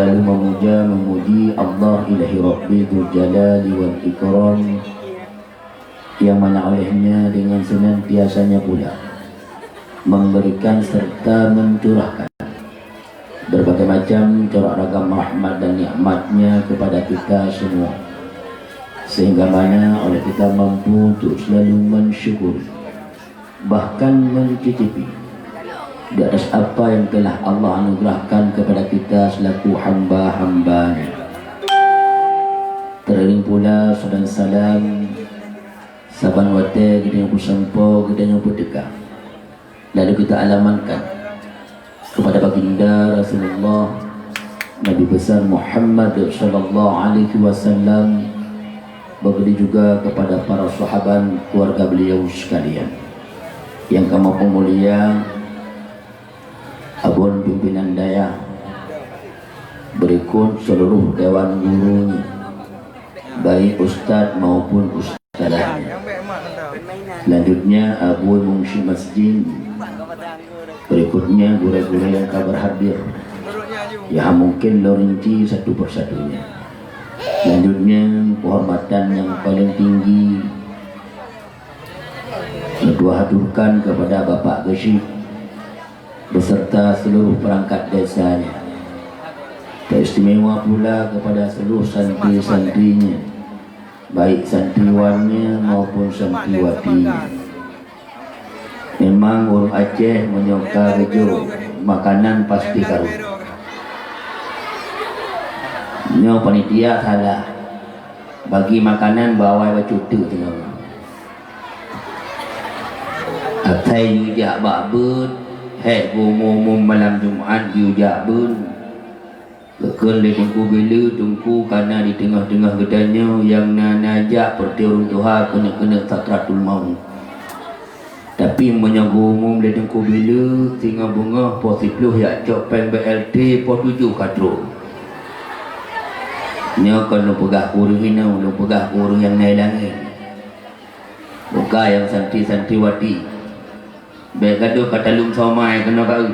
selalu memuja memuji Allah ilahi Rabbi dzul jalali wal ikram, yang mana olehnya dengan senantiasanya pula memberikan serta mencurahkan berbagai macam corak ragam rahmat dan nikmatnya kepada kita semua, sehingga mana oleh kita mampu untuk selalu mensyukuri, bahkan mencicipi di atas apa yang telah Allah anugerahkan kepada kita selaku hamba-hambanya. Teriring pula salam salam saban wate kita yang bersampo, kita yang berdekat, lalu kita alamankan kepada baginda Rasulullah Nabi besar Muhammad sallallahu alaihi wasallam, begitu juga kepada para sahabat keluarga beliau sekalian yang kami mulia, abun pimpinan daya, berikut seluruh dewan gurunya, baik ustaz maupun ustazah. Selanjutnya abu mungsi masjid, berikutnya guru-guru yang kabar hadir, ya mungkin lorinci satu persatunya. Selanjutnya kehormatan yang paling tinggi kedua haturkan kepada Bapak Gesyik beserta seluruh perangkat desanya. Teristimewa pula kepada seluruh santri-santrinya, baik santriwannya maupun santriwatinya. Memang orang Aceh menyuka rejo, makanan pasti karun. Nyo panitia salah bagi makanan bawa bacutu tengok. Atai yujak bakbut, hek umum malam Jumaat yujak bun. Kekal di tungku bila tungku karena di tengah-tengah gedanya yang najak perti orang Tuhan kena sakratul maut. Tapi menyagu umum di tungku bila tinggal bunga posipluh yak cok pen BLT po 7 katro. Nya kalau pegah kurung ini, lu pegah kurung yang naik langit. Buka yang santri-santriwati. Baik gaduh kata lum somai kena kau.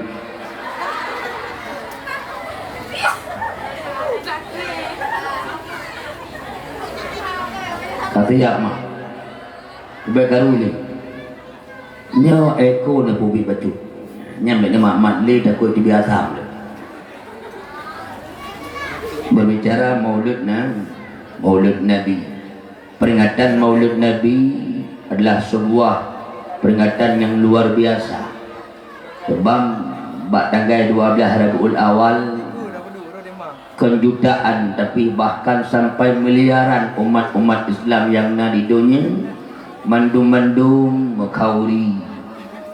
Kata ya mak. Baik garu ni. Nya eko na pubi baju. Nya mek mak le takut biasa. Berbicara maulid Nabi. Peringatan maulid Nabi adalah sebuah peringatan yang luar biasa. Sebab tanggal 12 Rabiul Awal kejutaan, tapi bahkan sampai miliaran umat-umat Islam yang ada di dunia mandum-mandum mengkauri,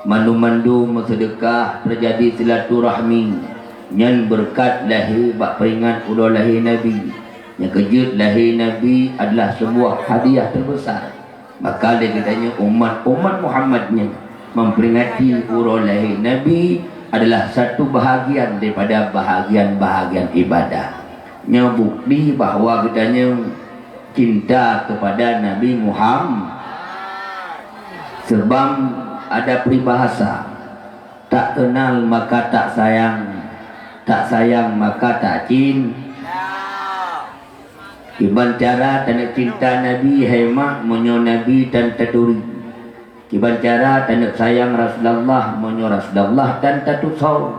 mandum-mandum sedekah, terjadi silaturahmi. Yang berkat lahir bak peringat ulah lahir Nabi, yang kejut lahir Nabi adalah sebuah hadiah terbesar. Maka dia katanya umat Muhammadnya memperingati ulah lahir Nabi adalah satu bahagian daripada bahagian-bahagian ibadah. Nya bukti bahawa katanya cinta kepada Nabi Muhammad. Sebab ada peribahasa, tak kenal maka tak sayang, tak sayang maka tak cinta. Iban cara tanda cinta Nabi hemat menyo Nabi dan taduri. Iban cara tanda sayang Rasulullah menyo Rasulullah dan tatusau.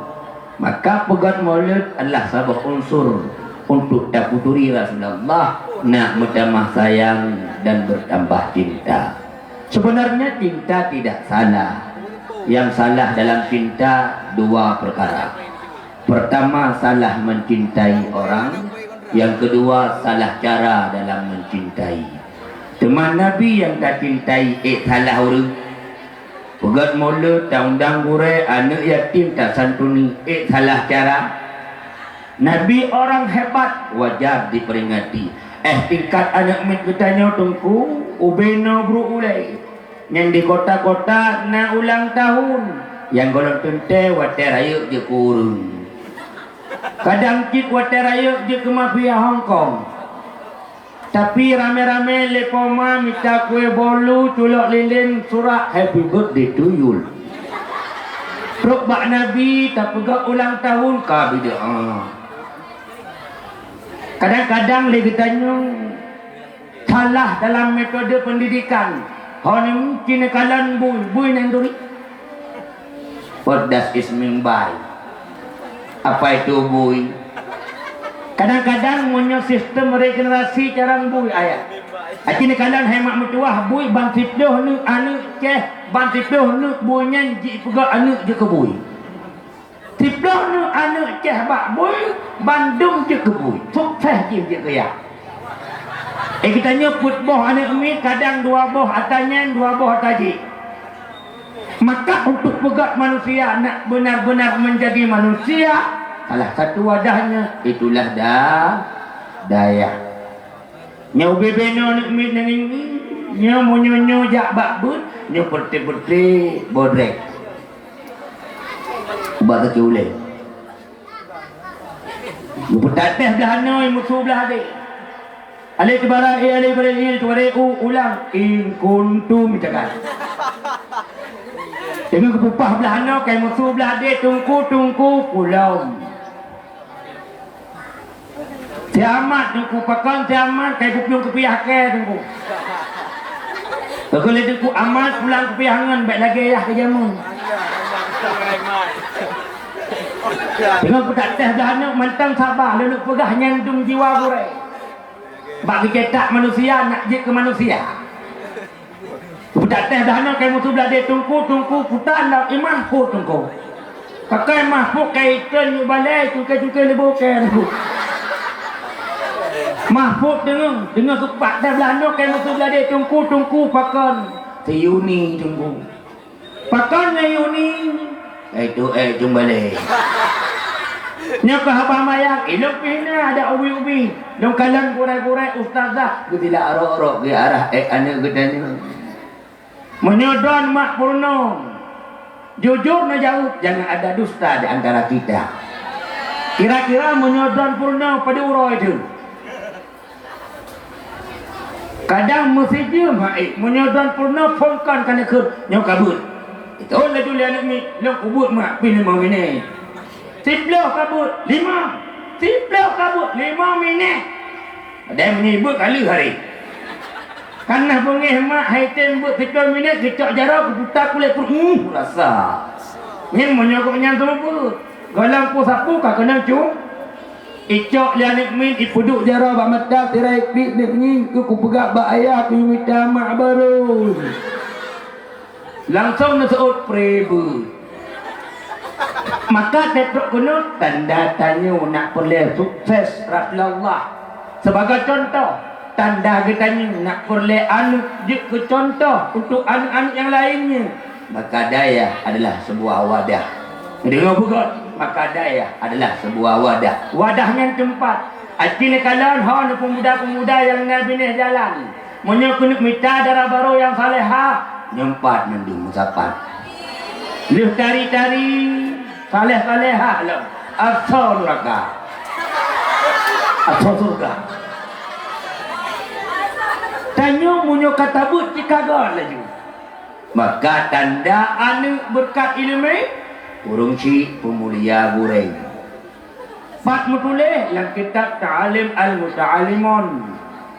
Maka pegat maulid adalah sabah unsur untuk takuturi Rasulullah, nak bertambah sayang dan bertambah cinta. Sebenarnya cinta tidak salah. Yang salah dalam cinta dua perkara. Pertama, salah mencintai orang. Yang kedua, salah cara dalam mencintai. Teman Nabi yang tak cintai, salah orang. Pegat mulut, tak undang gure, anak yatim tak santuni, salah cara. Nabi orang hebat, wajar diperingati. Tingkat anak mit katanya tungku, ubena bro ulai. Yang di kota-kota, na ulang tahun. Yang golong tente, water ayuk je kurung. Kadang cik water ayuk je ke mafia Hong Kong. Tapi rame-rame lepoma minta kue bolu, culok lilin, surat happy birthday to you. Ruk bak Nabi tak pegak ulang tahun ka bid'ah. Kadang-kadang lagi tanya salah dalam metode pendidikan. Hanya kini kalan bui nanduri. What does it mean by? Apa itu bui? Kadang-kadang punya sistem regenerasi carang bui ayat. Kini kalan hemat mutuah bui bantip dah ni anu ke bantip dah ni bui nyanyi pegak anu je ke bui. Tiplah ni anu ke bak bui Bandung je ke bui. Sukses je ke ya. Kita nyebut boh anak umi kadang 2 boh atanyan 2 boh ataji. Maka untuk pegat manusia nak benar-benar menjadi manusia, salah satu wadahnya itulah daya. Nyau bebeno anak umi nanging nyau monyo jak bakbun, nyau perte-perte bodrek. Ubah ke uleh. Mutateh belah noi musuh belah adik. Alai tibara'i alai bara'i tuware'u ulang in kuntum cakap. Dengan kepupah belah no kai musuh belah dia tungku pulau. Siamat tungku pakan siamat kai pupiung kepiah ke tungku. Kalau tungku amat pulang kepiahangan baik lagi ya ke jamun. Dengan petak teh belah no mantang sabar lalu pegah nyandung jiwa burai. Bagi cetak manusia nak je ke manusia. Budak teh dah nak kai musuh belah dia tungku putan dah imah pun tungku. Pakai mahfuk kaitan yu balai cukai lebukan. Mahfuk dengan kepak teh belah nak kai musuh belah dia tungku pakan tiuni tungku. Pakan yuni itu jung balai. Nya ke habah mayang ilok pina ada ubi-ubi dong kalan kurai-kurai ustazah gila arok-arok ke arah anak gedanya menyodon mak purno jujur na jauh jangan ada dusta di antara kita kira-kira menyodon purno pada uroi itu kadang mesti je menyodon purno pongkan kana ke nyok kabut itu lah dulu anak ni long kubut mak pilih mau ini 10 kabut 5 minit ada menyebut kali hari karena pengeh mak haitem buat 10 minit kecok jarah putar kulit rasa yang menyokok nyantum pun galang pun sapu kah kena cung icok lianik min ipuduk jarah bak mata tirai klik ni ku pegak bak ayah ku minta mak baru langsung naseut prebu. Maka tetruk kuno tanda tanya nak perle sukses Rasulullah sebagai contoh tanda katanya nak perle anu je ke contoh untuk anak-anak yang lainnya maka daya adalah sebuah wadah dengar bukan maka daya adalah sebuah wadahnya tempat artinya kalian hon pemuda-pemuda yang nabi ni jalan menyokun minta darah baru yang salehah nyempat nanti musapat lihat tari-tari saleh-salehah lah asal neraka asal surga tanya munyo kata but cikaga laju maka tanda anu berkat ilmu urung si pemulia goreng pat mutuleh yang kitab ta'alim al-muta'alimun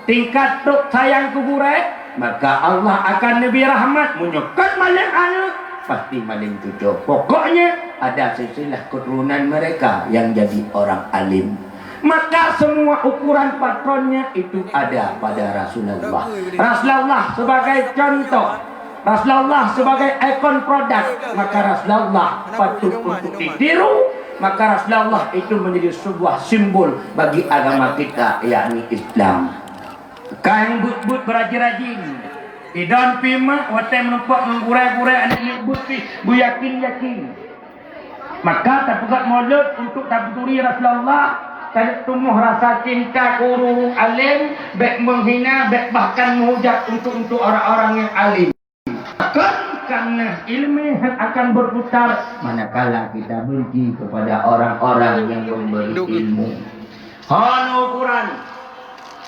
tingkat tuk sayang kuburai maka Allah akan nabi rahmat munyokan malam anu pasti maling tujuh. Pokoknya ada silsilah keturunan mereka yang jadi orang alim. Maka semua ukuran patronnya itu ada pada Rasulullah. Rasulullah sebagai contoh, Rasulullah sebagai ikon produk, maka Rasulullah patut untuk ditiru. Maka Rasulullah itu menjadi sebuah simbol bagi agama kita, yakni Islam. Kain but-but berajin-rajin. Idan pima watai menumpak menggurai-gurai anak nyebut bu yakin maka tak pegat mulut untuk tak beturi Rasulullah tak tumuh rasa cinta guru alim baik menghina baik bahkan menghujat untuk orang-orang yang alim karena ilmu akan berputar manakala kita benci kepada orang-orang yang memberi ilmu hana ukuran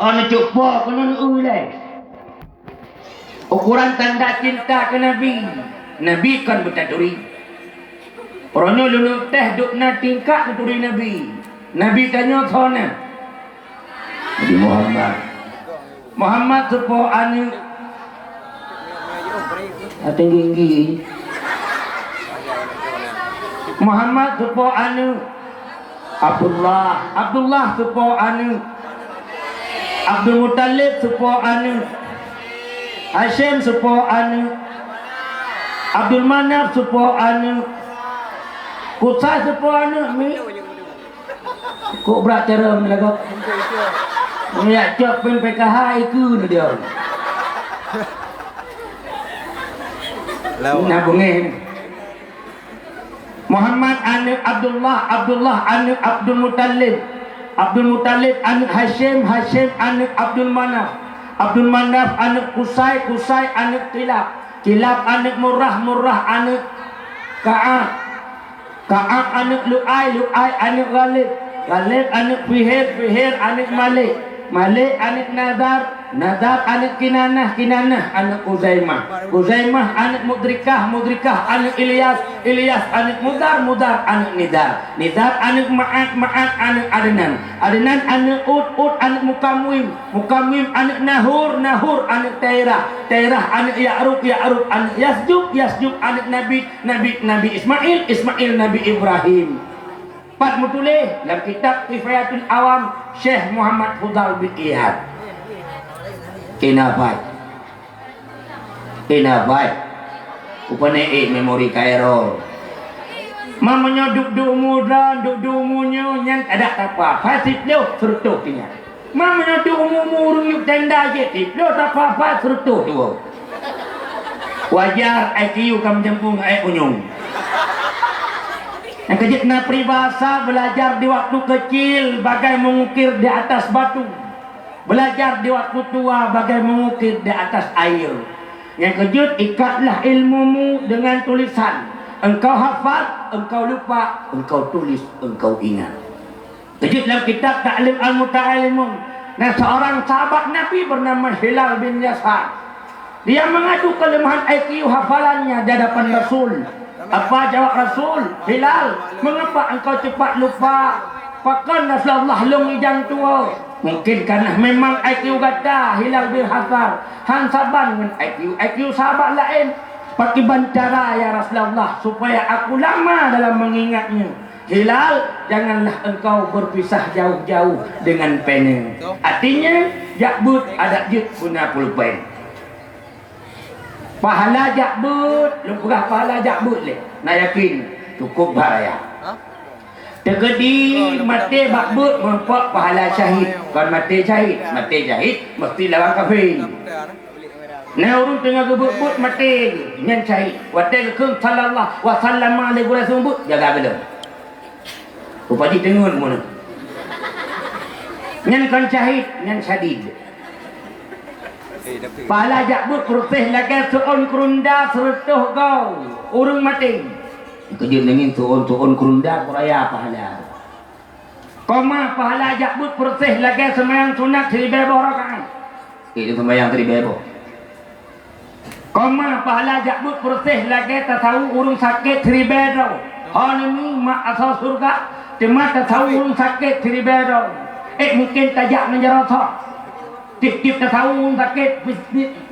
hana cuba kunun ulai ukuran tanda cinta ke Nabi. Nabi kan bertaduri. Orangnya lulu teh duk na tingkak keturi Nabi. Nabi tanya sana. Nabi Muhammad supo anu tinggi Muhammad supo anu Abdullah supo anu Abdul Muttalib supo anu Hashim supo anu Abdul Manaf supo anu Qusay supo anu mi kok berat cara melakukan ya cok pun PKH itu dia nah bunyi Muhammad anu Abdullah anu Abdul Muttalib anu Hashim anu Abdul Manaf anu Qusay anu Kilab anu Murrah anu Ka'ab anu Lu'ay anu Ghalib anu Fihir anu Malik anu Nadar anu Kinanah anu Uzaimah anu Mudrikah anu Ilyas anu Mudar anu Nidar anu Ma'at anu Adnan anu Ud anu Mukamwim anu Nahur anu Tairah anu Ya'rub anu Yasjub anu Nabi Ismail Nabi Ibrahim. Pat mutulih dalam kitab Kifayatul Awam Syekh Muhammad Fudhal bin Iyad. Kenapa? Upane memori Kairo. Mamanya duk muda, duk munyo yang ada apa? Fasid lo sertuh tinggal. Mamanya duk umur yuk tenda je tip lo tak apa sertuh tu. Wajar IQ kamu jempung unyung. Yang kejitna peribahasa belajar di waktu kecil bagai mengukir di atas batu. Belajar di waktu tua bagai mengukir di atas air. Yang kejut ikatlah ilmumu dengan tulisan. Engkau hafal, engkau lupa, engkau tulis, engkau ingat. Kejut dalam kitab Ta'lim Al-Muta'alimun. Nah seorang sahabat Nabi bernama Hilal bin Yasar. Dia mengadu kelemahan IQ hafalannya di hadapan Rasul. Apa jawab Rasul? Hilal, mengapa engkau cepat lupa? Pakan Rasulullah long ijang tua. Mungkin karena memang IQ gata Hilal bin Hasar. Han saban dengan IQ sahabat lain. Pakai bancara ya Rasulullah supaya aku lama dalam mengingatnya. Hilal, janganlah engkau berpisah jauh-jauh dengan pena. Artinya, jakbut ada jut guna pulpen. Pahala jakbut, lupugah pahala jakbut le. Nak yakin cukup bahaya. Tegedi mati bakbut mempak pahala syahid. Kan mati syahid mesti lawan kafir. Nah urung tengah gebut mati nyen syahid. Wa ta'ala sallallahu wa sallama alaihi wasallam jaga belum. Upati tengun mun. Nyen kan syahid, nyen sadid. Pahala jakbut kurusih lagi suon kurunda serutuh kau urung mati. Kejut nengin suon kurunda kuraya pahala. Koma pahala jakbut kurusih lagi semayang sunat 1000 rakaat. Itu semayang 1000. Koma pahala jakbut kurusih lagi tasawu urung sakit 1000 ro. Honimi mak asal surga cuma tasawu urung sakit 1000. Mungkin tajak menjerotok. Tip-tip tahu sakit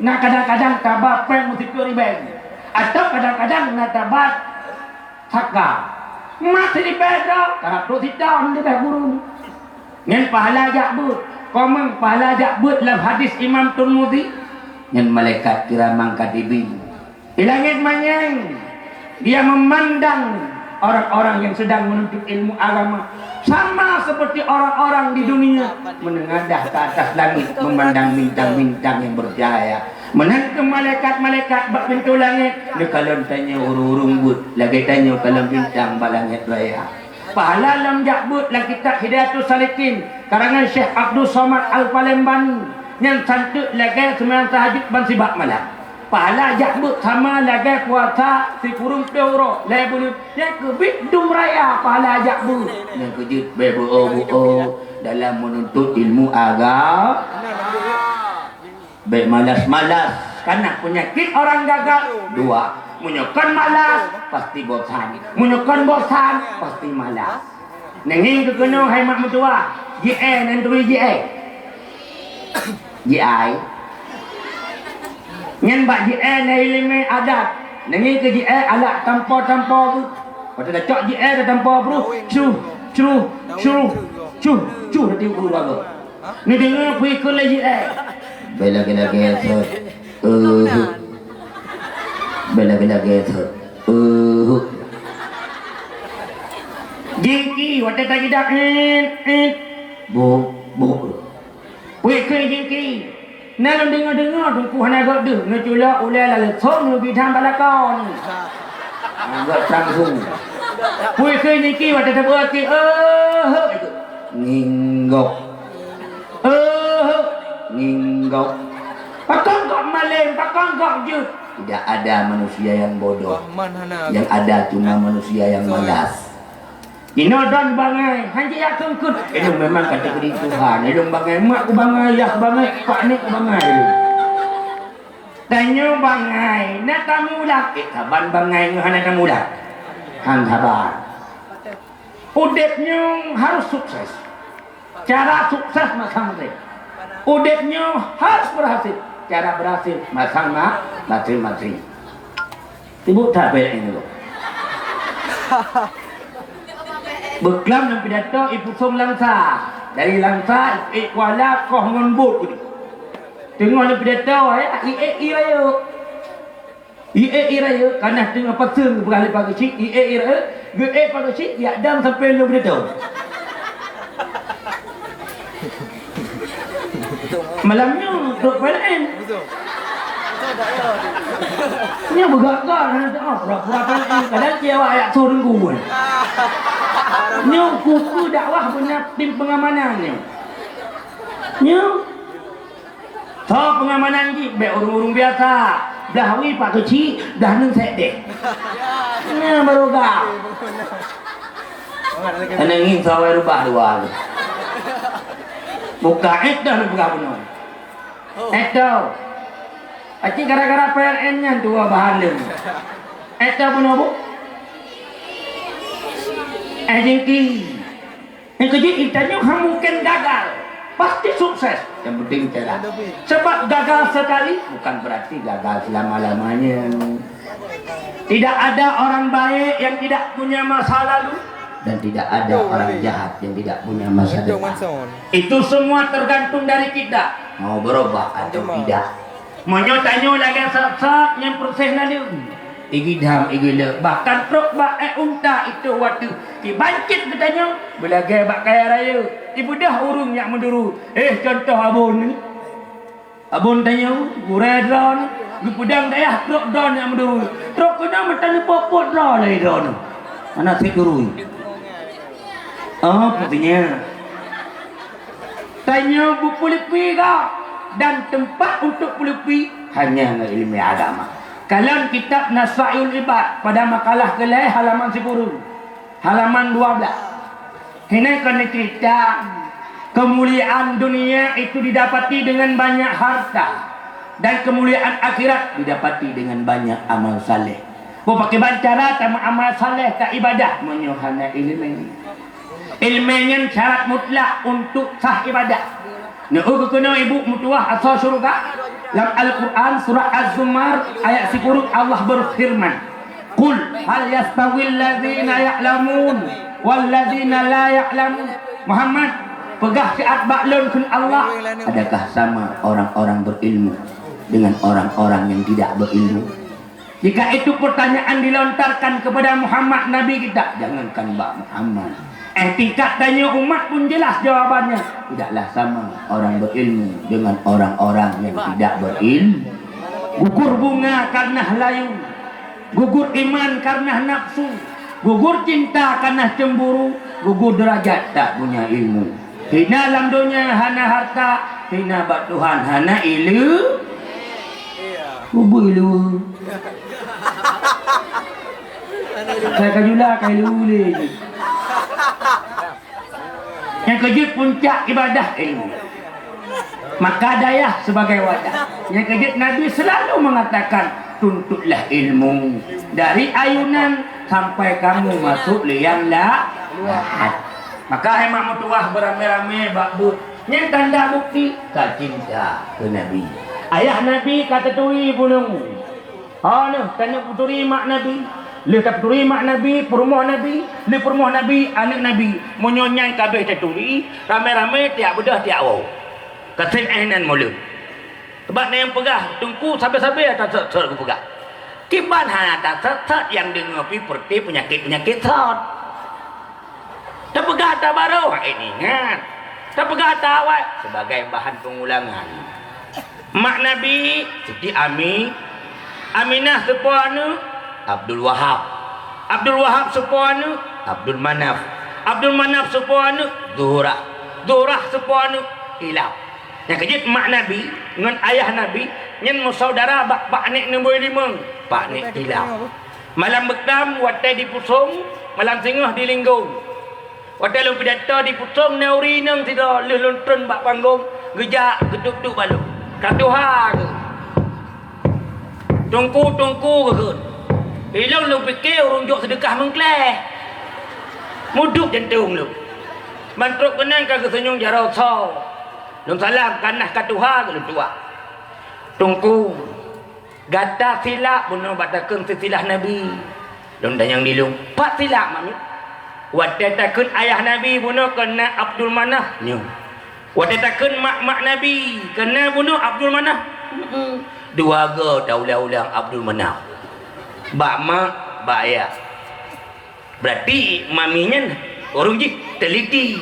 nak kadang-kadang tabat peng mesti riben atau kadang-kadang nak tabat saka mati ribedo karena tu sidang di guru nyen pahala jakbut komang pahala jakbut dalam hadis Imam Tirmidzi nyen malaikat kiramang katibin di langit manyang dia memandang orang-orang yang sedang menuntut ilmu agama sama seperti orang-orang di dunia menengadah ke atas langit memandang bintang-bintang yang bercahaya menantu malaikat-malaikat bak pintu langit dia kalau tanya urung-urung but lagi tanya kalau bintang balangit raya pahala lam jakbut dalam kitab Hidayatul Salikin karangan Syekh Abdul Somad Al-Palembani yang santut lagi sembahyang tahajud ban sibak malam pahala jakbut sama lagi puasa si kurung peuro lai bulu yang kebit dum raya pahala jakbut yang kejut bebo dalam menuntut ilmu agama baik malas-malas karena penyakit orang gagal dua menyokan malas pasti bosan menyokan bosan pasti malas nengin kekenung hai mak mutua JE dan tui JE GI nyen bak GI na ilmu adat nengi ke GI alat tanpa-tanpa tu pada dah cok GI dah tanpa bro cu nanti guru bago ni dengar pergi ke GI bela-bela geser bela-bela geser jingki wata tadi dak bu pergi ke jingki nak dengar tungku hana gak deh ngecula ulai la song lu bidang balakon agak langsung pergi ke jingki wata tak berarti ninggok ninggok pakang kok malem pakang kok je tidak ada manusia yang bodoh yang ada cuma manusia yang malas inodon bangai hanji yak tungkut itu memang kategori Tuhan itu bangai mak ku bangai yak bangai pak ni ku bangai tanyo bangai nak tamu lak kaban bangai ngahana tamu lak hang sabar udepnya harus sukses cara sukses masang mati udepnya harus berhasil cara berhasil masang matri ibu tak baik ini loh Beklam dan pidato ibu som langsa dari langsa kuala koh ngonbut tengok dan pidato raya karena tengah pasang beralih pagi cik raya pagi cik ya dam sampai lu pidato malamnya duk PLN ni bergagak pura-pura PLN kadang cewek ayak turun gue ni kuku dakwah punya tim pengamanan ni so pengamanan ni baik urung-urung biasa dah wi pak kecil dah neng set deh ni baru gak ana ingin sawai rubah dua buka dah nak buka penuh aci gara-gara PLN nya dua bahan lem penuh bu jengki yang kejut itanya mungkin gagal pasti sukses yang penting cara sebab gagal sekali bukan berarti gagal selama-lamanya tidak ada orang baik yang tidak punya masa lalu dan tidak ada orang jahat yang tidak punya masa depan itu semua tergantung dari kita mau berubah atau tidak mau tanya lagi sak-sak yang proses nanti igidam igile bahkan truk bak unta itu waktu dibangkit katanya belagai bak kaya raya ibu dah urung yang menduru contoh abon tanya gure drone gudang daya truk drone yang menduru truk kena metani popot drone lagi drone mana si guru putihnya tanya bu pulipi dan tempat untuk pulipi hanya ilmu agama kalian kitab Nasail Ibad pada makalah kelai halaman 10 halaman 12 ini kena cerita kemuliaan dunia itu didapati dengan banyak harta dan kemuliaan akhirat didapati dengan banyak amal saleh pakai bancara sama amal saleh tak ibadah menyuhana ilmunya syarat mutlak untuk sah ibadah kena ibu mutuah asal syurga dalam Al-Quran surah Az-Zumar ayat 10 Allah berfirman Qul hal yastawil ladzina ya'lamun wal ladzina la ya'lamun Muhammad pegah siat baklun kun Allah adakah sama orang-orang berilmu dengan orang-orang yang tidak berilmu jika itu pertanyaan dilontarkan kepada Muhammad Nabi kita jangankan Mbak Muhammad tingkat tanya umat pun jelas jawabannya tidaklah sama orang berilmu dengan orang-orang yang tidak berilmu gugur bunga karena layu gugur iman karena nafsu gugur cinta karena cemburu gugur derajat tak punya ilmu hina dalam dunia hana harta hina bak Tuhan hana ilu gugur ilu saya kajulah kai luli yang kejut puncak ibadah ilmu maka dayah sebagai wadah yang kejut Nabi selalu mengatakan tuntutlah ilmu dari ayunan sampai kamu masuk liang lahat maka hemat mutuah beramai-ramai bakbut Yang tanda bukti ka cinta ke Nabi. Ayah Nabi kata tui punung. Noh tanya puturi mak Nabi. Le tak puturi mak Nabi, perumah Nabi, le perumah Nabi, anak Nabi. Monyonyai kabeh taturi, ramai-ramai tiap bedah tiap wau. Katin ainan mulut. Sebab ni yang pegah, tungku sampai-sampai atas set aku pegah. Kiban hana atas set yang dengar seperti penyakit-penyakit set. Tak pegah tak baru, ini ingat. Tak pegah tak awak sebagai bahan pengulangan. Mak Nabi Siti Ami, Aminah sepuanu Abdul Wahab, Abdul Wahab sepuanu Abdul Manaf, Abdul Manaf sepuanu Zuhrah, Zuhrah sepuanu Hilaf. Yang kejut mak Nabi dengan ayah Nabi nyen saudara pak nek nombor 5 pak nek Hilaf. Malam bekam watai di Pusong, malam singah di Linggong. Watai lu pidato di Pusong neuri nang tidak lelontron bak panggung gejak geduk-duk balu. Katuha ke tungku ke hilang lu fikir runjuk sedekah mengkleh muduk jantung lu mantruk kenang kagak senyum jarau sau lu salam kanah katuha ke lu tua tungku gata silap bunuh batakeun sesilah Nabi lu danyang dilung pak silap mami wadatakeun ayah Nabi bunuh kena Abdul Manaf nyu wadatakeun mak Nabi kena bunuh Abdul Manaf. Dua go daulah-ulang Abdul Manaf. Bak mak, bak ayah. Berarti maminya orang je teliti.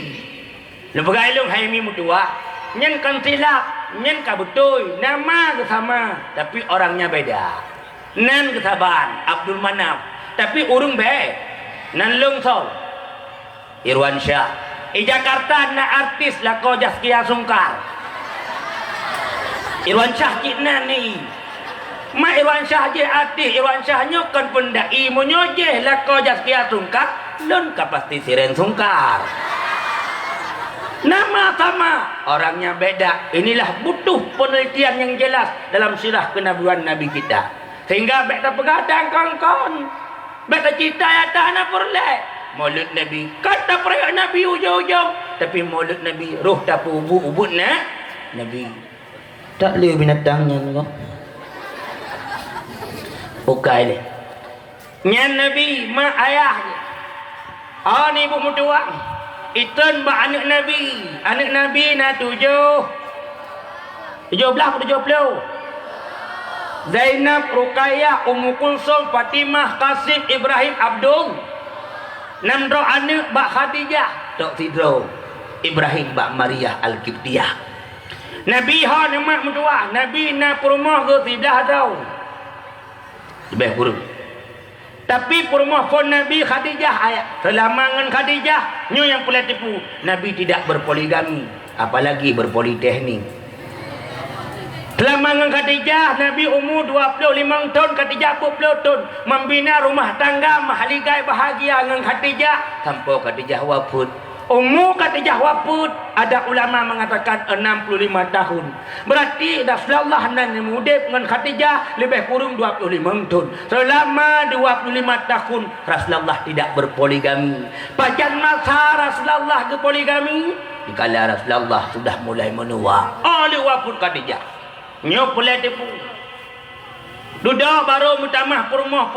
Lepas ilung hai mi mutua, nyen kan silap, nyen ka betul, nama ke sama, tapi orangnya beda. Nan kesaban Abdul Manaf, tapi urung baik. Nan lung sau. Irwan Syah. Jakarta na artis lah kau Jaskia Sungkar. Irwan Syah cikna ni. Ma Irwan Syah je artis, Irwan Syah nyokan pendai monyoje lah kau Jaskia Sungkar, lun ka pasti Siren Sungkar. Nama sama, orangnya beda. Inilah butuh penelitian yang jelas dalam sirah kenabian Nabi kita. Sehingga beta pegadang kawan-kawan. Beta cita ya tanah perlek. Maulid Nabi kata perayaan Nabi ujung-ujung, tapi maulid Nabi roh tapu ubud nak Nabi tak boleh binatangnya kau bukai dia nyan Nabi mak ayah ni ibu mutua itan ba anak Nabi na 17 Zainab, Ruqayyah, Ummu Kulsum, Fatimah, Qasim, Ibrahim, Abdul. Namro anak bak Khadijah, Tok Sidro, Ibrahim bak Maria Al-Qibtiyah. Nabi ha nama mutua, Nabi na perumah ke sebelah tau. Lebih kurang. Tapi perumah pun Nabi Khadijah ayat. Selama dengan Khadijah, nyo yang boleh tipu. Nabi tidak berpoligami, apalagi berpoliteknik. Selama dengan Khadijah, Nabi umur 25 tahun, Khadijah 40 tahun. Membina rumah tangga, mahligai bahagia dengan Khadijah. Sampai Khadijah wafat. Umur Khadijah wafat, ada ulama mengatakan 65 tahun. Berarti Rasulullah nan muda dengan Khadijah lebih kurang 25 tahun. Selama 25 tahun, Rasulullah tidak berpoligami. Pajan masa Rasulullah ke poligami, dikala Rasulullah sudah mulai menua. Oleh wafat Khadijah. Nyo boleh tipu. Duda baru mutamah purmoh.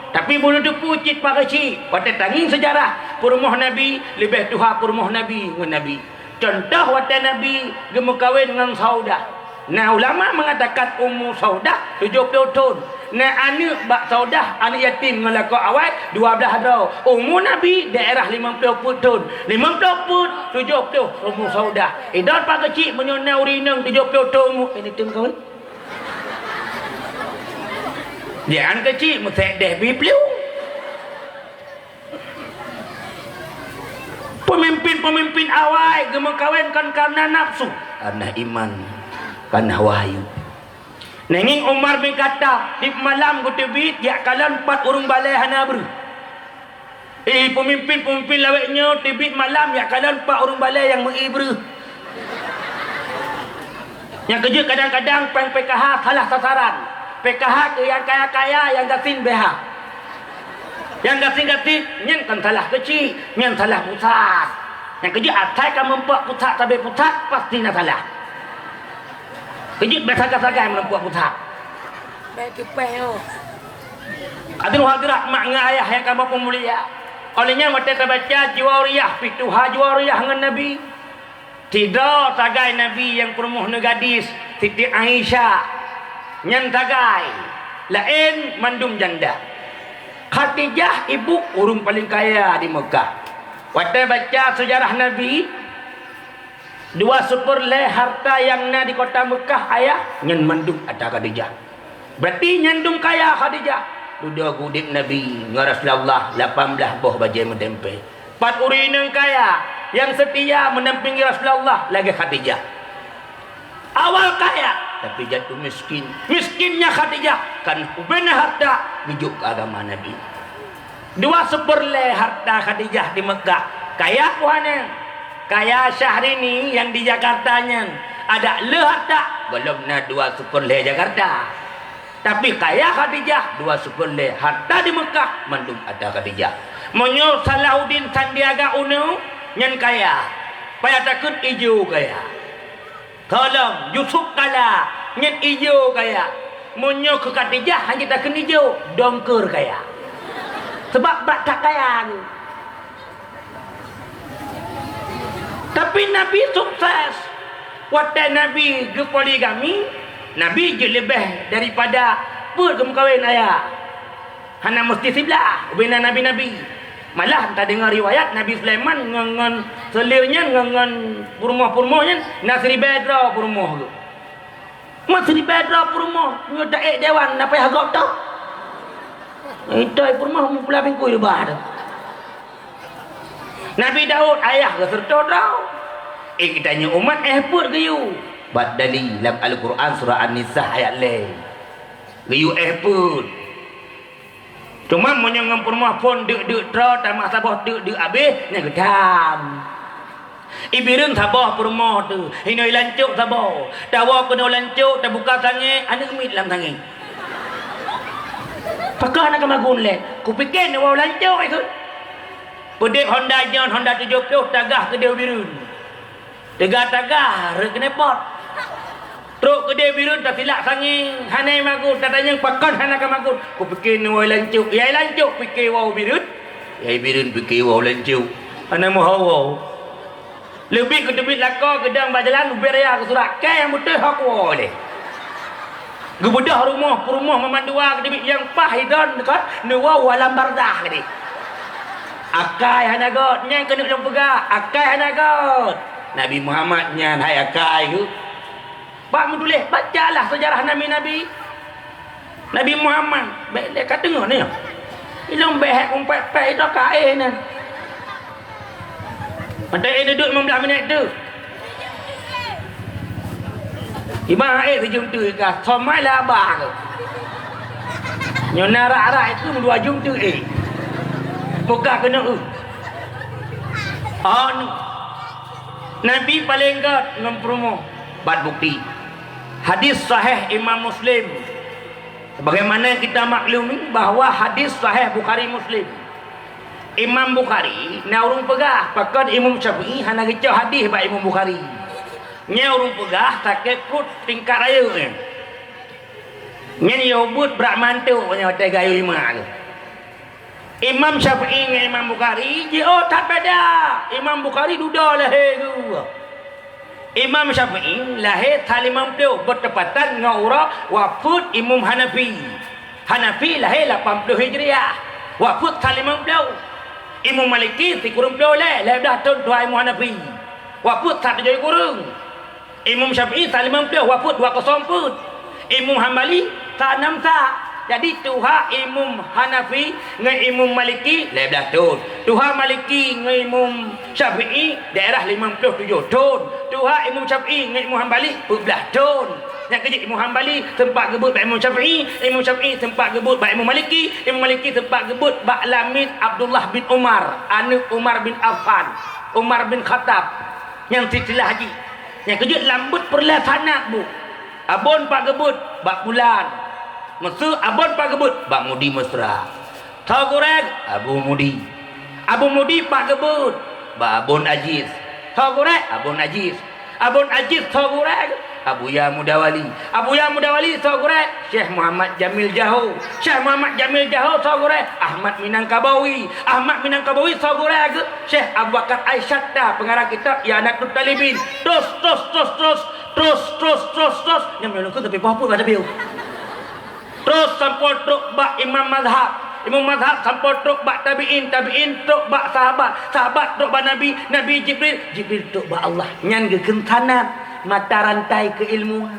Tapi boleh tipu cit pagaci. Pada tanging sejarah purmoh Nabi lebih tuha purmoh Nabi dengan Nabi. Contoh wata Nabi gemukawin dengan Saudah. Nah ulama mengatakan Ummu Saudah 70 tahun. Nah anak bak Saudah anak yatim dengan lakuk awal 12 tahun. Umur Nabi daerah 50 tahun. 50 pun 70 Ummu Saudah. Idan pak kecil menyona urinang 70 tahun umur. Ini tim kawan. Jangan kecil mesti deh bibliu. Pemimpin awal gemukawin karena nafsu, karena iman, karena wahyu. Nenging Umar bin Khattab di malam kutubit ya kalan 4 urung balai hana bru. Pemimpin lawaknya tibit malam ya kalan 4 urung balai yang mengibru. Yang kerja kadang-kadang peng PKH salah sasaran. PKH ke yang kaya-kaya yang gasin BH. Yang gasin-gasin nyen kan salah kecil, nyen salah pusat. Yang kerja atas kan membuat putak tabik putak pasti nak salah. Kerja bersagai-sagai membuat putak. Baik kepeh oh. Ada hadirat mak dengan ayah yang kamu pemulia. Olehnya mata terbaca jiwariyah pituha jiwariyah dengan Nabi. Tidak tagai Nabi yang perumuh gadis Siti Aisyah. Yang tagai lain mandum janda. Khadijah ibu orang paling kaya di Mekah. Waktu baca sejarah Nabi, 2/4 harta yang na di kota Mekah ayah nyen mandum ada Khadijah. Berarti nyandum kaya Khadijah. Duduk gudik Nabi Rasulullah 18 boh bajai mendempe. 4 urinang kaya yang setia mendampingi Rasulullah lagi Khadijah. Awal kaya tapi jatuh miskin. Miskinnya Khadijah kan ubena harta hidup ke agama Nabi. 2/4 harta Khadijah di Mekah. Kaya puana. Kaya Syahrini yang di Jakartanya ada le harta belum na 2/4 Jakarta. Tapi kaya Khadijah 2/4 harta di Mekah mandum ada Khadijah. Monyo Salahuddin Sandiaga Uno nyen kaya. Payah takut ijo kaya. Tolong Yusuf Kala nyen ijo kaya. Monyo ke Khadijah hanya takut ijo dongker kaya. Sebab bak tak kaya tu. Tapi Nabi sukses. Waktu Nabi ke poligami, Nabi je lebih daripada apa kamu kahwin ayah. Hana mesti sebelah bina Nabi-Nabi. Malah tak dengar riwayat Nabi Sulaiman ngan selirnya ngan purmoh-purmohnya Nasri Badra purmoh tu. Nasri Badra purmoh nyodak dewan apa yang agak tak. Itu purmoh mu pula bingkui lebah tu. Nabi Daud ayah ke serta tau. Kita tanya umat put ke you. Badali dalam Al-Quran surah An-Nisa ayat lain. Riu pun. Cuma menyangam permah pun dek tra dan mak sabah dek habis nya gedam. Ibirun sabah permah tu. Hinoi lancuk sabah. Dawa kena lancuk tak buka sange ada mit dalam sange. Pakah nak kemagun le. Ku fikir ni wau lancuk itu. Pedek Honda John Honda 70 tagah ke dia birun. Tegah-tagah re kena pot. Truk kedai birun tak silap sanging hanai magun tak tanya pakon hana ka magun ku fikir ni wau lancuk yai lancuk fikir wau birun yai birun fikir wau lancuk hana mau wau lebih ke debit laka gedang bajalan uber ya ke surat kai yang betul hak wau le gebedah rumah memandua ke debit yang pahidon dekat ni wau alam barzah ke ni akai hana god nyai kena long pegak akai hana god Nabi Muhammad nyan hai akai ku. Pak menulis bacalah sejarah Nabi Nabi Muhammad. Baik dia kata tengok ni. Ilong behek umpet-pet itu kain ni. Pada duduk 15 minit tu. Ibang air sejum tu ke. Somai lah abah tu. Nyona rak-rak itu 2 jum tu Buka kena Nabi paling kat dengan promo. Bat bukti. Hadis sahih Imam Muslim. Bagaimana kita maklumi bahawa hadis sahih Bukhari Muslim. Imam Bukhari na urung pegah pakad Imam Syafi'i hana gecah hadis ba Imam Bukhari. Nya urung pegah take put tingkat raya ni. Nya ni ubut berak mantu nya hotel gayu 5. Imam Syafi'i dengan Imam Bukhari je tak beda. Imam Bukhari duda lahir tu. Imam Syafi'i lahir tahun 50 bertepatan dengan urang wafat Imam Hanafi. Hanafi lahir 80 Hijriah. Wafat tahun 50. Imam Maliki ti kurung puluh lahir dah tahun tua Imam Hanafi. Wafat tak jadi kurung. Imam Syafi'i tahun 50 wafat 204. Imam Hambali tahun 6. Jadi tuha Imam Hanafi dengan Imam Maliki 15 tahun. Tuha Maliki dengan Imam Syafi'i daerah 57 tahun. Tuha Imam Syafi'i dengan Imam Hambali 14 tahun. Yang kejap Imam Hambali tempat gebut bak Imam Syafi'i, Imam Syafi'i tempat gebut bak Imam Maliki, Imam Maliki tempat gebut bak Lamid Abdullah bin Umar, anak Umar bin Affan, Umar bin Khattab yang silsilah haji. Yang kejap lambut perlah sanak bu. Abon pak gebut bak bulan. Mesra abon pak gebut bak Mudi Mesra. Tahu korek Abu Mudi. Abu Mudi pak gebut ba Abun Aziz. Sogore Abun Aziz. Abun Aziz sogore Abuya Mudawali. Abuya Mudawali sogore Syekh Muhammad Jamil Jaho. Syekh Muhammad Jamil Jaho sogore Ahmad Minangkabawi. Ahmad Minangkabawi sogore Syekh Abu Bakar Aisyata pengarang kitab Ya Natul Talibin. Terus yang menunggu tapi apa pada biu. Terus sampai truk bak Imam Mazhab. Imam Mazhab sampai truk bak tabi'in truk bak sahabat truk bak Nabi Jibril truk bak Allah. Nyan geukeun sanad mata rantai keilmuan.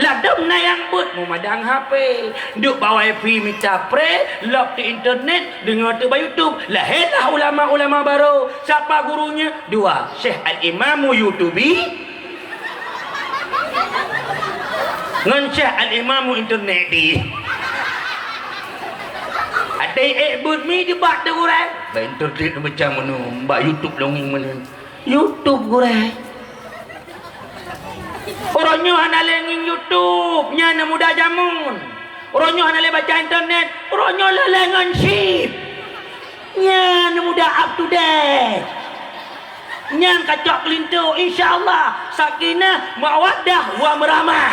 Ladem na yang buat memadang HP, duk bawa wifi minta pre, log di internet, dengar tu YouTube. Lahirlah ulama-ulama baru. Siapa gurunya? Dua, Syekh Al-Imamu Yutubi ngan Syekh Al-Imamu internet di. Ada buat mi debat tu gurai. Ba internet macam mana? Mbak YouTube longing mana? YouTube gurai. Orangnya hana lenging YouTube, nya muda jamun. Orangnya hana le baca internet, orangnya lengan sip. Nya muda up to date. Nya kacok lintu insyaallah sakinah mawaddah wa merahmah.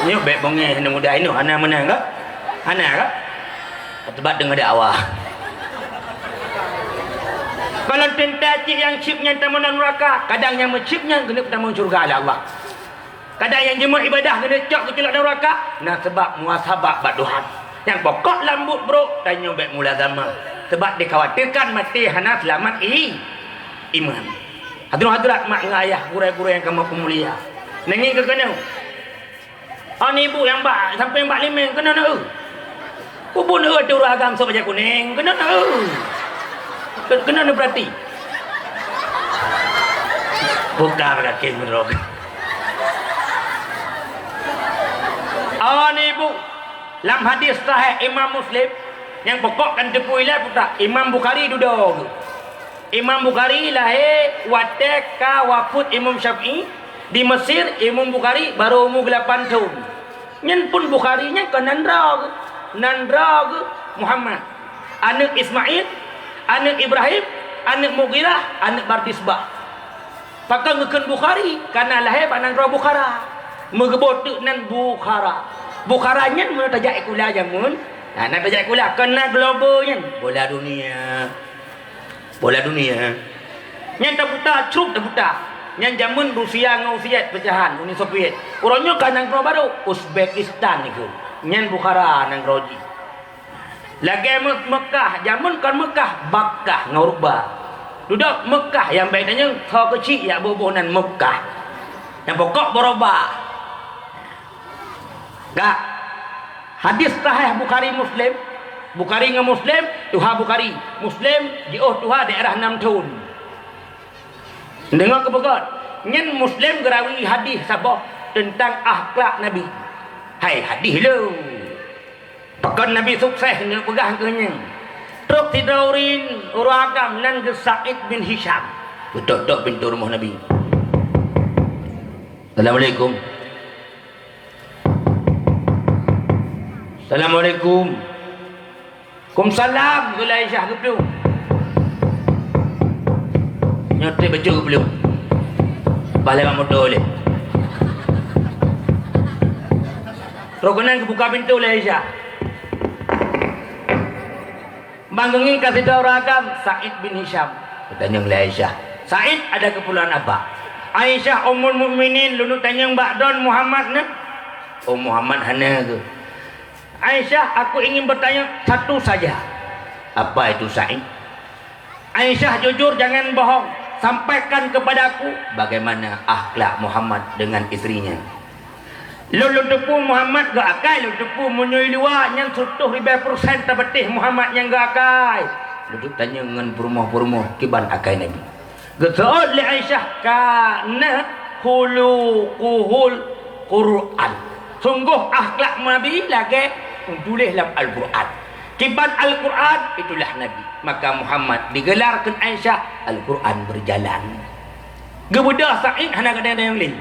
Nya baik bonge hana muda ini hana menang ke? Hana ke? Tebat dengar dakwah. Kalau tentacik yang chipnya tamunan neraka, kadang yang mencipnya kena tamun surga oleh Allah. Kadang yang jemaah ibadah kena cok ke celak neraka, nah sebab muasabah baduhan. Yang pokok lambut bro, tanya baik mulazamah. Sebab dikhawatirkan mati hana selamat iman. Hadirat mak ngayah gurai-gurai yang kamu pemulia. Nengi ke kena. Ani ibu yang bak sampai bak limeng kena nak. Kubun tu agam so baca kuning kena nak. Kena nak berarti buka kaki merok. Ni ibu dalam hadis sahih Imam Muslim yang pokok kan tepu ilah putra Imam Bukhari duduk. Imam Bukhari lahir wateka wafud Imam Syafi'i di Mesir. Imam Bukhari baru umur 8 tahun. Nyen pun Bukhari nya ke Nandrag Muhammad anak Ismail, anak Ibrahim, anak Mughirah, anak Bardisbah. Pakai ngeken Bukhari karena lahir banan roh Bukhara. Megebot nan Bukhara. Bukharanya mun tajak kula jamun. Nah, nak tajak kula kena globalnya. Bola dunia. Nyen tak buta, cruk tak buta. Nyen jamun Rusia ngau Soviet pecahan Uni Soviet. Orangnya kanang roh baru Uzbekistan niku. Nyen Bukhara nang roji. Lagi Mekah, zaman kan Mekah, Bakkah ngurba. Duduk Mekah yang bedanya kau kecil ya bobonan Mekah. Yang pokok berubah. Gak. Hadis sahih Bukhari Muslim. Bukhari dengan Muslim, Tuha Bukhari. Muslim di Tuha daerah 6 tahun. Dengar ke begot. Nyen Muslim gerawi hadis sabah tentang akhlak Nabi. Hai hadis lu. Pakan Nabi sukses dengan pegang kenyang. Truk tidaurin uragam nan ke Sa'id bin Hisham. Betul-betul pintu rumah Nabi. Assalamualaikum. Assalamualaikum. Kumsalam ke Aisyah ke belum? Nyotek baju ke belum? Balik mak motor boleh. Rokonan kebuka pintu oleh Aisyah. Bangungi kasih tahu ragam Sa'id bin Hisham. Tanya oleh Aisyah. Sa'id ada keperluan apa? Aisyah Ummul Mukminin lulu tanya Mbak Don Muhammad ne? Oh Muhammad hana ke? Aisyah aku ingin bertanya satu saja. Apa itu Sa'id? Aisyah jujur jangan bohong. Sampaikan kepadaku bagaimana akhlak Muhammad dengan istrinya. Lulu tepu Muhammad gak akai, lulu tepu menyui luar yang sutuh 5% tabetih Muhammad yang gak akai. Duduk tanya dengan perumah-perumah kiban akai Nabi. Gesoal li Aisyah kana khuluquhul Quran. Sungguh akhlak Nabi lagi tulis dalam Al-Quran. Kiban Al-Quran itulah Nabi. Maka Muhammad digelarkan Aisyah Al-Quran berjalan. Gebudah Sa'id hana kadang yang lain.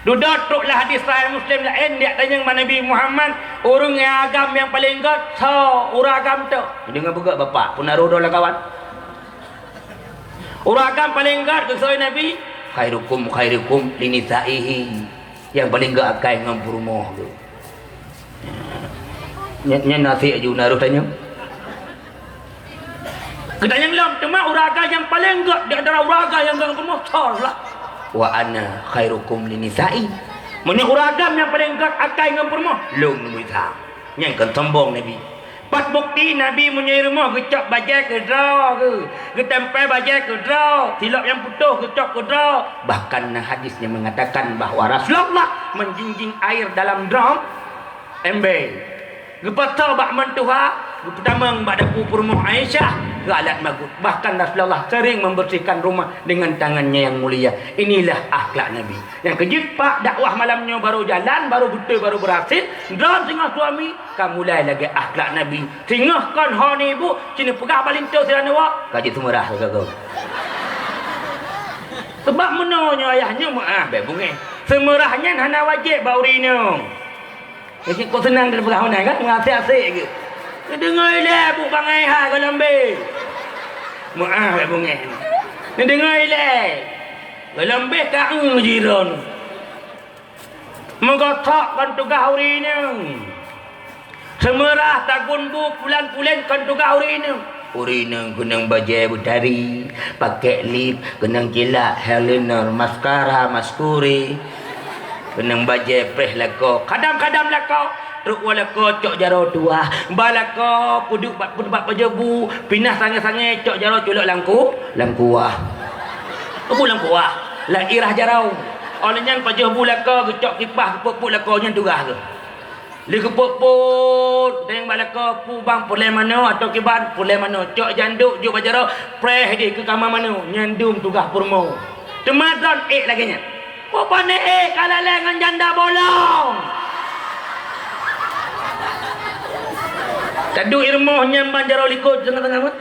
Duda tuklah hadis sahih Muslim lain dia tanya dengan Nabi Muhammad, orang yang agam yang paling got so urang agam tu. Dengar begak bapak, pun naruh lah kawan. Urang agam paling got ke sahih Nabi, khairukum linisaihi. Yang paling got akai dengan rumah tu. Nya nasi aja naruh tanya. Ketanya lam cuma urang agam yang paling got dia adalah urang agam yang dengan rumah lah. Wa ana khairukum linisai. Menurut uragam yang paling kat akai dengan perempuan long nuisa yang kan sombong Nabi. Pas bukti Nabi punya rumah gecak bajai ke draw ke tempel bajai ke draw, silap yang putus gecak ke draw. Bahkan hadisnya mengatakan bahawa Rasulullah menjinjing air dalam drum ember. Gepatau bak mentuha pertama bak dapur perempuan Aisyah alat magut. Bahkan Rasulullah sering membersihkan rumah dengan tangannya yang mulia. Inilah akhlak Nabi. Yang kejut pak dakwah malamnya baru jalan, baru betul, baru berhasil. Dan tengah suami, kamu mulai lagi akhlak Nabi. Tengah kan honi ibu, sini pegah balinto sila nawak. Kaji semerah kau. Sebab menanya ayahnya maaf bunga. Semerahnya hana wajib baurino. Jadi kau senang dari pegah honi kan, mengasih-asih ke. Dengar lah bu bangai ha kau lambe. Maaf bunga. Dengar lah. Kau lambe kau jiran. Mengotak kan tugas hari ni. Semerah takun bu pulan-pulan kan tugas hari ni. Hari ni kena bajai budari, pakai lip, kena jelak eyeliner, maskara, maskuri. Kena bajai preh lako, kadam-kadam lako. Truk wala ko cok jaro tua, balako puduk bat pajebu, pinah sange-sange cok jaro culuk langkuah. Apa langkuah? La irah jarau. Olehnya pajebu lako cok kipah pupuk lako nya turah ke. Li kepuk teng balako pu bang pulai mano atau kiban pulai mano cok janduk jo bajaro preh di ke kamar mano nyandum tugah purmo. Temadon lagi nya. Apa ne kalau lengan janda bolong. Kadu irmoh nyamban jaro likut tengah-tengah.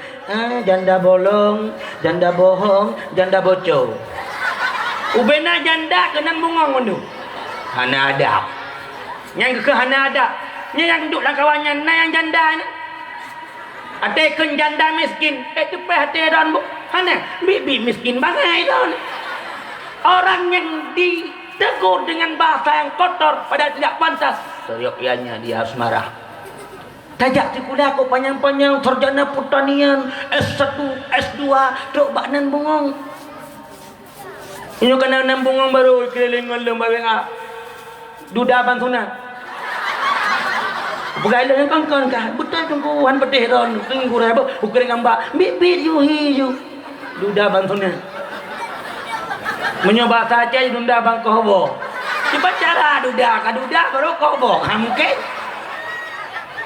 Janda bolong, janda bohong, janda bocor. Ubena janda kenan bungong mendu. Hana ada. Yang ke hana ada. Nya yang duduk lah kawannya na yang janda ni. Ate ken janda miskin. Tu pe hati don bu. Hana bibi miskin bangai don. Orang yang ditegur dengan bahasa yang kotor padahal tidak pantas. Seyogyanya dia harus marah. Tajak sekolah aku panjang-panjang sarjana pertanian S1, S2 dok baknan bungong. Ini kena nan bungong baru keliling ngelem bawang duda bantuna. Pegailah yang kan betul tungguan betih ron tunggu reba ukering amba bibit yu hiu duda bantuna. Menyoba saja duda bang kohbo. Cepat cara duda kaduda baru kohbo. Mungkin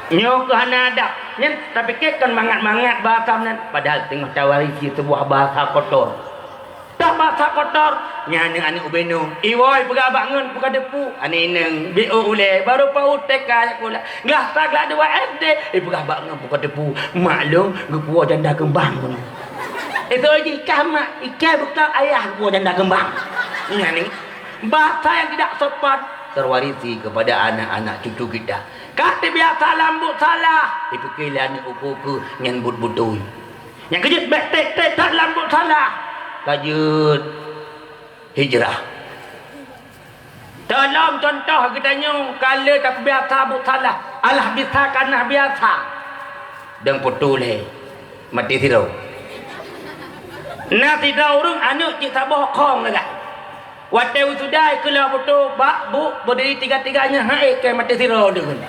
nyok hana ada nyen tapi ke kan mangat-mangat bahasa nan padahal tengah tawarisi sebuah bahasa kotor. Tak bahasa kotor nya nang ane ubeno iwoi pegah bangun buka depu ane nang bo ule baru pau TK pula ngah sagla 2 SD pegah bangun buka depu maklum gua janda kembang pun itu aja kamak ikai bukan ayah gua janda kembang nya ni bahasa yang tidak sopan terwarisi kepada anak-anak cucu kita. Kata biasa lambut salah. Itu kila ni uku-uku nyan but-butui. Yang kejut tek-tek tak lambut salah. Kajut hijrah. Dalam contoh kita nyong kala tak biasa but salah. Alah bisa kanah biasa. Dan putule mati sirau. Nah tidak urung anak cik sabah kong lagi. Waktu sudah kelah betul bak bu berdiri tiga-tiganya hai ke mati sirau dengan.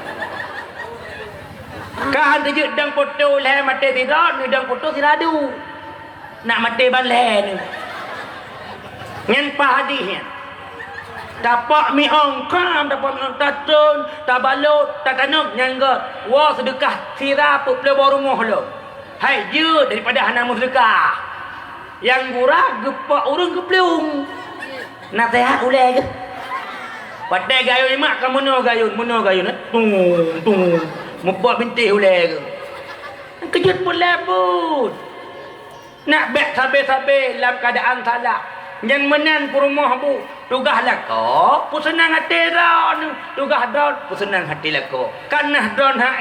Kan tujuk dang foto le mati sirau ni dang foto siradu. Nak mati balen ni. Nyen pa hadisnya. Dapat mi ong kam dapat mi ong tatun tabalut takanuk nyangga wa sedekah sirap pelebor rumah lo. Hai je daripada hana sedekah. Yang gurah gepak urang geplung. Nasihat ulai ke? Padai gayun mak kan mana gayun tung membuat bintik ulai ke? Kejut pula pun nak bek sabe-sabe dalam keadaan salah yang menan rumah bu Tugah lako, pun senang hati dah. Tugah dah, pun senang hati lako. Kanah dah nak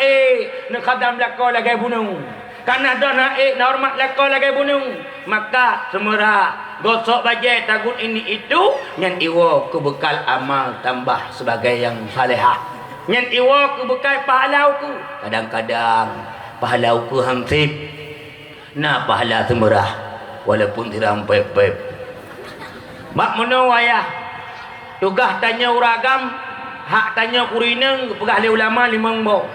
khadam lako lagi bunuh. Kanah dah nak hormat lako lagi bunuh. Maka semua gosok bajai tagut ini itu nyan iwa ku bekal amal tambah sebagai yang salihah. Nyan iwa ku bekal pahala ku. Kadang-kadang pahala ku hampir na pahala semurah walaupun tidak pep-pep. Mak meno ayah tugah tanya uragam hak tanya kurineng pegah le ulama limang bau.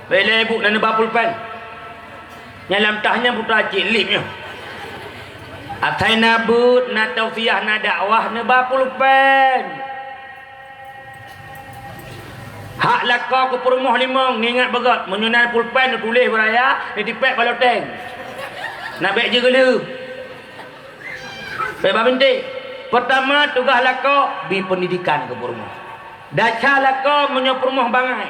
Bele ibu dan bapul pen. Nyalam tahnya putra cilipnya. Atai nabut na taufiah na dakwah na bapul pen. Hak lakau ke perumuh limang ni ingat begat menyunan pulpen tulis beraya ni dipek baloteng. Nak baik je gelu. Baik bintik. Pertama tugas lakau bi pendidikan ke perumuh. Daca lakau menyo perumuh bangai.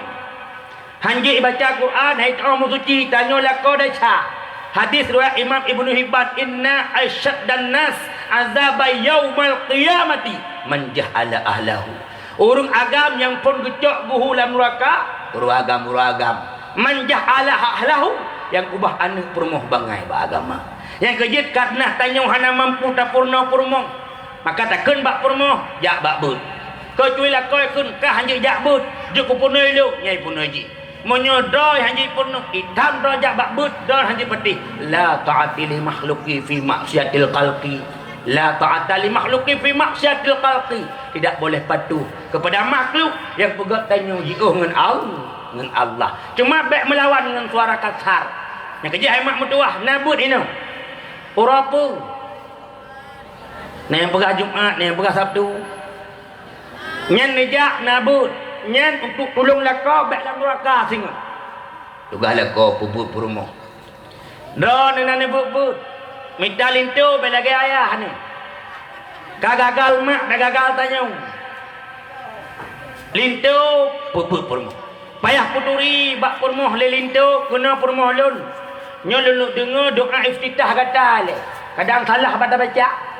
Hanji baca Quran hai tahu suci tanyo lakau daca. Hadis riwayat Imam Ibnu Hibban inna asyaddan nas azaba yaumal qiyamati man jahala ahlahu. Urang agam yang pun gecok buhu dalam neraka, urang agam. Man jahala ahlahu yang ubah anak perumuh bangai ba agama. Yang kejit karena tanya hana mampu tak purna perumuh. Maka takkan bak perumuh, jak bak but. Kecuali lah kau kun kah hanya jak but, je ku purna elok, nyai purna ji. Menyodoi hanya purna, hitam dah jak bak but, dah hanya putih. La ta'ati li makhluqi fi maksiatil khalqi. La ta'ata li makhluqi fi maksiatil khalqi. Tidak boleh patuh kepada makhluk yang pegat tanya jiuh dengan Allah. Cuma baik melawan dengan suara kasar. Yang kerja hemat mutuah nabut ini. Urapu. Ni yang pegah Jumaat, ni yang pegah Sabtu. Nyan nejak nabut. Nyan untuk tolong lakau baik dalam neraka singa. Tugah lakau puput perumuh. Dah ni nani puput. Minta lintu belagi ayah ni. Kagagal mak, dah gagal tanya. Lintu puput perumuh. Payah puturi bak perumuh le lintu kena perumuh lun. Nyolun dengar doa iftitah kata le. Kadang salah baca.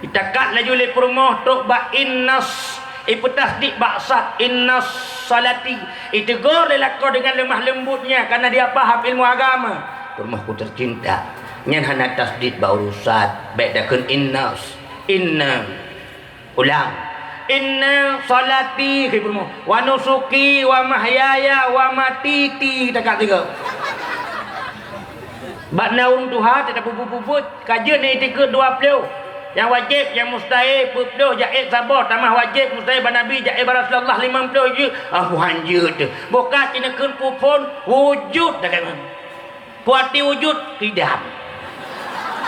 Itakat laju le perumuh tok ba innas iputasdik baksat innas salati. Itegur lelakau dengan lemah lembutnya karena dia faham ilmu agama. Perumuhku tercinta. Nyan hana tasdid ba urusan. Baik dakun innas. Inna ulang. Inna salati ke perumuh. Wa nusuki wa mahyaya wa matiti dekat tiga. Bak naung Tuhan tidak puput-puput. Kajian ni tiga 20. Yang wajib, yang mustahil, 40 jaib sabar, tambah wajib, mustahil Nabi, jaib Rasulullah 50 je. Hanjut tu. Bukan kena pun wujud dah kan. Puati wujud tidak.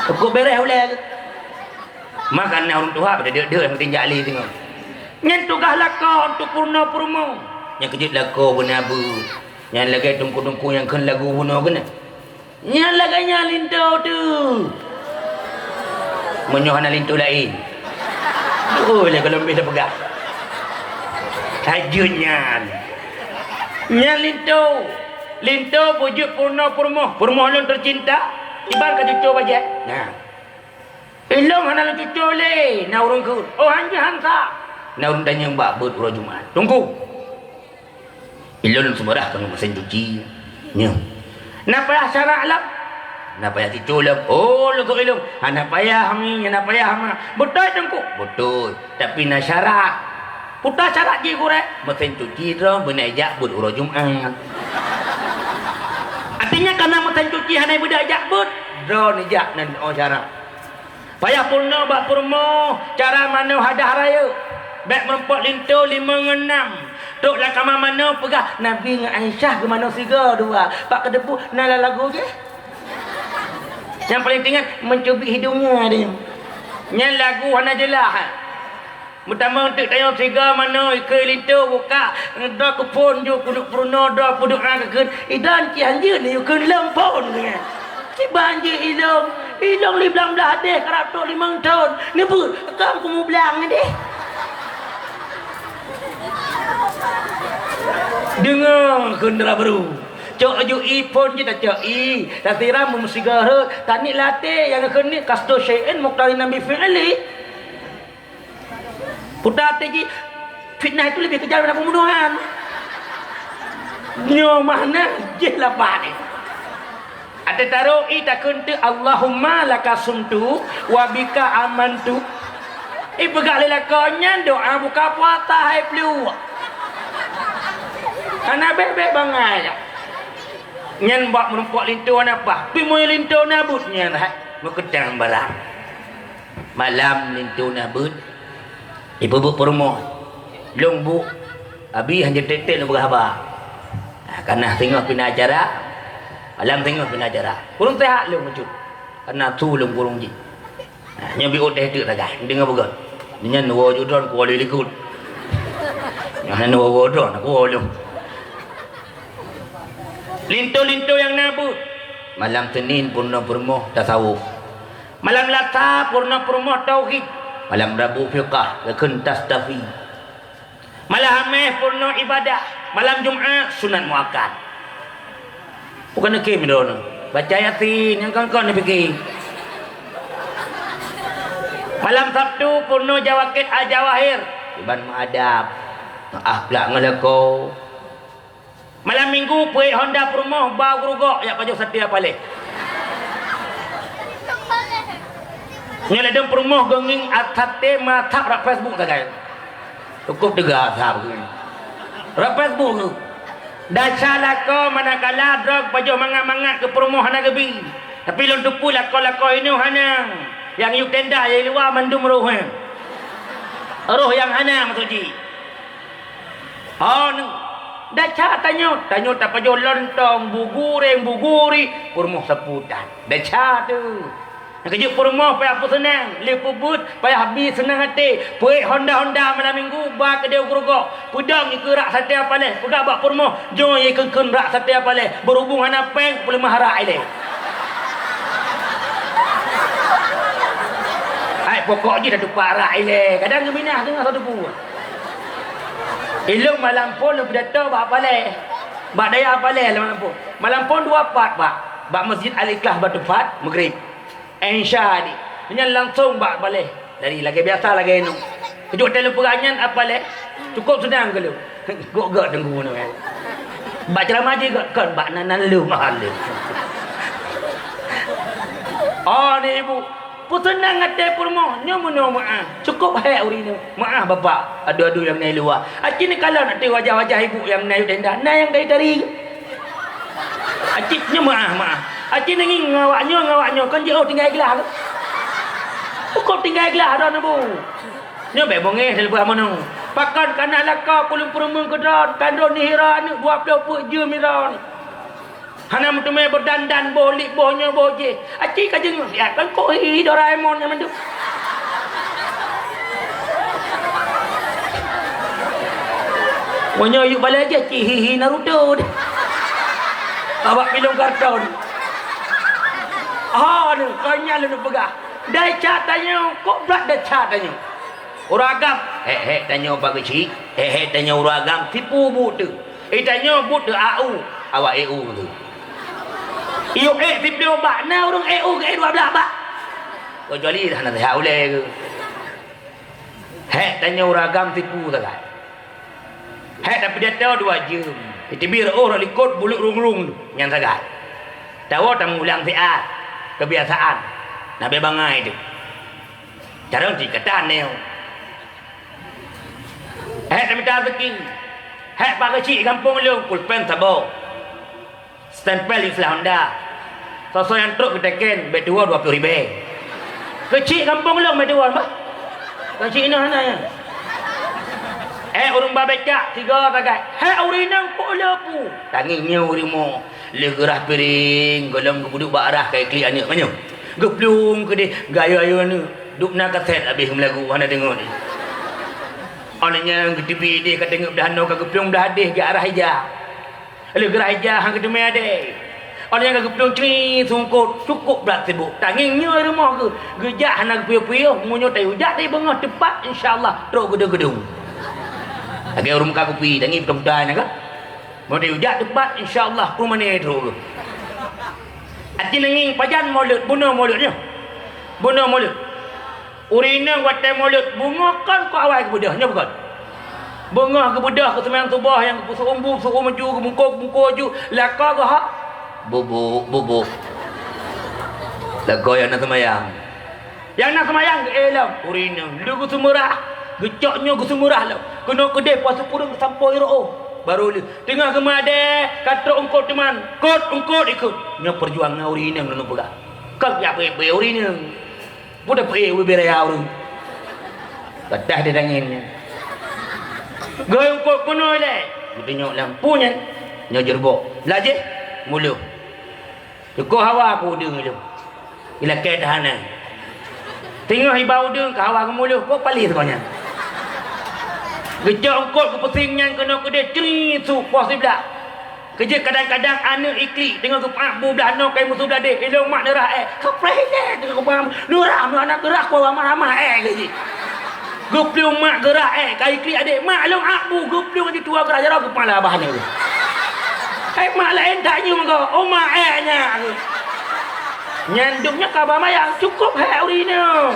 Cukup beres boleh. Makan orang Tuhan pada dia yang tinjak ali tengok. Nyen tugas lakau untuk purna perumuh. Yang kejut lakau benabu. Yang lagi tungku-tungku yang kan lagu guna kena. Yang laganya lintau tu. Menyohana lintu lain. Oh lah kalau lebih dah pegang. Tajudnya. Nyan lintu. Lintu wujud purna perumuh. Perumuh lun tercinta. Ibar ke cucu bajak. Nah. Ilong hana lu cucu le. Na urung ku. Oh hanja hansa. Na urung tanya mbak but urang Jumaat. Tunggu. Ilong sebarah kan mesin cuci. Nya. Napa syarat lah? Nak payah ticulam. Oh, lu kau ilung. Nak payah mi, nak payah ma. Betul tengku. Betul. Tapi nak syarat. Putar syarat je korek. Mesin cuci tu benajak but urang Jumaat. Artinya karena mesin cuci hanai budak jak but, draw nejak nan syarat. Payah purna bak perumuh. Cara mana hadah raya. Baik merempok lintu 5-6. Tok lah kamar mana pegah Nabi dengan Aisyah ke mana siga dua. Pak kedepu nala lagu je. Yang paling tinggal mencubit hidungnya dia. Yang lagu hana jelah. Pertama untuk tanya siga mana ke lintu buka dah ke pun jo kuduk purna dah puduk ang ke. Idan ki hanje ni ke lempon ni. Si banjir ilong. Ilong li belang belah deh kerap tok 5 tahun. Ni bu, kam ku mu belang deh. Dengar kendera baru. Cok aju i pun je tak cok i. Tak tiram musigar. Tanik latih yang kena kasto syai'in muqtarin nabi fi'li. Putar tadi fitnah itu lebih kejam daripada pembunuhan. Nyo mana je lapan ni. Ada taruh ita kuntu Allahumma lakasumtu wa bika amantu. Pegang lelakonnya doa buka puasa hai pelu. Ana bebek bangai. Nyan buat merumpok lintu apa? Pi moy lintu nabut nyan hai. Meketang barang. Malam lintu nabut. Ibu bu perumah. Long bu. Abi hanya tetek nak berhabar. Karena tengok pina acara. Malam tengok pina acara. Kurung sehat long mucut. Karena tu long kurung ji. Nya bi ot tek tagai. Dengar begot. Nya nuwo judon ko le likut. Nya nuwo judon ko long. Lintu-lintu yang nabut. Malam Senin purna permoh tasawuf. Malam Selasa purna permoh tauhid. Malam Rabu fiqah lekun tastafi. Malam Khamis purna ibadah. Malam Jumaat sunat muakkad. Bukan nak kim dono. Baca Yasin yang kawan-kawan nak fikir. Malam Sabtu purna jawakit al-jawahir. Iban ma'adab. Maaf pula ngelako. Malam Minggu puik Honda Purmoh bau gerugok yak pajak setia balik. Nya ledem Purmoh genging atate matap rak Facebook tagai. Cukup dega sah begini. Rak Facebook tu. Dasar lako manakala drog pajak mangat-mangat ke Purmoh hana gebi. Tapi lon tupu lako-lako ini hanang. Yang yuk tenda yang luar mandum roh. Roh yang hanang matuji. Oh ni dah cak tanya tak pajak lontong buguri Purmoh seputan dah cak tu nak kejut Purmoh payah apa senang lepubut payah habis senang hati puik Honda malam Minggu bak kedai gerogok pudang ke rak sate apa leh pudak bak Purmoh jom ye kengken rak sate apa leh berhubung hana peng boleh maharak ile ai pokok je dah tupak rak ile kadang ngeminah tengah satu pu ilung malam pun lebih datang bak paleh. Bak daya paleh malam pun. Malam pun 2 part bak. Bak Masjid Al-Ikhlas Batu Fat Maghrib. Insya ni. Nyan langsung bak paleh. Dari lagi biasa lagi enu. Kejut dalam perangan apa leh. Cukup senang ke lu. Gok tenggu nu kan. Bak ceramah je kan bak nan lu mahal lu. Oh ni ibu. Pusenang ngate Purmoh nyomo maaf. Cukup hai uri ni. Maaf bapa. Adu-adu yang naik luar. Acik ni kalau nak tengok wajah-wajah ibu yang naik tenda, nah yang dari. Aciknya maaf. Acik ni ngawaknya kan jauh tinggal gelas. Kau tinggal gelas dah bu. Nyo be bongeh lepas mana. Pakan kana laka kulung Purmoh kedot, kandon ni hira ni 20 je miran. Hana mutume berdandan bolik bohnya boje. Acik kajeng ya kan kok Doraemon yang mandu. Monyo yuk balik aja cihihi Naruto. Awak film kartun. Ni kanya lu pegah. Dai cat tanya, kok berat dah cat tanya. Uragam, tanya apa kecil? Tanya uragam tipu but tu. Tanya but tu AU, awak EU tu. Iyo tipu bak na urang EU ke 12 bak. Kecuali dah nak tahu le ke. Tanya uragam tipu tak kan? Tapi dia tahu 2 jam. Itu biar orang likut bulut rung-rung tu. Yang sagat. Tahu tak mengulang siat. Kebiasaan. Nabi bangai tu. Cara nanti kata neo. Tapi tak seking. Pak kecil kampung lu. Pulpen sabo. Stempel Islam Honda. Sosok yang truk keteken. Bet 2 20 ribu. Kecil kampung lu. Bet 2 bah. Kecil ini mana ya? Urung babecak 3 tagai. Urinang kok lepu. Tanginya urimo. Legerah piring. Golong kebuduk barah kayak klik anak banyak. Geplung ke dia. Gaya-gaya ni. Duk nak kaset habis melagu. Mana tengok ni. Orangnya ke TV dia kata tengok dah no ke geplung dah hadis ke arah hijau. Legerah hijau hang ke demi ada. Orangnya ke geplung ceri sungkut. Cukup berat sibuk. Tanginya rumah ke. Gejak anak puyuh-puyuh. Munyo tayu. Jak dari bengah tepat insyaAllah. Teruk gedung-gedung. Lagi orang muka kopi, tangi budak-budak kan? Mau diujak tepat, insyaAllah pun mana teruk. Hati nengi pajan mulut, bunuh mulutnya. Bunuh mulut. Urina watai mulut bunga kan kau awal ke bedahnya bukan? Bunga ke bedah ke semayang subah yang ke seumbu, seumbu ju, ke bungkuk ju, laka ke hak? Bubuk. Laka yang nak semayang. Yang nak semayang ke elam. Urina, lu ke semurah. Gecoknya ke semurah lah. Kena kedai puasa kurang sampai roh. Baru dia tengah kemade kata ungkot teman. Ungkot ikut. Nya perjuangan urina nak pegang. Kau ya pe urina. Budak pe beraya urang. Kadah dia danginnya. Goyong kok kuno le. Tengok lampunya. Nya jerbok. Laje mulu. Cukup hawa aku deng tu. Ila keadaan. Tengok ibau deng kawa ke mulu kok palir banyak. Gejak ongkot ke pesingnya kena kedai ceri su puas sebelah. Kerja kadang-kadang anak ikli tengok ke pak bu belah no kai musuh belah dek. Elok mak nerah Kaprai dek tengok ke pam. Nurah anak gerah ko ramah-ramah gaji. Gupliu mak gerah kai ikli adik mak long akbu gupliu di tua gerah jarau kepala abah ni. Mak lain tanya mengko. Oh mak nya. Nyanduknya kabar mayang cukup hai urina.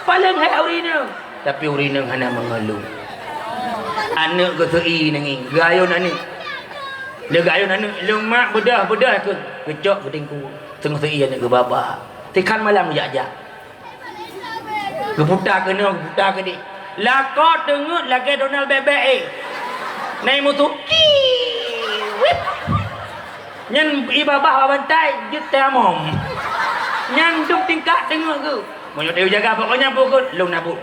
Paling hai urina. Tapi urina hanya mengeluh. Anak ke seri nangi gayun anak. Dia gayun anak lemak bedah ke kecok ke tingku. Tengah seri anak ke baba. Tekan malam jak-jak. Keputar ke dik. Lakot dengut lagi Donald bebek naik motor. Wip. Nyan ibabah bantai jut tamom. Nyan duk tingkat dengut ke. Mau dia jaga pokoknya pokok long nabut.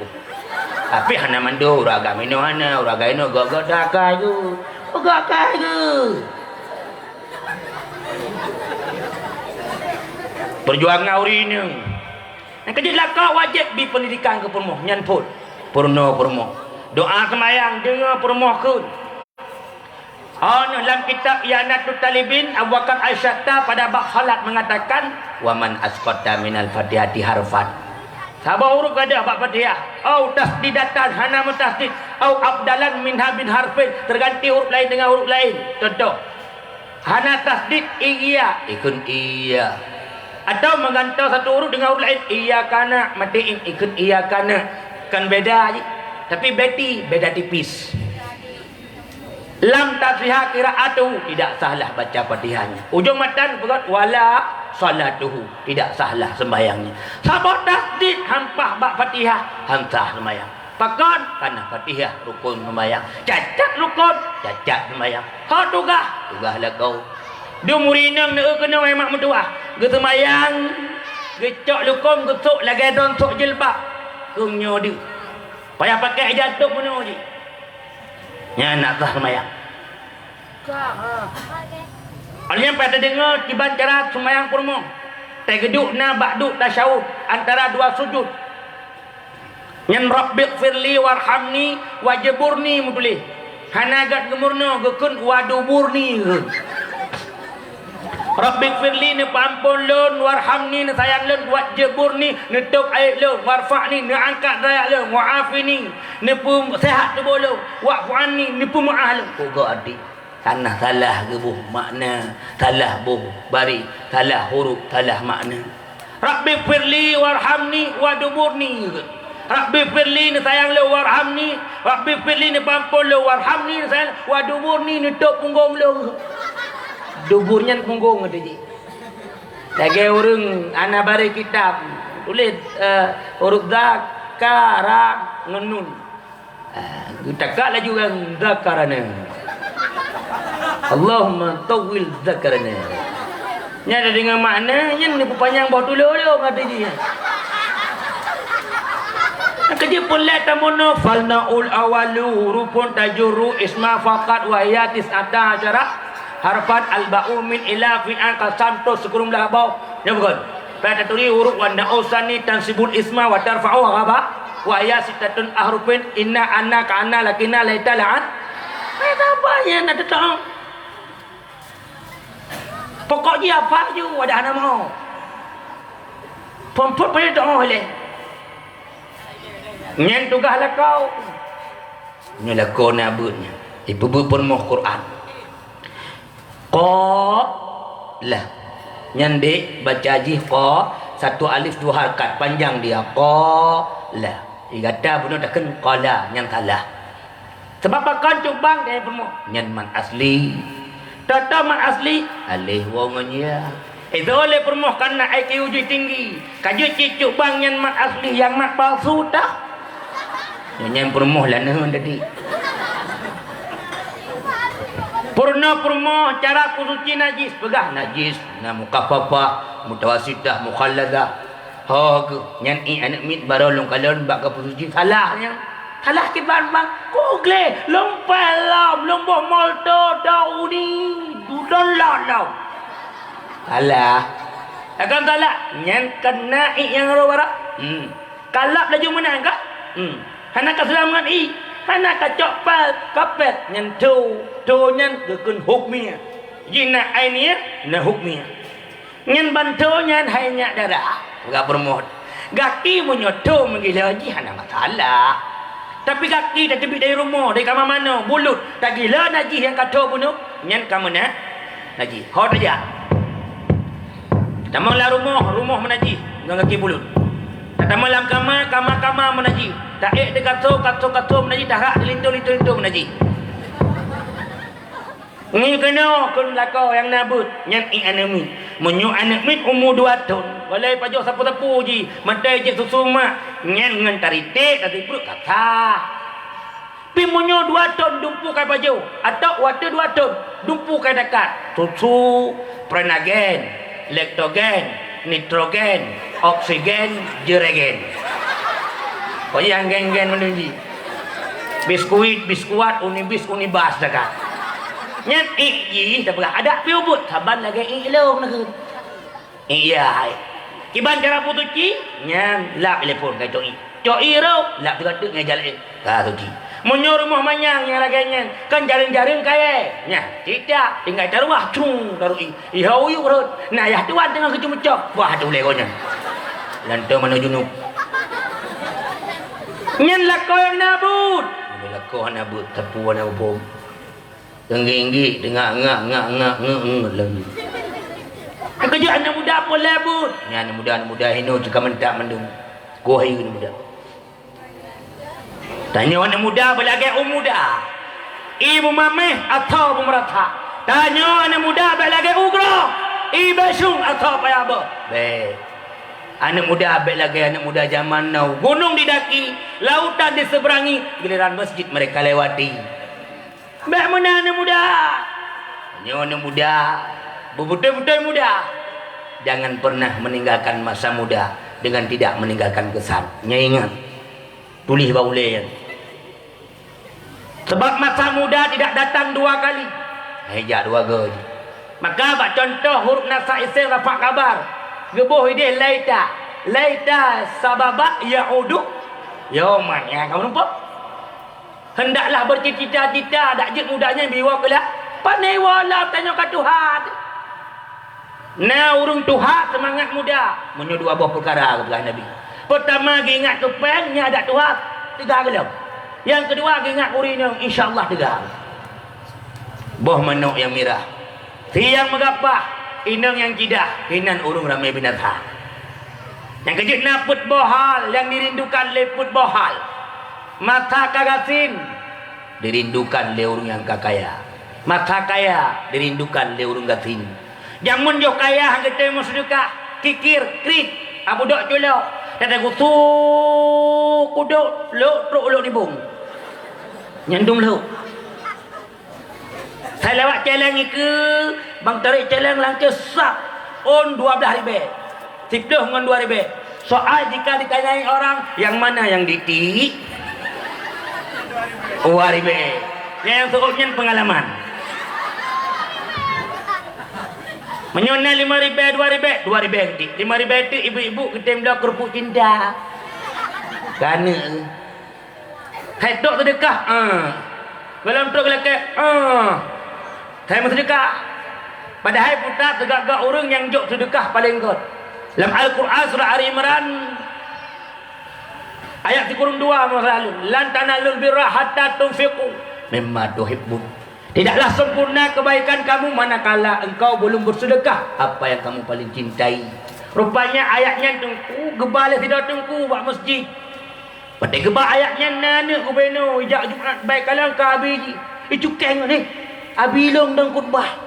Tapi hana mandu uraga mino hana uraga ino gogok dakai tu. Gogok tu. Perjuangan urina. Yang kerja lakak wajib di pendidikan ke permoh. Nyan pun. Purno. Doa semayang dengar permoh kun. Dalam kitab Yanatul Talibin Abu Bakar Al-Syatta pada bab salat mengatakan waman asqata minal fatihati harfan. Sabar huruf ada bab Fatihah. Au tasdidatan hana mutasdid. Au abdalan minha bin harfin. Terganti huruf lain dengan huruf lain. Contoh. Hana tasdid iya. Ikun iya. Atau menggantar satu huruf dengan huruf lain. Iya kana. Matiin ikun iya kana. Kan beda je. Tapi beda tipis. Lam tasriha qiraatuhu. Tidak salah baca Fatihahnya. Ujung matan berat. Wala salatuhu. Tidak salah sembahyangnya. Sabar tasdid hampah bak Fatihah. Hamsah sembahyang. Pakon karena Fatihah rukun sembahyang. Cacat rukun. Cacat sembahyang. Kau tugah lah kau. Dia murinang nak kena mak mentua. Ge sembahyang. Gecok lukum gesuk lagi don sok jilbab. Kumnyo dia. Payah pakai jatuh penuh je. Nya nak sah sembahyang. Alnya pada dengar tiban cara sembahyang purmo. Tegeduk na ba'du tasyahud antara dua sujud. Nyan rabbiq firli warhamni wajburni mutulih. Hanagat gemurno gekun waduburni. Rabbiq firli ne pampun lun warhamni ne sayang lun wajburni ne tok aib lun warfa'ni ne angkat dayak lun wa'afini ne pun sehat tu bolo wa'fu'anni ne pun ma'ah lun. Kau adik tanah salah ke buh makna, salah buh bari, salah huruf, salah makna. Rabbi firli warhamni waduburni. Rabbi firli ni sayang le warhamni, Rabbi firli ni pampun le warhamni sayang waduburni ni tok punggung le. Duburnya punggung ada je. Lagi orang anak bari kitab tulis huruf zakara ngenun. Takak lagi orang zakarana. Allahumma tawil zakarana. Ni ada dengan makna yang ni panjang bawah tulung ada dia. Kerja pelat tamono falnaul awalu hurufun tajuru isma faqat wa yatis ada asyara harfan alba'u min ila fi an qasamtu sukurum la bau. Ya bukan. Pada tuli huruf wa nausani tansibul isma wa tarfa'u ghaba wa yasitatun ahrufin inna anna ka anna lakina laita la'an. Apa yang nak tahu? Pokoknya apa je ada anak mau. Perempuan pada doa oleh. Nyen tugaslah kau. Nyalah kau nabutnya. Ibu pun mau Quran. Qa lah. Nyen dek baca haji qa satu alif dua harakat panjang dia qala. Dia kata bunuh takkan qala yang salah. Sebab akan cubang dia permo nyan man asli. Tata man asli alih wongnya. Itu oleh permo karena IQ uji tinggi. Kaju cicuk bang nyan man asli yang mat palsu dah. Nyan permo lah nah tadi. Purna cara kusuci najis pegah najis na mukafafah mutawasitah mukhalladah hog nyan I anak mit barolong kalon bak ka kusuci salahnya salah kibar bang google lompai lam lombo molto dauni dudon lalau salah akan salah nyan kena I yang rawara kalap laju mana enggak hana kaselaman I hana kacok pal kapet nyan tu nyan gekun hukmia jina ainia na hukmia nyan bantu nyan hanya darah enggak bermod gaki menyoto menggila ji hana masalah tapi gaki dah tebik dari rumah dari kamar mana bulut tak gila najis yang kata bunuh nyan kamu nak najis hot aja tamalah rumah menajis dengan kaki bulut tak malam kamar menajis tak de kato menajis tak hak lintu menajis. Ni kena kun lakau yang nabut nyan I anak menyu anak mit umur 2 tahun walai pajak sapu-sapu ji matai je susu mak nyan ngan taritik tadi perut kata pi menyu 2 tahun dumpu kai baju atau waktu 2 tahun dumpu kai dekat susu prenagen lektogen nitrogen oksigen jeregen kau yang gen-gen menunji biskuat unibis unibas dekat nyan I tak pernah ada piubut saban lagi I long nak iya kiban cara putuci nyan lap telefon kai coi ro lap dekat ngai jalan ka tuci monyo rumah manyang yang lagi nyan kan jaring-jaring kaya nya tidak tinggal daruah cung daru I hau yu ro nah ya tuan tengah kecumecok wah tu le konya lantai menuju nu nyan lakau yang nabut lakau nabut tepuan yang bom Tenggi-nggi dengar ngak lagi. Kerja anak muda pun labut. Ni anak muda hino juga mentak mendung. Gua anak muda. Tanya anak muda berlagak muda. Ibu mameh atau pemerata. Tanya anak muda berlagak ugro. Ibu sung atau payaba. Baik. Anak muda abek lagi anak muda zaman now. Gunung didaki, lautan diseberangi, giliran masjid mereka lewati. Baik mana anak muda? Hanya anak muda, betul-betul muda. Jangan pernah meninggalkan masa muda dengan tidak meninggalkan kesan. Ingat, tulis baulai. Sebab masa muda tidak datang 2 kali. Hanya 2 kali. Maka bak contoh huruf nasa isim rafa kabar. Gebuh ide laita sababa yaudu yauman. Ya kamu nampak? Hendaklah bercita-cita dak je mudanya biwa kelak pandai wala tanya ke Tuhan nah urung Tuhan semangat muda menyo 2 buah perkara kepada Nabi pertama ingat tupengnya ada Tuhan 3 gelam yang kedua ingat urino insyaallah 3 buah manuk yang merah siang megapah inang yang jidah hinan urung ramai binatang yang kejutna put bohal yang dirindukan leput bohal mata kagasin dirindukan oleh orang yang kaya. Mata kaya dirindukan oleh orang gasin. Jamun jo kaya hang kita mau sedekah kikir krit abu dok jolo. Kata gutu kuduk lo truk lo dibung. Nyandung lo. Saya lewat jalan ni ke bang tarik jalan langkah sak on 12 ribu. 10 dengan 2 ribu. Soal jika ditanyai orang yang mana yang diti 2 ribu. Yang sebutnya pengalaman. Menyona 5 ribu, 2 ribu, 2 ribu nanti. 5 ribu itu ibu-ibu kita mula kerupuk cinta. Kerana hai tok sedekah. Kalau untuk lelaki, saya mau sedekah. Padahal putar tegak-gak orang yang jok sedekah paling kot. Dalam Al-Quran surah Al-Imran ayat 2 masa lalu, lan tanalul birra hatta tunfiqu mimma tuhibbun. Tidaklah sempurna kebaikan kamu manakala engkau belum bersedekah apa yang kamu paling cintai. Rupanya ayatnya tengku, gebala tidak tengku buat masjid. Pada gebal ayatnya nana ku beno, ijak Jumat baik kalang ke abi. Itu keng ni. Abi long dan khutbah.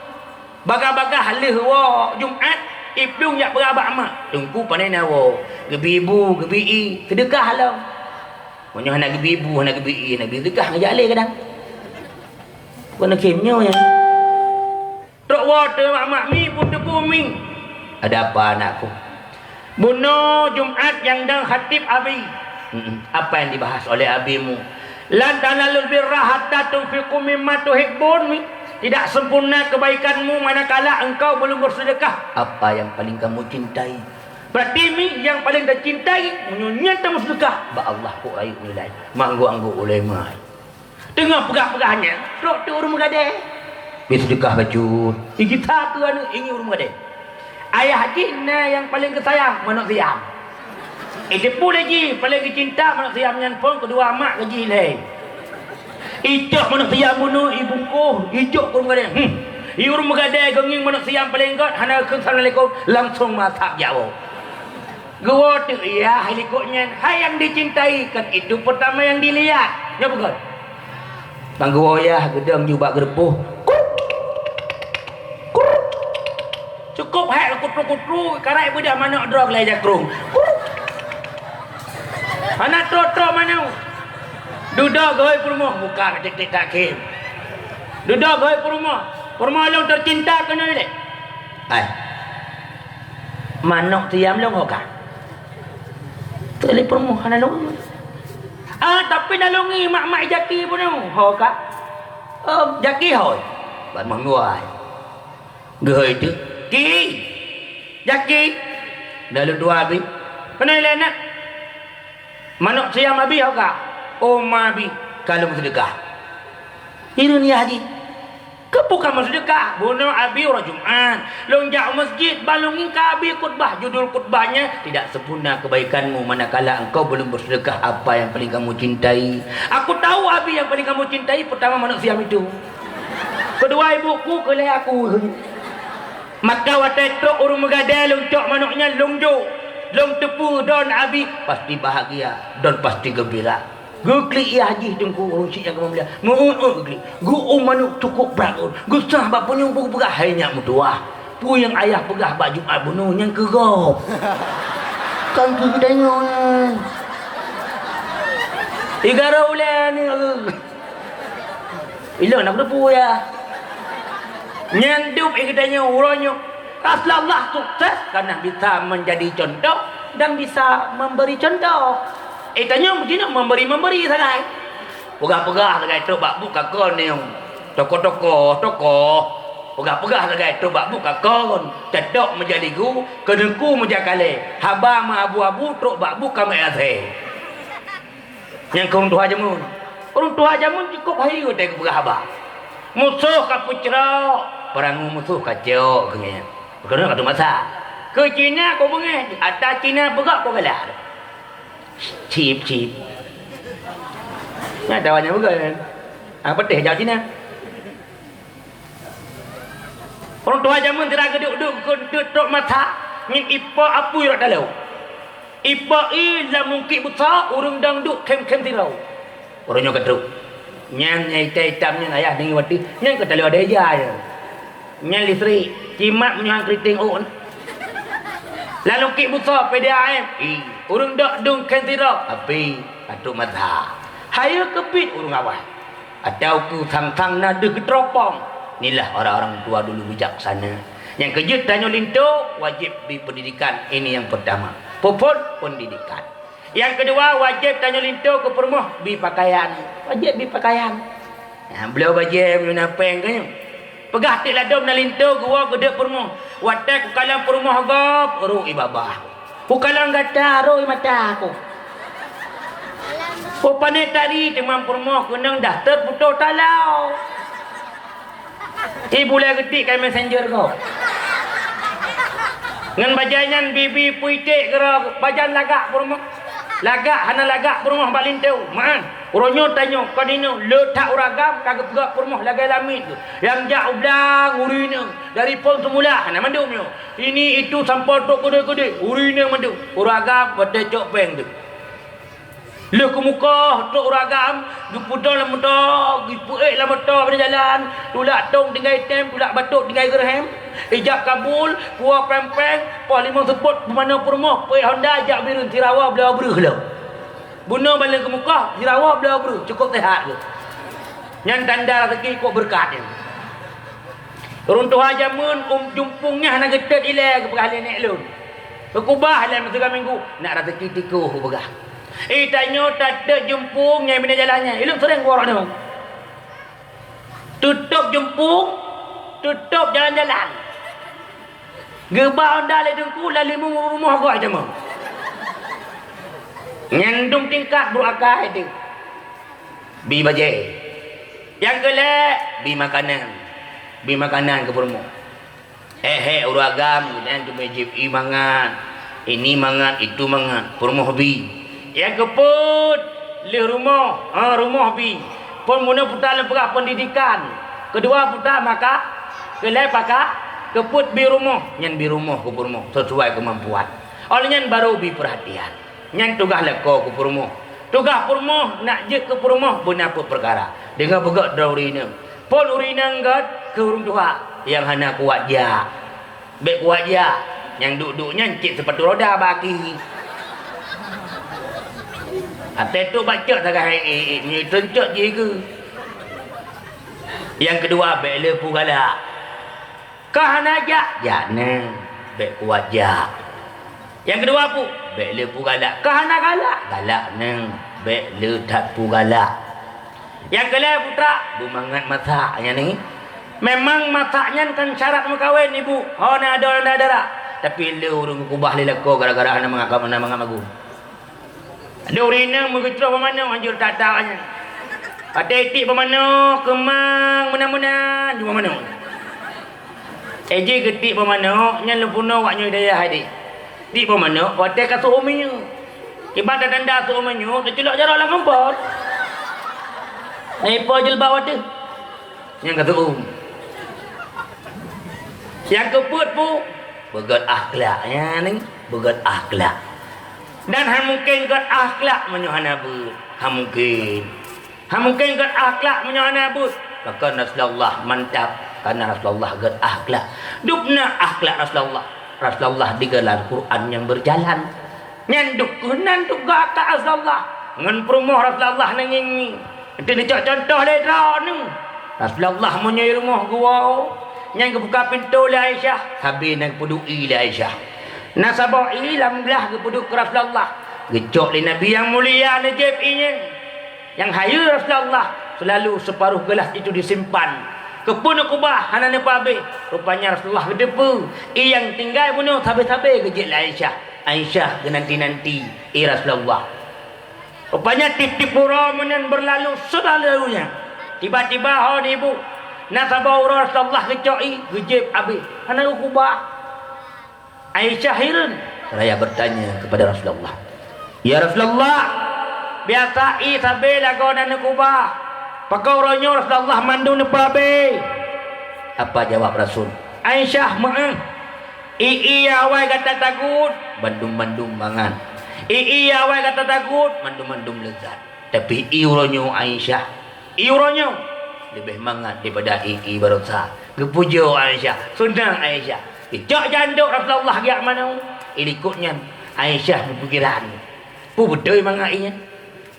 Baga-baga halih wa Jumat, iplung yak berabak mak. Tengku pandai nawo. Gebi ibu, gebi i, sedekah halau. Punya nak gebi ibu, nak gebi i, nak sedekah ngajak alih kadang. Kena kemnya ya. Truk water mak mi pun tepu mi. Ada apa anakku? Bunuh Jumat yang dan khatib abi. Apa yang dibahas oleh abimu? Lan tanalul birra hatta tunfiqu mimma tuhibbun. Tidak sempurna kebaikanmu manakala engkau belum bersedekah. Apa yang paling kamu cintai? Berarti mi yang paling dah cintai menyunyata bersedekah. Ba Allah ku ayu nilai. Manggu-anggu ulama. Tengah pegah-pegahnya, rok tu urung gadai. Bi sedekah baju. Kita tu anu ingin urung gadai. Ayah Cina yang paling kesayang manusia. Itu pun lagi paling cinta manusia yang pun kedua mak gaji lain. Ijak manusia bunuh ibu ko, ijak pun gadai. Iur mengadai genging manusia yang paling god hana assalamualaikum langsung masak jauh. Gua tu ya helikopternya hai yang dicintai kan itu pertama yang dilihat. Ya bukan? Bang gua ya gedang juga gerpuh. Cukup hai kutru-kutru karai budak mana drog lai jakrung. Anak tro-tro mana? Duda goi perumah bukan tek-tek takim. Duda goi perumah. Perumah long tercinta kena ni. Hai. Manok tiam long hoka. Tele perumah ana long. Tapi nalungi mak-mak jaki pun hoka. Jaki hoi. Ban manguai. Goi tu. Ki, jaki, dalam dua abi, kena nak, manok siam abi apa? Oma abi, kalau bersedekah, ini ni haji, kepukan bersedekah, bunuh abi orang Jumat, lonjak masjid, balungin ke abi khutbah, judul khutbahnya tidak sempurna kebaikanmu manakala engkau belum bersedekah apa yang paling kamu cintai. Aku tahu abi yang paling kamu cintai pertama manok siam itu, kedua ibuku, kelih aku. Maka watai truk urung megadai lungcok manuknya lungjo long tepu don abi pasti bahagia don pasti gembira. Gukli ia haji tengku urung si yang kamu lihat gukli gu manuk cukup bangun gusah bak punyung pegah hanya mutuah pu yang ayah pegah baju abunuh yang kegop kan kidanya igara ulan ni ilo nak berpu ya nyanduk ikatnya uronyok. Rasulullah sukses karena bisa menjadi contoh dan bisa memberi contoh. Itanya begini memberi sangat. Pegah-pegah segai tu bak buka kon ni. Toko. Pegah-pegah segai tu bak buka kon. Cedok menjadi gu, kedengku menjakale. Haba ma abu-abu truk bak buka mease. Yang kau tuha jamun. Orang tuha jamun cukup hari ko tek pegah haba. Musuh ka pucra perang musuh kacau kengnya kena kat masa ke Cina kau bengeh atas Cina begak kau kalah chip nak tawannya bukan apa teh jauh Cina orang tua zaman tidak duduk duduk mata min ipa apu rak dalau ipa ila mungkin besar urang dang duk kem tirau orangnya keduk nyang hitam-hitamnya ayah dengan wati nyang ke dalam ada aja nyang listrik cimat menyang keriting on lalu kik besar PDAM urung dak dung kentira api atuk mazhab hayo kepit urung awal atau ku sang-sang nada ketropong inilah orang-orang tua dulu bijaksana yang kejut tanya linto wajib di pendidikan ini yang pertama puput pendidikan. Yang kedua wajib tanya linto ke perumah bi pakaian. Wajib bi pakaian. Beliau wajib menapeng kan. Pegah tik ladom na linto gua gede perumah. Watak ku kalang perumah gap ru ibabah. Ku kalang gata ru mata aku. Ku pane tadi temam perumah kunang dah terputus talau. Ibu lah getik kan messenger kau. Ngan bajanyan bibi puitik kera bajan lagak perumah. Lagak hana lagak perumah balin teu. Man, uronyo tanyo kadino letak uragam kagak pegak perumah lagai lamit tu. Yang jak ublang urina dari pon semula hana mandum yo. Ini itu sampal tok kode-kode urina mandum. Uragam pada cok peng tu. Le ke muka tok uragam, gepudon la motor, gipuek la motor pada jalan, tulak tong tinggal item, tulak batuk tinggal gerhem. Ijak kabul, puak pempeng, puak limau seput pemana perumah, puak Honda ajak biru tirawa belah beruh lah. Bunuh balik ke muka, tirawa belah beruh, cukup sehat tu. Yang tanda rezeki kok berkat ni. Turun tuha jamun, jumpungnya nak getet ilai ke perhalian nek lun. Berkubah dalam setengah minggu, nak rezeki tikuh begah. Tanya tak ada jumpung yang bina jalannya. Ilmu sering orang ni bang. Tutup jumpung, tutup jalan-jalan. Gebah Honda le dengku lalu rumah gua aja mah. Nyandung tingkat berakai itu. Bi baje. Yang kelak bi makanan. Bi makanan ke rumah. Uragam dan tu majib mangan. Ini mangan, itu mangan. Rumah bi. Yang keput le rumah, rumah bi. Pun muna putar lemperah pendidikan. Kedua putar maka kelai pakak keput bi rumah, nyan bi rumah ke rumah sesuai kemampuan. Oleh nyan baru bi perhatian. Nyan tugas leko ke rumah. Tugas rumah nak je ke rumah benar apa perkara. Dengan begak daurina. Pun urina ngat ke urung tua yang hana kuat ja. Bek kuat ja. Yang duduknya cik sepatu roda bagi. Atai tu baca sangat ni tencok je ke. Yang kedua bela pugala. Kahana ja ya ne bek kuat ja. Yang kedua pu bela pugala. Kahana galak galak ne bek le tak pugala. Yang kelai putra bumangat masaknya ni. Memang masaknya kan syarat mengkawin ibu. Oh na ada darah. Tapi le urung kubah lelako gara-gara ana mengakam ana mangamagu. Ada urina mengecerah pemana anjur tak tahunya. Ada itik pemana, kemang mana-mana di mana. Eji ketik pemana, nyan lepuna waknya daya hadik. Tik pemana, hotel kasut uminya. Ibadat tanda kasut uminya, tercelak jarak lah ngampar. Naipa jilbab ada. Yang kasut Yang keput pu, begat akhlaknya ni, begat akhlak. Dan mungkin kat akhlak menyuhana but. Mungkin kat akhlak menyuhana but. Maka Rasulullah mantap karena Rasulullah kat akhlak. Dukna akhlak Rasulullah. Rasulullah digelar Quran yang berjalan. Nyanduk kunan tu gak Rasulullah. Ngan perumah Rasulullah nanging. Itu ni contoh ledra ni. Rasulullah menyai rumah gua. Yang buka pintu le Aisyah. Habis nak pudui le Aisyah. Nasabah ilam belah kepuduk Rasulullah. Gecok li Nabi yang mulia najib-nya. Yang hayu Rasulullah. Selalu separuh gelas itu disimpan. Kepun kubah hana nepabe. Rupanya Rasulullah gedepu. Yang tinggal bunuh sabe-sabe kejik la Aisyah. Aisyah ke nanti-nanti. Rasulullah. Rupanya tip-tip pura menan berlalu selalunya. Tiba-tiba ni ibu. Nasabah Rasulullah gecok gejib habis. Hana kubah. Aisyah hirun. Saya bertanya kepada Rasulullah. Ya Rasulullah, biasa sabe lagu dan kubah. Pakau ronyo Rasulullah mandu nepabe. Apa jawab Rasul? Aisyah maaf. Awai kata takut, bandum-bandum mangan. Awai kata takut, bandum-bandum lezat. Tapi ronyo Aisyah, ronyo lebih mangan daripada barosa. Gepujo Aisyah, sunnah Aisyah. Ijak janduk Rasulullah giak mana? Ikutnya Aisyah berpikiran. Pu betul mangainya.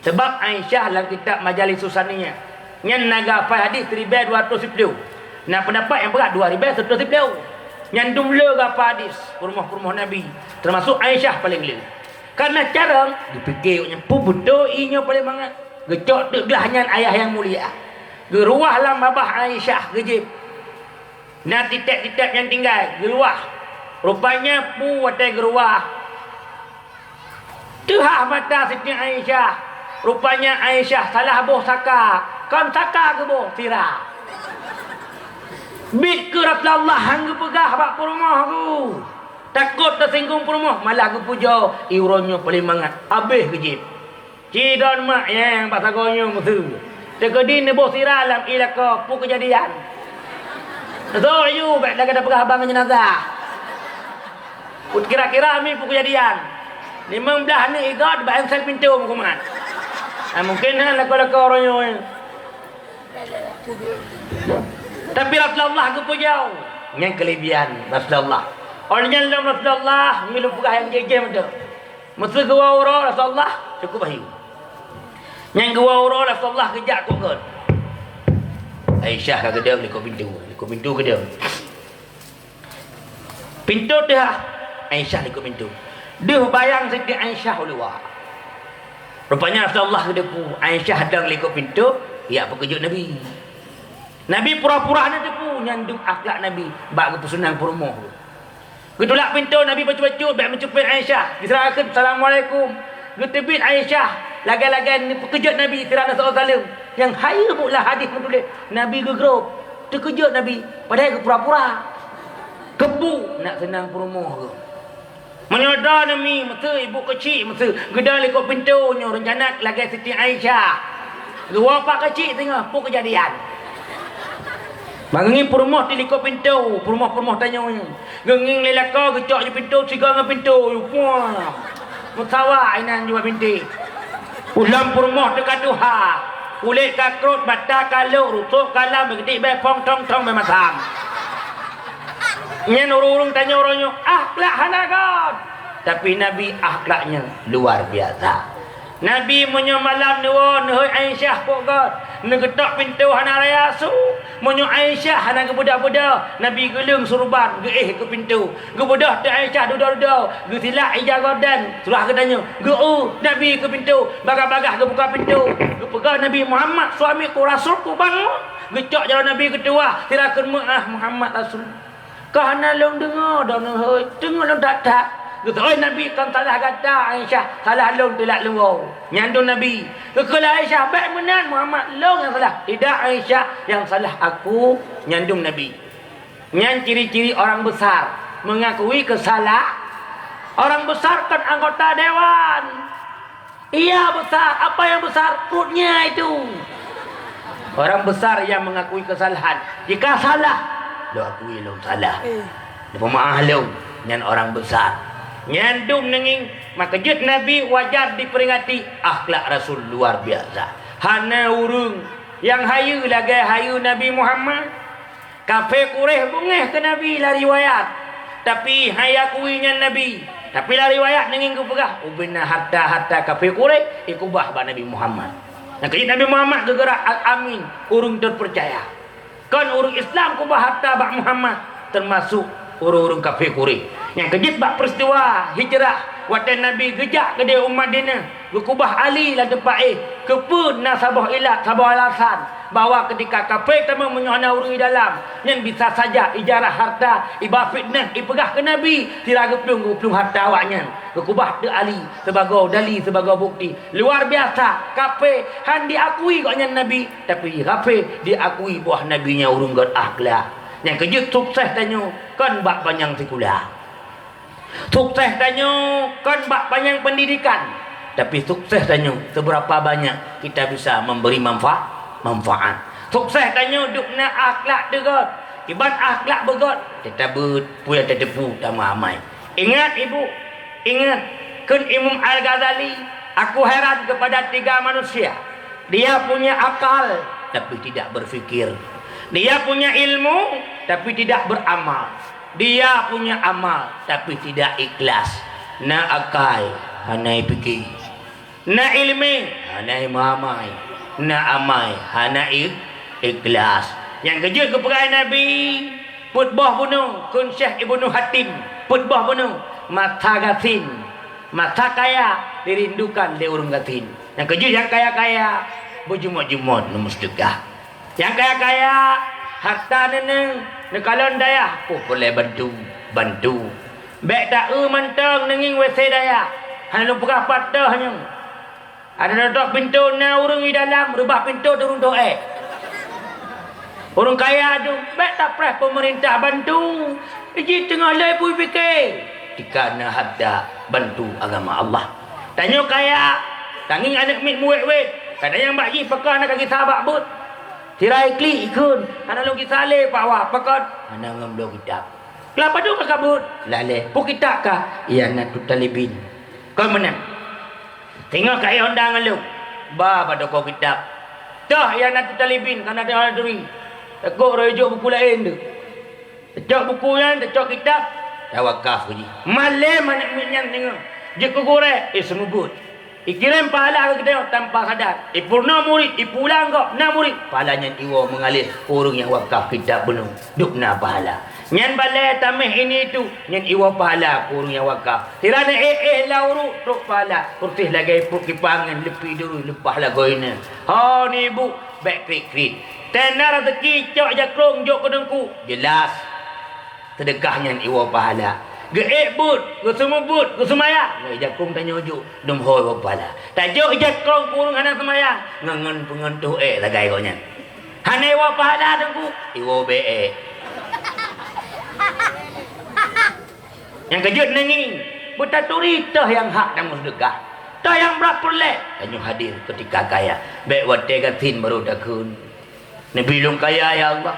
Sebab Aisyah dalam kitab Majalis Susaninya. Nyan naga fai hadis 1210. Nah pendapat yang berat 2110. Nyan dumle gapa hadis rumah-rumah Nabi. Termasuk Aisyah paling le. Karena cara dipikirnya pu betul inya paling mangat. Gecok teglah nyan ayah yang mulia. Geruah lah babah Aisyah gejib. Nah titik-titik yang tinggal geruah. Rupanya pu watai geruah. Tuhah mata Siti Aisyah. Rupanya Aisyah salah boh saka. Kan saka ke boh sirah. Bit ke Rasulullah hangga pegah bak rumah aku. Takut tersinggung perumoh, malah aku puja iuronyo paling mangat. Habis kejip. Cidon mak yang pasagonyo musuh. Tekedi nebo siralam ilaka pu kejadian. So you baik dah kena perah abang jenazah. Put kira-kira mi pu kejadian. 15 ni igad baik sel pintu mukuman. Mungkin laka-laka orangnya. Tapi Rasulullah aku puja. Yang kelebihan Rasulullah. Orangnya dalam Rasulullah ngilu pegah yang jejam tu. Mesti gua ura Rasulullah cukup bahi. Yang gua ura Rasulullah kejak tu kan. Aisyah ka gedeng liko pintu gedeng. Pintu dah Aisyah liko pintu. Dia bayang Siti Aisyah luar. Rupanya Rasulullah kedepu Aisyah hadang liko pintu, ya pekejut Nabi. Nabi pura-pura na depu nyandung akhlak Nabi bak kepusunan perumoh. Gedulak pintu Nabi baca-baca bak mencupit Aisyah. Diserahkan assalamualaikum. Getebit Aisyah lagan-lagan ni pekejut Nabi tirana sallallahu yang haya pula hadis menulis Nabi gegerop. Terkejut Nabi padahal ke pura-pura. Kebu nak senang perumoh ke. Menyodar Nabi mesti ibu kecil mesti gedal ikut pintunya rencana lagi Siti Aisyah. Dua pak kecil tengah pun kejadian. Manging perumoh di liko pintu, perumoh tanya genging lelaka gecok je pintu, siga dengan pintu. Wah. Mutawa ainan jua binti. Ulam perumoh dekat Tuha. Kulit kakrut, mata kalau, rusuk kalam, begitu be pong tong tong be masam. Nyen urung tanya orangnya, akhlak hanagat. Tapi Nabi akhlaknya luar biasa. Nabi menyo malam nuwun hoi Aisyah pokot negetak pintu hana raya su menyo Aisyah hana ke budak-budak Nabi gelung surban geih ke pintu gebudak te Aisyah duda-duda ge silak ija godan surah ke tanya Nabi ke pintu bagah-bagah ke buka pintu ge pegang Nabi Muhammad suami ku rasul ku bang gecok jalan Nabi kedua silakan Muhammad rasul kahana long dengar dah hoi dengar long tak Oi Nabi kan salah kata Aisyah salah long telak luar. Nyandung Nabi. Kekala Aisyah baik benar Muhammad long yang salah. Tidak Aisyah yang salah aku nyandung Nabi. Nyan ciri-ciri orang besar mengakui kesalahan. Orang besar kan anggota dewan. Iya besar. Apa yang besar? Perutnya itu. Orang besar yang mengakui kesalahan. Jika salah, lo akui lo salah. Lepas maaf lo. Nyan orang besar. Nyandung nenging maka jut Nabi wajar diperingati akhlak Rasul luar biasa. Hana urung yang hayu lagi hayu Nabi Muhammad. Kafir Quraisy bungeh ke Nabi lah riwayat. Tapi hayakuinya Nabi. Tapi lah riwayat nenging ku pegah ubina harta kafir Quraisy ikubah ba Nabi Muhammad. Nah kejut Nabi Muhammad gegerak al-amin urung terpercaya. Kan urung Islam kubah harta ba Muhammad termasuk urung-urung kafir Quraisy. Yang kejut bak peristiwa hijrah watan Nabi gejak ke dia Madinah gekubah Ali lah depan kepun nasabah ilat sabah alasan bahawa ketika kafir tamu menyohana urung di dalam yang bisa saja ijarah harta iba fitnah ipegah ke Nabi tiraga pelung harta awaknya gekubah de Ali sebagai dali sebagai bukti luar biasa kafir han diakui koknya Nabi tapi kafir diakui buah nabinya urung god akhlak. Yang kejut sukses tanya kan bak panjang sekolah. Sukses tanya kan bak panjang pendidikan. Tapi sukses tanya seberapa banyak kita bisa memberi manfaat. Sukses tanya dukna akhlak degot. Iban akhlak begot. Kita punya terdepu sama amai. Ingat ibu, ingat kan Imam Al-Ghazali, aku heran kepada 3 manusia. Dia punya akal tapi tidak berfikir. Dia punya ilmu tapi tidak beramal. Dia punya amal tapi tidak ikhlas. Na akal hanai fikir. Na ilmi hanai mamai. Na amai hanai ikhlas. Yang kejut keperai Nabi putbah bunuh kun Syekh Ibnu Hatim putbah bunuh mata gasin mata kaya dirindukan di urung gasin. Yang kejut yang kaya-kaya berjumut-jumut numustukah. Yang kaya-kaya harta neneng nekalon daya boleh bantu baik tak mentang nenging WC daya hanya lupa patahnya ada duduk pintu na urung di dalam rubah pintu turun doa orang kaya tu baik tak pernah pemerintah bantu iji tengah lai pui fikir tikana hadda bantu agama Allah. Tanya kaya tanging anak mit muwek-wek. Kada yang bagi pakar nak kaki sahabat but. Tirai klik ikun. Ana lu kita le pawa pakar. Ana ngamlo kitab. Kelapa tu ka kabut. Lale. Pu kitab ka. Ia nak tu talibin. Kau menang. Tengok kaya undang lu. Ba pada kau kitab. Dah ia nak tu talibin kana ada duri. Takut rujuk buku lain tu. Tecok buku yang tecok kitab. Tawakaf je. Malam anak minyak tengok. Je ku gorek semubut. Ikirim pahala ke kita tanpa sadar. Purna murid, pulang kau na murid. Pahalanya iwa mengalir orang yang wakaf kitab benar. Duk na pahala. Nyan balai tamih ini itu, nyan iwa pahala orang yang wakaf. Tirana lauru tok pahala. Kurtih lagi puk kipangan lepi dulu lepah lagoina. Ha ni bu, back krik. Tenar rezeki cok jakrong jok kedengku. Jelas. Sedekahnya iwa pahala. Geek but, gesumubut, gesumaya. Ngai jakung tanya ujuk, dum hoi bapala. Tajuk jakung kurung hana semaya. Ngangan pengentuh lagai kau nya. Hane wa pahala tengku, iwo be. Yang kejut nengi, butaturi tah yang hak dan sedekah. Tah yang berapa lek? Tanya hadir ketika kaya. Baik wate gatin baru dakun. Nabi lung kaya ya Allah.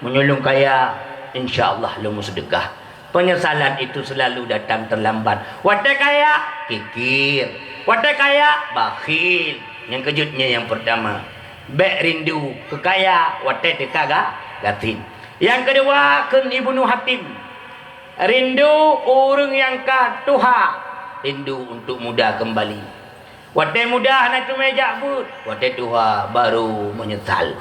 Menyulung kaya, insya-Allah lu sedekah. Penyesalan itu selalu datang terlambat. Wadah kaya, kikir. Wadah kaya, bakhil. Yang kejutnya yang pertama. Bek rindu kekaya, wadah tekaga, gatin. Yang kedua, ken Ibnu Hatim. Rindu orang yang katuha. Rindu untuk muda kembali. Wadah muda nak meja but. Wadah tuha baru menyesal.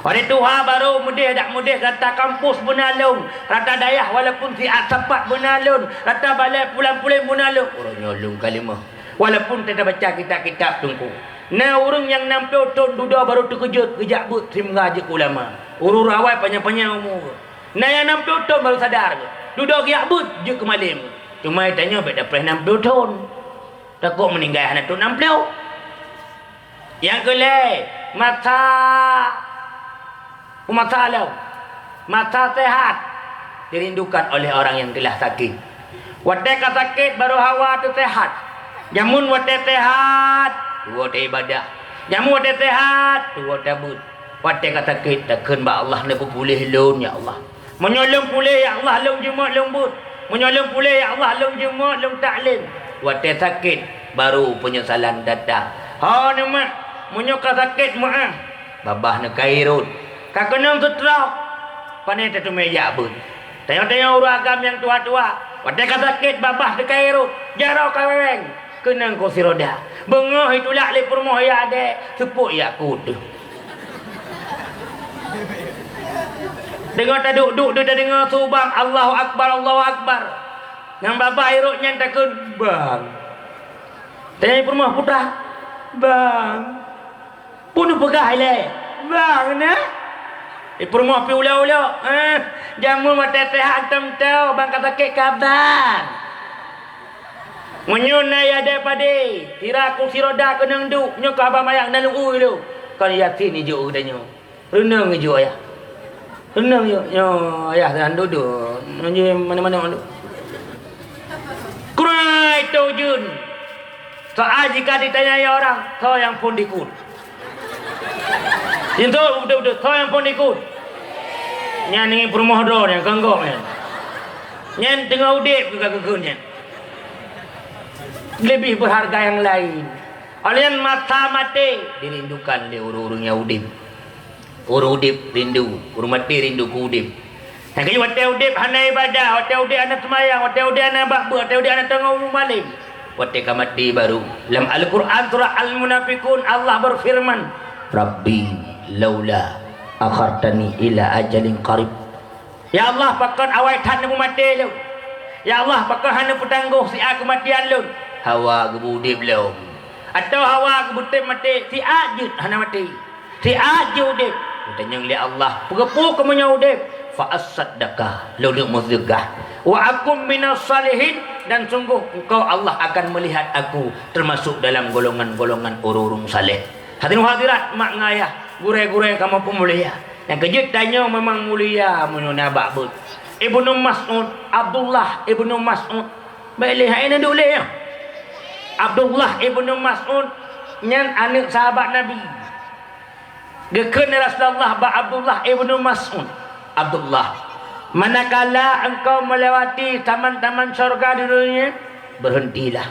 Wadah tuha baru mudah tak mudah rata kampus benalung, rata dayah walaupun siat sepat benalung, rata balai pulang-pulang benalung. Orang nyolong kalimah. Walaupun tidak baca kitab-kitab tungku. Nah orang yang 60 tahun duda baru terkejut kejak but terima je ulama. Urur awal panjang-panjang umur. Nah yang 60 tahun baru sadar. Duda kejak but je ke malam. Cuma tanya dak pernah 60 tahun. Takut meninggal anak tu 60. Yang kelai mata sehat dirindukan oleh orang yang telah sakit. Wadah sakit baru hawa tu sehat. Jamun wadah sehat, wadah ibadah. Jamun wadah sehat, wadah but. Wadah sakit takkan ba Allah nak pulih lun ya Allah. Menyolong pulih ya Allah lung jumat lung but. Menyolong pulih ya Allah lung jumat lung taklim. Wadah sakit baru penyesalan datang. Ha nama menyoka sakit maah. Babah nak kairut. Kakenang sutra. Panai tu meja but. Tengok-tengok orang agam yang tua-tua. Wadah sakit babah nak kairut. Jarau kaweng. Kenang kursi roda. Bengah itulah lepur moh ya adek. Sepuk ya kudu. Dengar tak duk-duk dia dengar subang Allahu Akbar, Allahu Akbar. Yang babah irutnya takun bang. Tanya permah putra. Bang. Pun pegah le. Bang nah. Permah pi ulah-ulah. Jamu mata teh hantam tau bang kata kek kabar. Menyunai ada pade. Tira kursi roda kenang duk. Nyo ka abang mayang nalung ui lu. Kan yakin ni jo udah nyo. Renang jo ayah. Renang yo. Nyo ayah dan duduk. Nyo mana-mana duduk. Kurai tujun. Soal jika ditanya orang, kau yang pun dikut. Itu betul-betul, kau yang pun dikut. Yang ni perumah dor yang kanggok ni. Yang tengah udip juga kekunnya. Lebih berharga yang lain. Alian mata mati dirindukan oleh orang-orang yang udip. Orang udip rindu, orang mati rindu ku udip. Yang kaya wadah udip hana ibadah, wadah udip hana semayang, wadah udip hana bakber, wadah udip hana tengah umum malim. Wadah mati baru. Dalam Al-Quran surah Al-Munafiqun Allah berfirman, Rabbi laula akhartani ila ajalin qarib. Ya Allah pakon awai tan mu mati lu. Ya Allah pakon hana petangguh si aku matian lu. Hawa gebudip lu. Atau hawa gebutip mati si ajud hana mati. Si ajud udip. Tanya li Allah, pegepu kamu udip. Fa as-saddaqah lu dak muzgah. Wa akum minas salihin dan sungguh engkau Allah akan melihat aku termasuk dalam golongan-golongan orang-orang saleh. Hadirin hadirat mak ngayah, gure-gure kamu pun mulia. Yang kejut tanya memang mulia menuna bakbut. Ibnu Mas'ud, Abdullah Ibnu Mas'ud Baik lihat ini dulu ya. Abdullah ibnu Mas'ud nyan anak sahabat Nabi. Gekena Rasulullah ba Abdullah ibnu Mas'ud. Abdullah, manakala engkau melewati taman-taman syurga di dunia, berhentilah.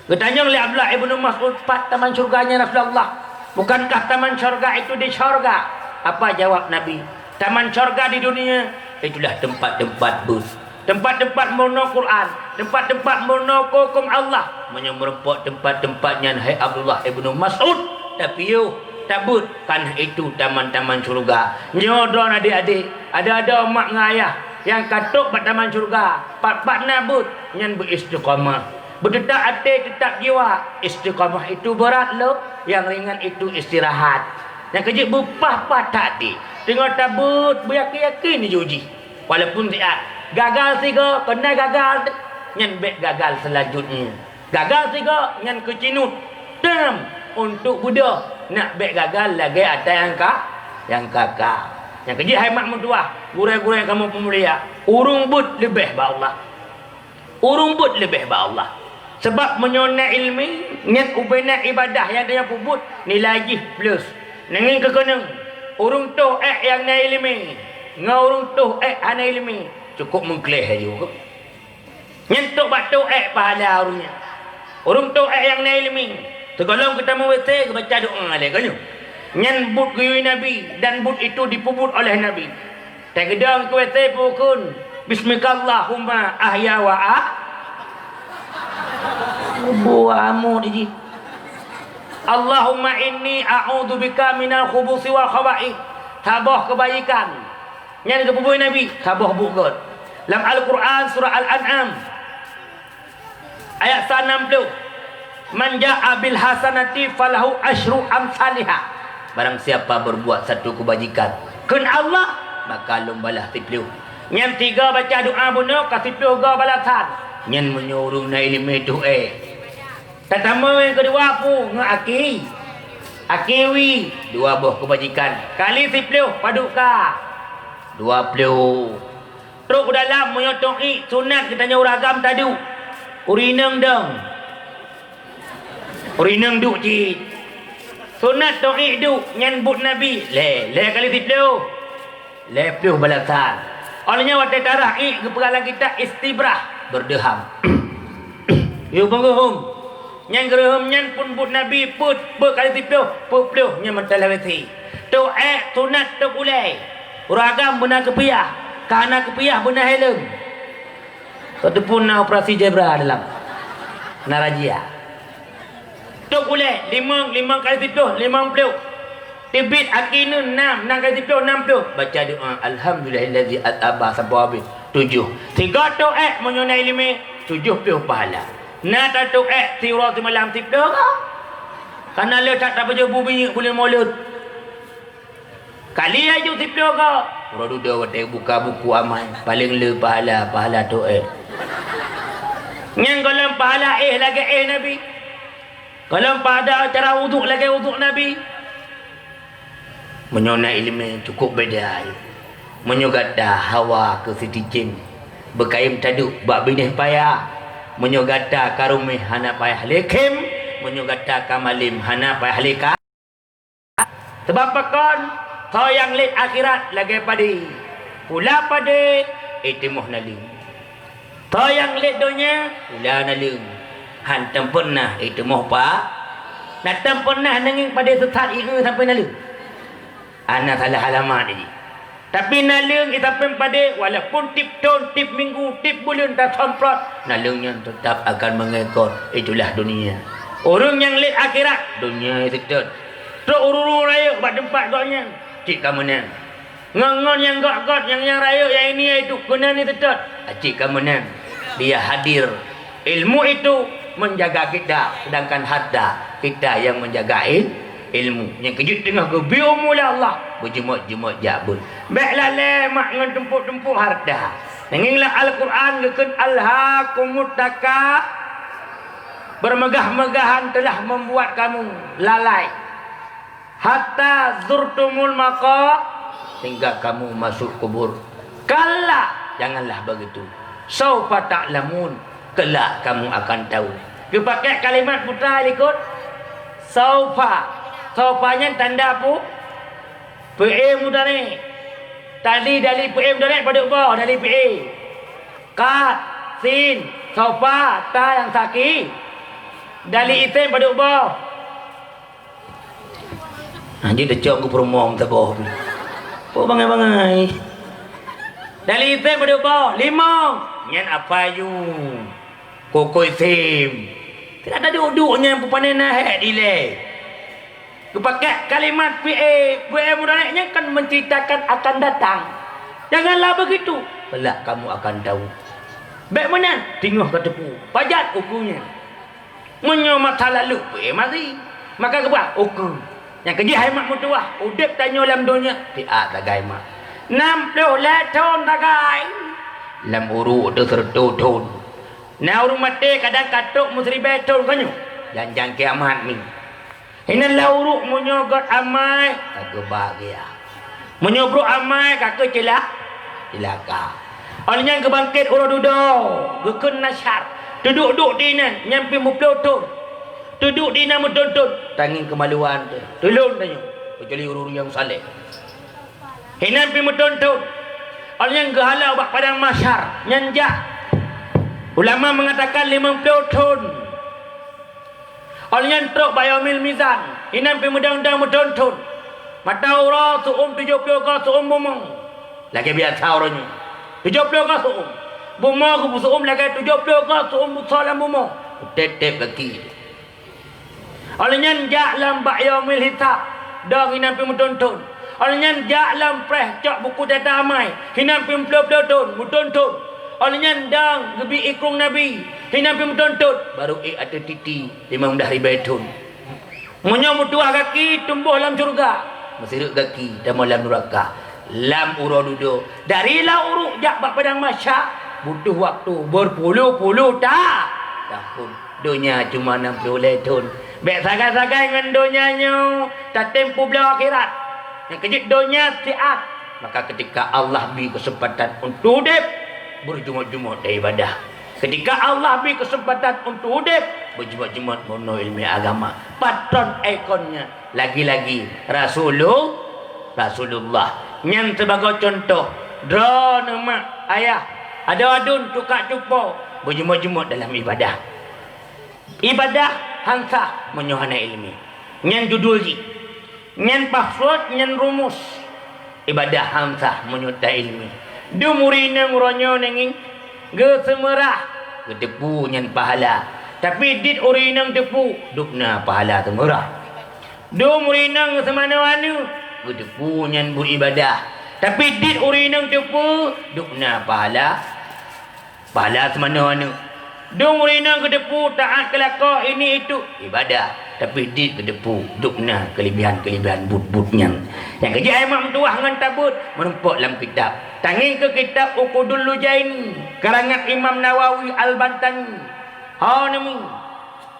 Bertanya oleh Abdullah ibnu Mas'ud, "Pak, taman syurganya Rasulullah, bukankah taman syurga itu di syurga?" Apa jawab Nabi? Taman syurga di dunia itulah tempat-tempat bus, tempat-tempat mono Quran, tempat-tempat mono hukum Allah. Menyerempok tempat-tempatnya hai Abdullah ibnu Mas'ud. Tapi yo tabut kan itu taman-taman syurga. Nyodon adik-adik, ada mak ngayah yang katuk pada taman syurga, pat-pat nabut nyan beristiqamah. Berdetak hati, tetap jiwa. Istiqamah itu berat lo, yang ringan itu istirahat. Yang kejip bupah-pah tadi. Tengok tabut, beryakin-yakin ni uji. Walaupun siap gagal tiga, kena gagal, nyan bek gagal selanjutnya. Gagal tiga, nyan kecinut. Dam untuk Buddha. Nak bek gagal lagi ada yang kakak. Yang kejip hai mak mentua, gurai-gurai kamu pemulia. Urung but lebih ba Allah. Urung but lebih ba Allah. Sebab menyona ilmi, niat ubena ibadah yang dia pubut nilai plus. Nengin kekeneng urung tu yang na ilmi, ngurung tu ana ilmi, cukup mengkleh juga. Nyentuk batu pahala urungnya. Urung tu yang na ilmi, tergolong kita mewete baca doa le kanyo. Nyen but guyui Nabi dan but itu dipubut oleh Nabi. Tak gedang kuwete pukun bismillahumma ahya wa buamu di Allahumma inni a'udzubika minal khubuthi wal khaba'ith. Tabah kebaikan. Yang dikepubui Nabi, tabah bugut. Dalam Al-Quran surah Al-An'am ayat 60. Man ja'a bil hasanati falahu asyru amsalihha. Barang siapa berbuat satu kebajikan kun Allah, maka lumbalah tiplu. Yang tiga baca doa bunuh kasih tiga balasan. Yang menyuruh na ilmu itu Pertama yang kedua apa? Ngaki. Akiwi. Dua buah kebajikan. Kali 10 paduka. 20. Teruk dalam menyotong sunat kita nyuragam tadu. Urineng dong. Urineng duk cik. Sunat tong duk nyanbut Nabi. Le kali 10. Le 10 balasan. Olehnya waktu darah kepegalan kita istibrah berdeham. Yuk penguhum. Yang geraham nyan pun but Nabi put berkali tipuh nyan mentalawati tu sunat tu ulai uragam benar kepiah karena kepiah benar helm tu pun na operasi zebra dalam narajia tu ulai limang kali tipuh 50 tibit akinun 6 kali tipuh 60 baca doa alhamdulillahillazi ataba sampai habis 7 3 tu menyunai ilmi 70 pahala. Nak tatuk tiura tu malam tipdah ke? Karena le tak baca bunyi boleh mulut. Kali aja tipdah ke? Ura duda wadah buka buku amal. Paling le pahala tu Yang kalau pahala lagi Nabi. Kalau pada cara wuduk lagi wuduk Nabi. Menyona ilmu cukup beda. Menyogada hawa ke siticin. Berkaim taduk bak binih payah. Menyogata karumih hana payah lekim, menyogata kamalim hana payah leka. Sebab pakon kau yang lid akhirat lagi padi pula padi itimuh naling. Kau yang lid dunia pula naling. Hantam pernah itimuh pa. Natam pernah nanging pada sesat sampai naling. Anak salah alamat ni. Tapi nalung kita pada walaupun tip tahun, tip minggu, tip bulan tak semprot, nalungnya tetap akan mengekor. Itulah dunia. Orang yang lihat akhirat, dunia itu tetap. Terus urung raya buat tempat doanya. Cik kamu nan. Ngon yang gak yang raya yang ini itu guna ni tetap. Cik kamu nan. Dia hadir. Ilmu itu menjaga kita, sedangkan harta kita yang menjaga ilmu. Yang kejut tengah ke biumullah Allah berjemuk-jemuk jabun. Baiklah mak dengan tempuk-tempuk harta. Nenginglah Al-Quran lekan alhaakumut takah. Bermegah-megahan telah membuat kamu lalai. Hatta zurtumul maqa, hingga kamu masuk kubur. Kalla, janganlah begitu. Saufa ta'lamun. kelak kamu akan tahu. Dia pakai kalimat putra ikut saufa. Saufanya tanda apa? PA mudah ni. Tadi dari PA mudah ni pada bawah dari PA. Kat, sin, saufa, ta yang sakit. Dari item pada bawah. Anjing dah cok ke perumah tak bawah. Oh bangai-bangai. Dari item pada bawah, limau. Nyan apa you? Kokoi sim. Tidak ada duduknya yang pupanen naik delay. Kepakai kalimat PA mudahnya kan menceritakan akan datang. Janganlah begitu. Kelak kamu akan tahu. Baik mana? Tinggal ke tepu. Pajat ukunya. Menyo masa lalu PA mari. Maka kepa ukur. Yang kerja hemat mutuah. Udip tanya dalam dunia. Tiak tagai mak. 60 tahun tagai. Lam uruk tu sertutun. Nah urung mati kadang katuk musri betul kanyo. Janjang kiamat ni. Ini lauruk menyogot amai kagak bahagia. Menyobrok amai kagak celaka. Olehnya kebangkit ura duduk. Gekun nasyar. Duduk di nan nyampi muploton. Duduk di nan mentonton. Tanging kemaluan tu. Tolong tanya. Kecuali urung yang saleh. Hinampi mentonton. Olehnya gehala bak padang masyar. Nyanjak. Ulama mengatakan 50 ton. Olehnya truk bayamil mizan. Inam pi mudang-dang mudon-ton. Mata ura suum 70 ka suum bumong. Lagi biasa orangnya. 70 ka suum. Bumong ku suum lagi 70 ka suum salam bumong. Tetep lagi. Olehnya jak lam bayamil hisab. Dang inam pi mudon-ton. Olehnya jak lam preh cak buku data amai. Inam pi 50 ton mudon-ton. Olehnya dang gebi ikrung Nabi. Hinam pi mentontut. Baru ada titi 50 ribaitun. Munya mutuah kaki tumbuh dalam syurga. Masiruk kaki dalam neraka. Lam uradudo. Darilah uruk jak bak padang masyak. Butuh waktu berpuluh-puluh tahun. Dunia cuma 60 tahun. Baik sagai-sagai dengan dunianya. Tak tempuh belah akhirat. Yang kejut dunia siap. Maka ketika Allah beri kesempatan untuk hidup. Berjumut-jumut dari ibadah. Ketika Allah beri kesempatan untuk hidup, berjumut-jumut mono ilmu agama. Patron ikonnya lagi-lagi Rasulullah. Yang sebagai contoh, drone mak ayah, ada adun tukak cupo, berjumut-jumut dalam ibadah. Ibadah hansa menyohana ilmi. Yang judul ji, yang password, yang rumus. Ibadah hansa menyuta ilmi. Dumurina nguronyo nenging gesemerah gedepu nyan pahala. Tapi dit urinang depu dupna pahala temerah. Dumurina gesemana-mana gedepu nyan beribadah. Tapi dit urinang depu dupna pahala semana-mana. Dumurina gedepu taat kelakar ini itu ibadah. Tapi dit gedepu dupna kelebihan-kelebihan but-butnya. Yang kerja imam tuah dengan tabut menumpuk dalam kitab. Tanging ke kitab Uqudul Lujain karangan Imam Nawawi Al-Bantani. Ha nami.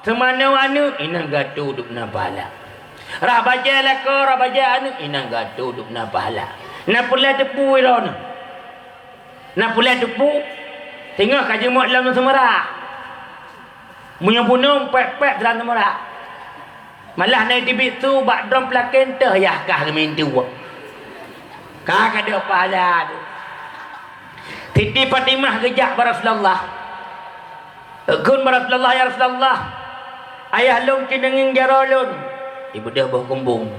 Semana-mana inang gaduh dupna pahala. Rah baca laka, rah baca anu inang gaduh dupna pahala. Nak pula tepu irona. Nak pula tepu tengok kaji mak dalam semerah. Punya bunuh pek-pek dalam semerah. Malah naik di bitu bak drum plaken teh ya kah kemintu. Kah kada pahala tu. Siti Fatimah gejak Rasulullah. Gun Rasulullah ya Rasulullah. Ayah long kinenging jarolun. Ibu dah bau kumbung.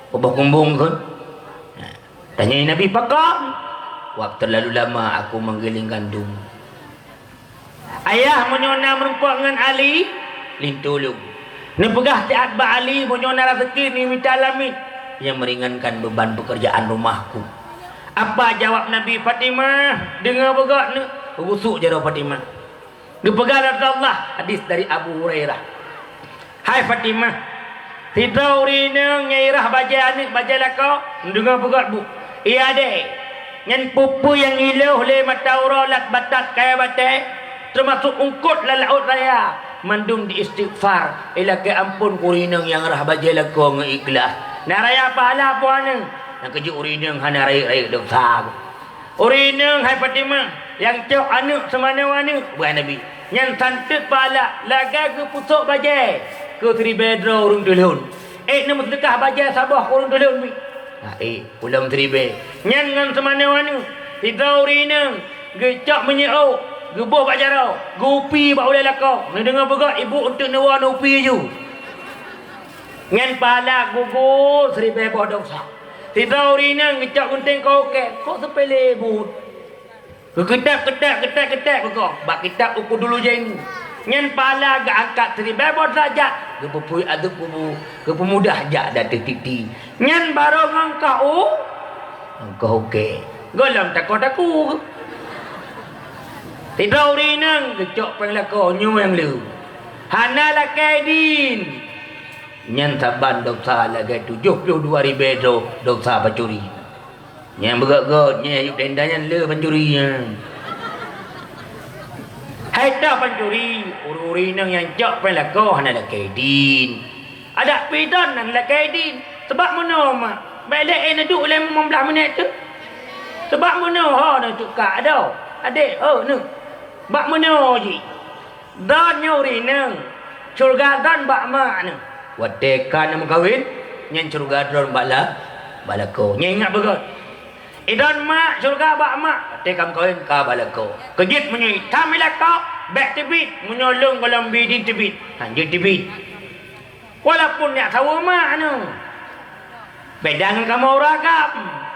Bau kumbung kan? Tanya Nabi pakam. Waktu terlalu lama aku menggiling gandum. Ayah menyona merumpuk dengan Ali. Lintulung. Ni pegah tiat ba Ali menyona rezeki ni minta alamin. Yang meringankan beban pekerjaan rumahku. Apa jawab Nabi Fatimah? Dengar begak ni. Rusuk jara Fatimah. Dia pegang Rasulullah. Hadis dari Abu Hurairah. Hai Fatimah. Tidak urina ngairah baca anik baca laka. Dengar begak bu. Iya deh. Yang pupu yang iluh le mata uralat batat kaya batai. Termasuk ungkut la laut raya. Mandung di istighfar. Ila ke ampun kurinang yang rah baca laka ngeikhlas. Naraya pahala puanang. Yang keju urinang hana raik-raik dosa. Urinang hai Fatimah yang cok anak semana-mana bukan Nabi. Yang santet pala lagai ke pusuk bajai ke 3 bedroom urung tulun. Nama sedekah bajai Sabah urung tulun mi. Ulam 3 bed. Nyan ngan semana-mana. Tidau rina gecak menyau, gebuh bak jarau, gupi bak ulai lakau. Ni dengar begak ibu untuk nawa upi ju. Ngan pala gugur 3 bed dosa. Tidau rina gecak gunting kau ke. Kok sepele but. Ketak begak. Bak kitab ukur dulu jeng. Nyan pala gak angkat 3 bed derajat. Gepupui aduk kubu, gepemudah jak dah titi. Nyan baru ngangkau. Engkau okey. Golam takut-takut. Tidak urinang kecok penglako nyu yang lu. Hana lakai din. Nyan saban dosa lagai 72,000 dosa pencuri. Yang begak-gak nyayuk dendanya le pencurinya. Hai dah pencuri, urinang yang cok penglako hana lakai din. Ada pidan nan lakai din. Sebab mana mak? Balik duduk oleh 15 minit tu. Sebab mana nak cukak dah. Adik, ni. Bak mana je? Dan nyuri nang. Curga dan bak mak ni. Watekan nama kahwin. Yang curga dan bak lah. Balako. Yang ingat betul. Idan mak curga bak mak. Watekan kahwin ka balako. Kejit menyui. Tamilah kau. Back tebit. Menyolong dalam bidin tebit. Hanjur tebit. Walaupun nak tahu mak ni. Bedangan kamu ragam.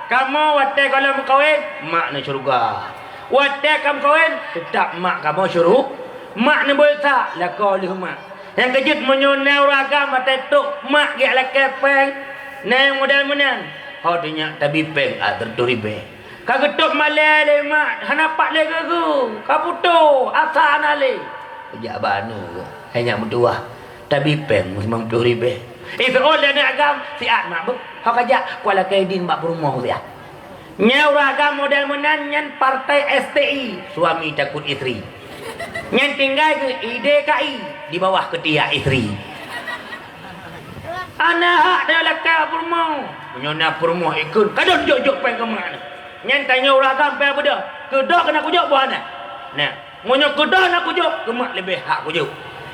Kamu watak kalau berkahwin, mak nak syurga. Watak kamu kahwin, tetap mak kamu syuruh. Mak nak boleh lah kau oleh mak. Yang kejut menyonau ragam, watak tuk mak gak lah kepeng. Nang modal menang. Kau tanya tabi peng, terturibe. Kau ketuk malai le mak, hanapak le gagu. Kau putus, asa anale. Kejap banu ke? Hanya berdua. Tabi peng, 90,000. Oleh nak agam siat mak bu. Kau kajak kuala kaidin bak rumah dia. Nyau ragam model menan nyan partai STI, suami takut isteri. Nyan tinggal ke IDKI di bawah ketiak isteri. Anak hak dia lakar rumah. Menyona rumah ikut. Kadang jok-jok pen ke mana. Nyan tanya ragam pen apa dah? Kedak kena kujok buah nak. Nah, monyo kedak nak kujok, kemak lebih hak kujok.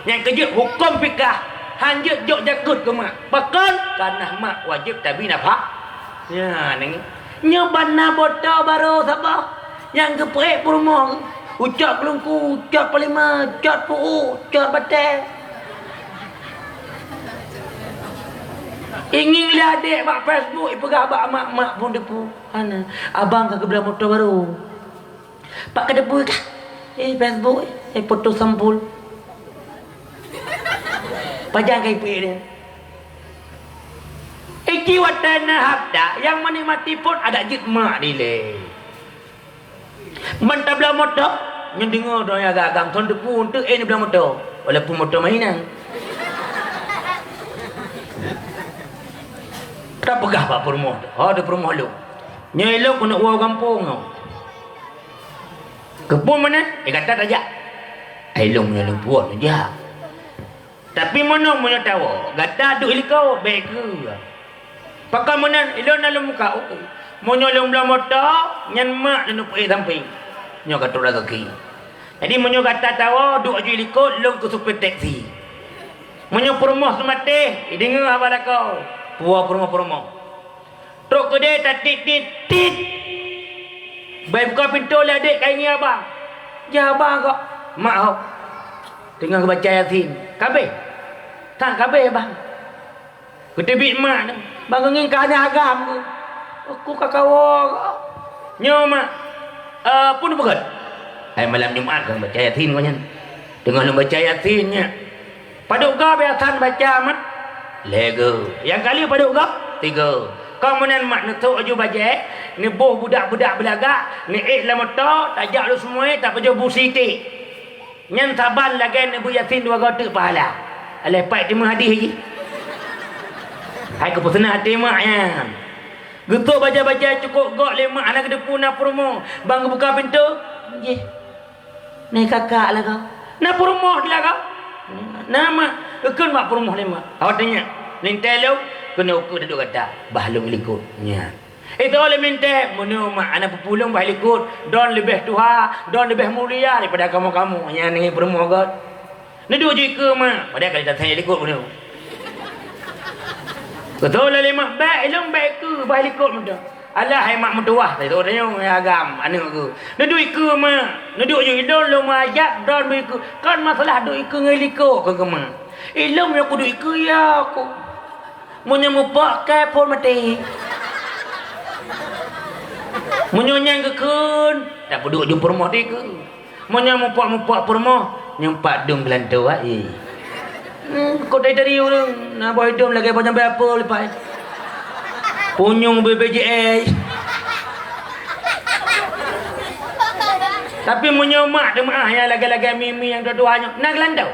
Nyan kejut hukum fikah. Hanjut jok jakut ke mak. Bahkan karena mak wajib tabi nafak. Ya, neng. Nyoban na botol baru sabah. Yang keprek rumah. Ucap kelungku, ucap palima, ucap puu, ucap batai. Ingin lihat adik bak Facebook, ipegah bak mak pun depu. Ana, abang ke belah motor baru. Pak ke depu kah? Facebook, foto sampul. Pajang kai pui dia. Iki watana habda yang menikmati pun ada jikmak dile. Mentah belah motor, yang dengar dah yang agak ton depu untuk ni belah motor. Walaupun motor mainan. Tak pegah pak perumah tu. Ada perumah lu. Nyelok kena uang kampung tu. Kepun mana? Kata tak jak. Elong punya lumpuan je. Tapi mana punya tahu? Gata duk ilikau baik ke? Pakai mana ilon dalam muka. Mau nyolong belah motor, nyan mak dan nupai samping. Nyo kata rezeki. Jadi mau kata tahu duk aju ilikau long ke super taxi. Mau perumah semate, dengar apa dah kau? Puah perumah. Truk ke dia tak tit. Baik buka pintu lah adik kaini abang. Ya abang kok. Mak kau. Tengah baca Yasin. Kabeh. Tak kabeh bang. Ketebit mak tu. Bang ngin kahnya agam ke. Aku kakawa. Nyo mak. Pun berat. Malam Jumaat kan baca Yasin kau nyan. Tengah lu baca Yasinnya. Paduk kau biasan baca mat. Lego. Yang kali paduk kau 3. Kemudian mak netuk aju bajai. Ni boh budak-budak belagak. Ni lah motor. Tajak lu semua. Tak pajak bu sitik. Nyan saban lagi Ibu Yasin 2 gotak pahala. Lepas terima hadis lagi. Hai keputusan hati mak ya. Getuk baca-baca cukup gok lemak anak depu nak promo. Bang buka pintu. Ye. Ni kakak lah kau. Nak promo lah kau. Nama ikut mak promo lemak. Awak tanya. Lintai lu kena ukur duduk kata bahlung likut. Ya. Itu oleh minta menu mak anak pepulung baik ikut don lebih tuha, don lebih mulia daripada kamu-kamu yang ni perempuan god. Ni dua jika mak, pada kali datang ikut menu. Betul lah mak baik ilmu baik ke baik ikut menu. Alah hai mak mentuah tu tanya agam anak aku. Ni dua ikut mak, ni dua je don lu majak don ikut. Kan masalah duk ikut ngeliko ke mak. Ilmu yang aku duk ikut ya aku. Menyemupak ke pun mati. Menyonyang ke kun tak peduk jumpa rumah dia ke menyampak-mpak rumah nyempak dum gelantau ai kau dari orang nak buat hidup lagi macam apa lepas punyung BPJS tapi menyomak demah yang lagi-lagi mimi yang dua-duanya nak gelantau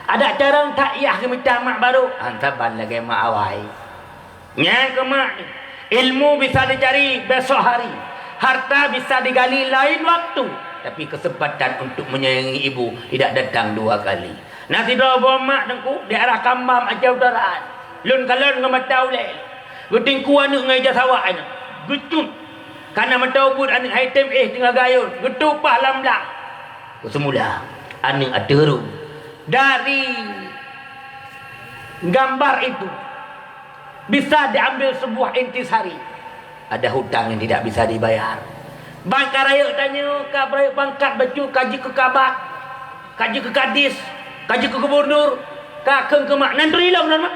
ada cara tak yah ke minta mak baru antaban lagi mak awai nyang ke mak ilmu bisa dicari besok hari. Harta bisa digali lain waktu. Tapi kesempatan untuk menyayangi ibu tidak datang dua kali. Nasi dua mak dengku di arah kambam aja udaraan. Lun kalon dengan mata ulek. Guting ku anak dengan ijaz awak anak. Gucut. Karena mata ubud anak item tengah gayun. Getupah lamlang. Semula anak ada rum. Dari gambar itu bisa diambil sebuah intisari. Ada hutang yang tidak bisa dibayar. Bangka raya tanya ke raya pangkat baju kaji ke kabat, kaji ke kadis, kaji ke gubernur, kakeng ke mak nantri long dan mak.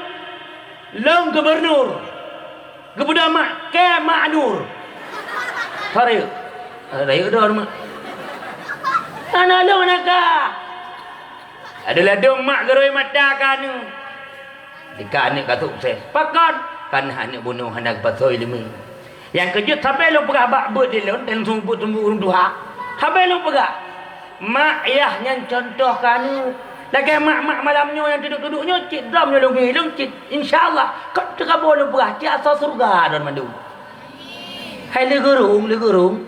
Long gubernur. Kebudak mak ke mak nur. Raya. Raya dah mak. Ana long naka. Adalah dong mak geroi mata kanu. Jika anak kata sukses pakat kan anak bunuh anak pasal ilmu yang kejut sampai lu pegah bak bet dia dan sumput-sumput duha sampai lu pegah mak ayah yang contoh kanu lagi mak-mak malamnya yang duduk-duduknya cik dramnya lu ngilang cik insyaAllah kau terkabur lu pegah cik asal surga dan mandu hai le gerung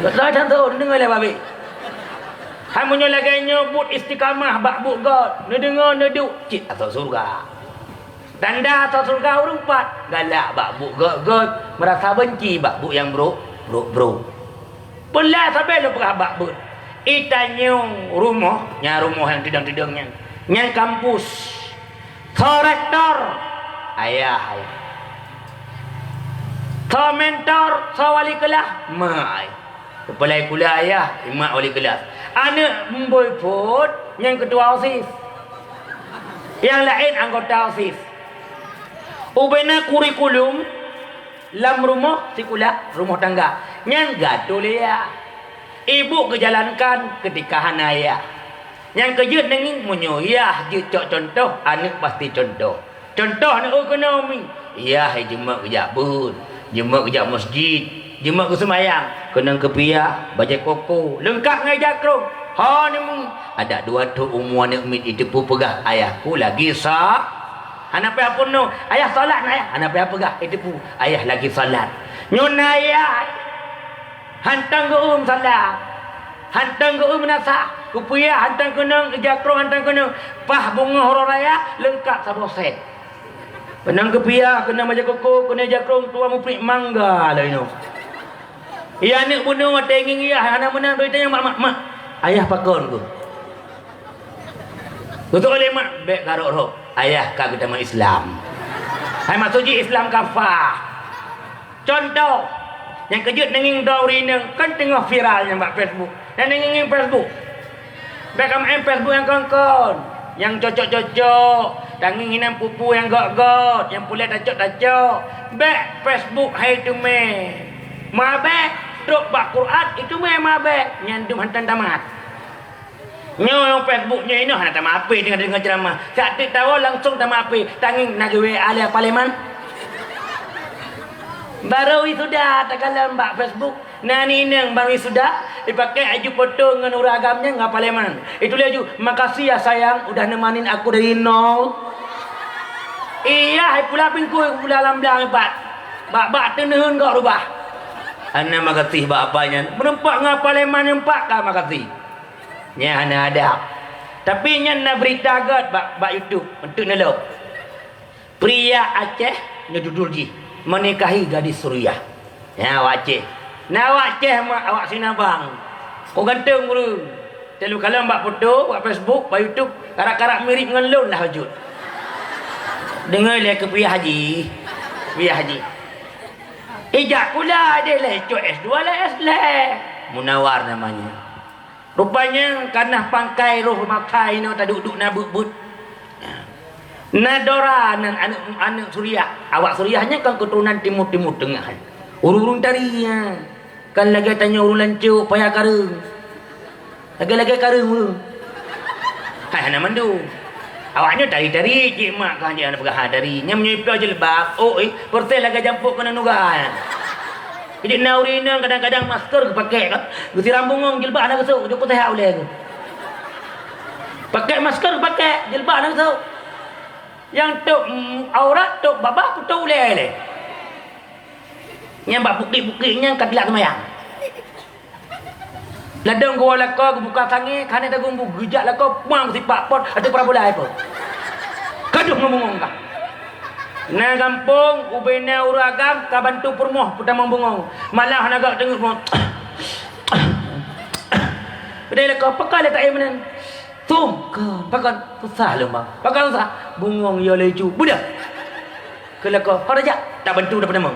tak tahu dengar lah babi. Hamunyo lagi nyebut istiqamah bak buk God. Ni dengar ni duk cik atau surga. Tanda atau surga urung pat. Galak bak buk God. Merasa benci bak buk yang bro. Pelah sampai lu perah bak buk. Itanyong rumah. Nya rumah yang tidang-tidangnya. Nya kampus. Rektor. Ayah. Mentor. Wali kelas. Mai. Kepala kuliah ayah. Imak wali kelas. Anak memboy pun yang ketua OSIS. Yang lain anggota OSIS. Ubena kurikulum lam rumah sekolah rumah tangga. Yang gaduh dia. Ibu kejalankan ketika hanaya. Yang kejut nenging menyoyah je contoh anak pasti contoh. Contoh anak ekonomi. Ya jemaah kerja pun. Jemaah kerja masjid. Jemaah ke semayang, kenang kepiak, baca koko, lengkap ngai jakrong. Ha ni ada dua tu umur ni mit itu pu pegah ayahku lagi sah. Anak pe apa no? Ayah solat ayah. Anak pe pegah itu pu ayah lagi solat. Nyon ayah. Hantang ke solat. Hantang ke menasa. Kupiak hantang kenang jakrong hantang kenang. Pah bunga horo raya lengkap sabo set. Penang kepiak, kena baca koko, kena jakrong tua muprik mangga lah ino. Ia anak bunuh mata ingin ia anak menang beritanya mak ayah pakon ku betul oleh mak baik karok roh ayah kak kita Islam hai maksudnya Islam kafah contoh yang kejut nenging dauri neng kan tengah viralnya mbak Facebook dan nenging Facebook baik kamu Facebook yang kongkon yang cocok-cocok tanginginan pupu yang gok-gok yang pula tacok-tacok baik Facebook hai tu me mabe dok bak Quran itu memang mabe nyandum hantan tamat. Nyo Facebooknya ini hantar mape dengan ceramah. Sak tik tahu langsung tamat ape tanging nak gawe alia parlimen. Baru sudah tak kalah mbak Facebook. Nani neng baru sudah dipakai aju foto dengan uragamnya ngap parlimen. Itu dia ju makasih ya sayang udah nemanin aku dari nol. Iya, hai pula pingku pula lamblang empat. Bak tenehun kau rubah. Ana makasih bapaknya. Menempak ngapa leman empat kah makasih. Nya ana ada. Tapi nya na berita god bak YouTube untuk nelok. Pria Aceh nya dudul ji. menikahi gadis Suriah. Ya waceh. Nah waceh awak sinabang. Kau gantung dulu. Telu kalau mbak foto, buat Facebook, buat YouTube, karak-karak mirip dengan lon lah wujud. Dengar dia ke Piyah Haji. Piyah Haji. Ijak pula dia lecok S2 lah S2. Munawar namanya. Rupanya karena pangkai roh makai no tak duduk nak but-but. Nadora anak Suriah. Awak Suriahnya kan keturunan timur-timur tengah. Urung-urung tarinya. Kan lagi tanya urung lancuk payah karung. Lagi-lagi karung urung. Hai nama tu. Awaknya tari-tari cik mak kan dia anak pegah dari. Nya menyipau jilbab. Oh portel lagi jampuk kena nugan. Jadi naurina kadang-kadang masker pakai kan. Gusi rambungong jilbab anak kesuk joko teh oleh. Pakai masker pakai jilbab anak kesuk. Yang tok aurat tok babah putu oleh. Nya bak bukit-bukitnya kadlak semayang. Ladang gua lako buka sangi kane tagung gujak lako puang sipak pot atau prabola apa. Kaduh ngomong ka. Na kampung ubena uragam ka bantu permoh putar membungong. Malah nagak tengok mo. Bedai lako pakal tak ayam tum ka pakan susah lu bang. Pakan susah bungong yo leju. Budak. Ke lako haraja tak bantu dah pertama.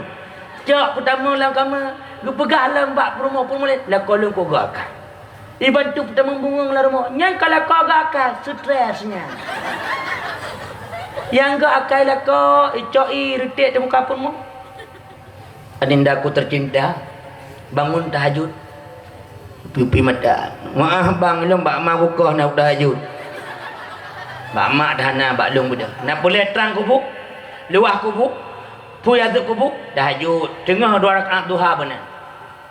Cak pertama lah kama gu pegalang bak permoh lako lu ko gak. Dibantu pertama bungong lah rumah. Yang kalau kau gak akal, stresnya. Yang gak akal lah kau, icoi, retik di muka pun mu. Adinda aku tercinta, bangun tahajud. Pipi mata. Maaf bang, lu mbak mak buka nak tahajud. Mbak mak dah nak bak lung budak. Nak boleh terang kubuk, luah kubuk, puyazuk kubuk, tahajud. Tengah 2 rakaat duha benar.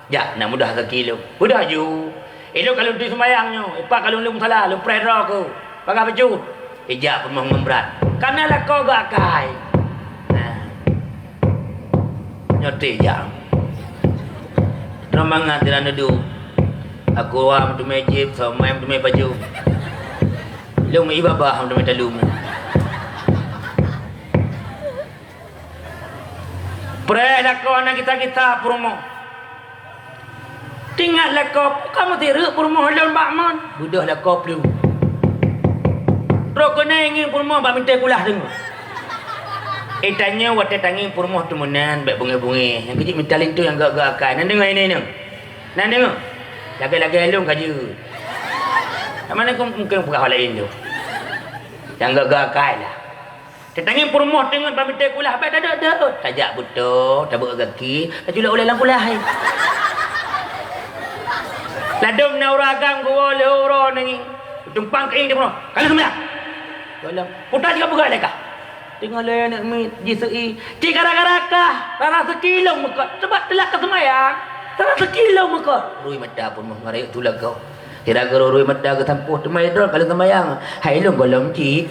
Ya, nak mudah sekilo. Budak tahajud. Itu kalau di sembayangnya, ipak kalau lu salah, lu prera aku. Pakai baju. Ijak pun memberat. Karena lah kau gak kai. Nyote jam. Romangan tidak nudu. Aku awam tu mejib, sama tu mej baju. Lu mai babah tu mej talum. Prera kau anak kita promo. Tinggal kau, kamu tidak permoh dalam bakman. Budah lah kau perlu. Rok kena ingin permoh, bak minta kulah tengok. Tanya waktu tangi permoh tu menan, baik bunga-bunga. Yang kecil minta lintu yang gak-gak akan. Nanti dengar ini. Nanti dengar. Lagi-lagi alung kaji. Mana kau mungkin buka hal lain tu. Yang gak-gak akan lah. Tangi permoh tengok, bak minta kulah. Baik dah. Tajak butuh, tabuk kaki. Tajulak oleh lang kulah. Ladum na uragam gua leuro nengi. Tumpang keing dia pun. Kalau semua. Kalau putar juga buka leka. Tengok le nak mi jisui. Cik gara-gara kah? Rara sekilo muka. Sebab telah ke semayang. Rara sekilo muka. Rui mata pun mengarai tu kau. Tidak guru rui mata ke tampuh temai drol kalau semayang. Hai lu golong cik.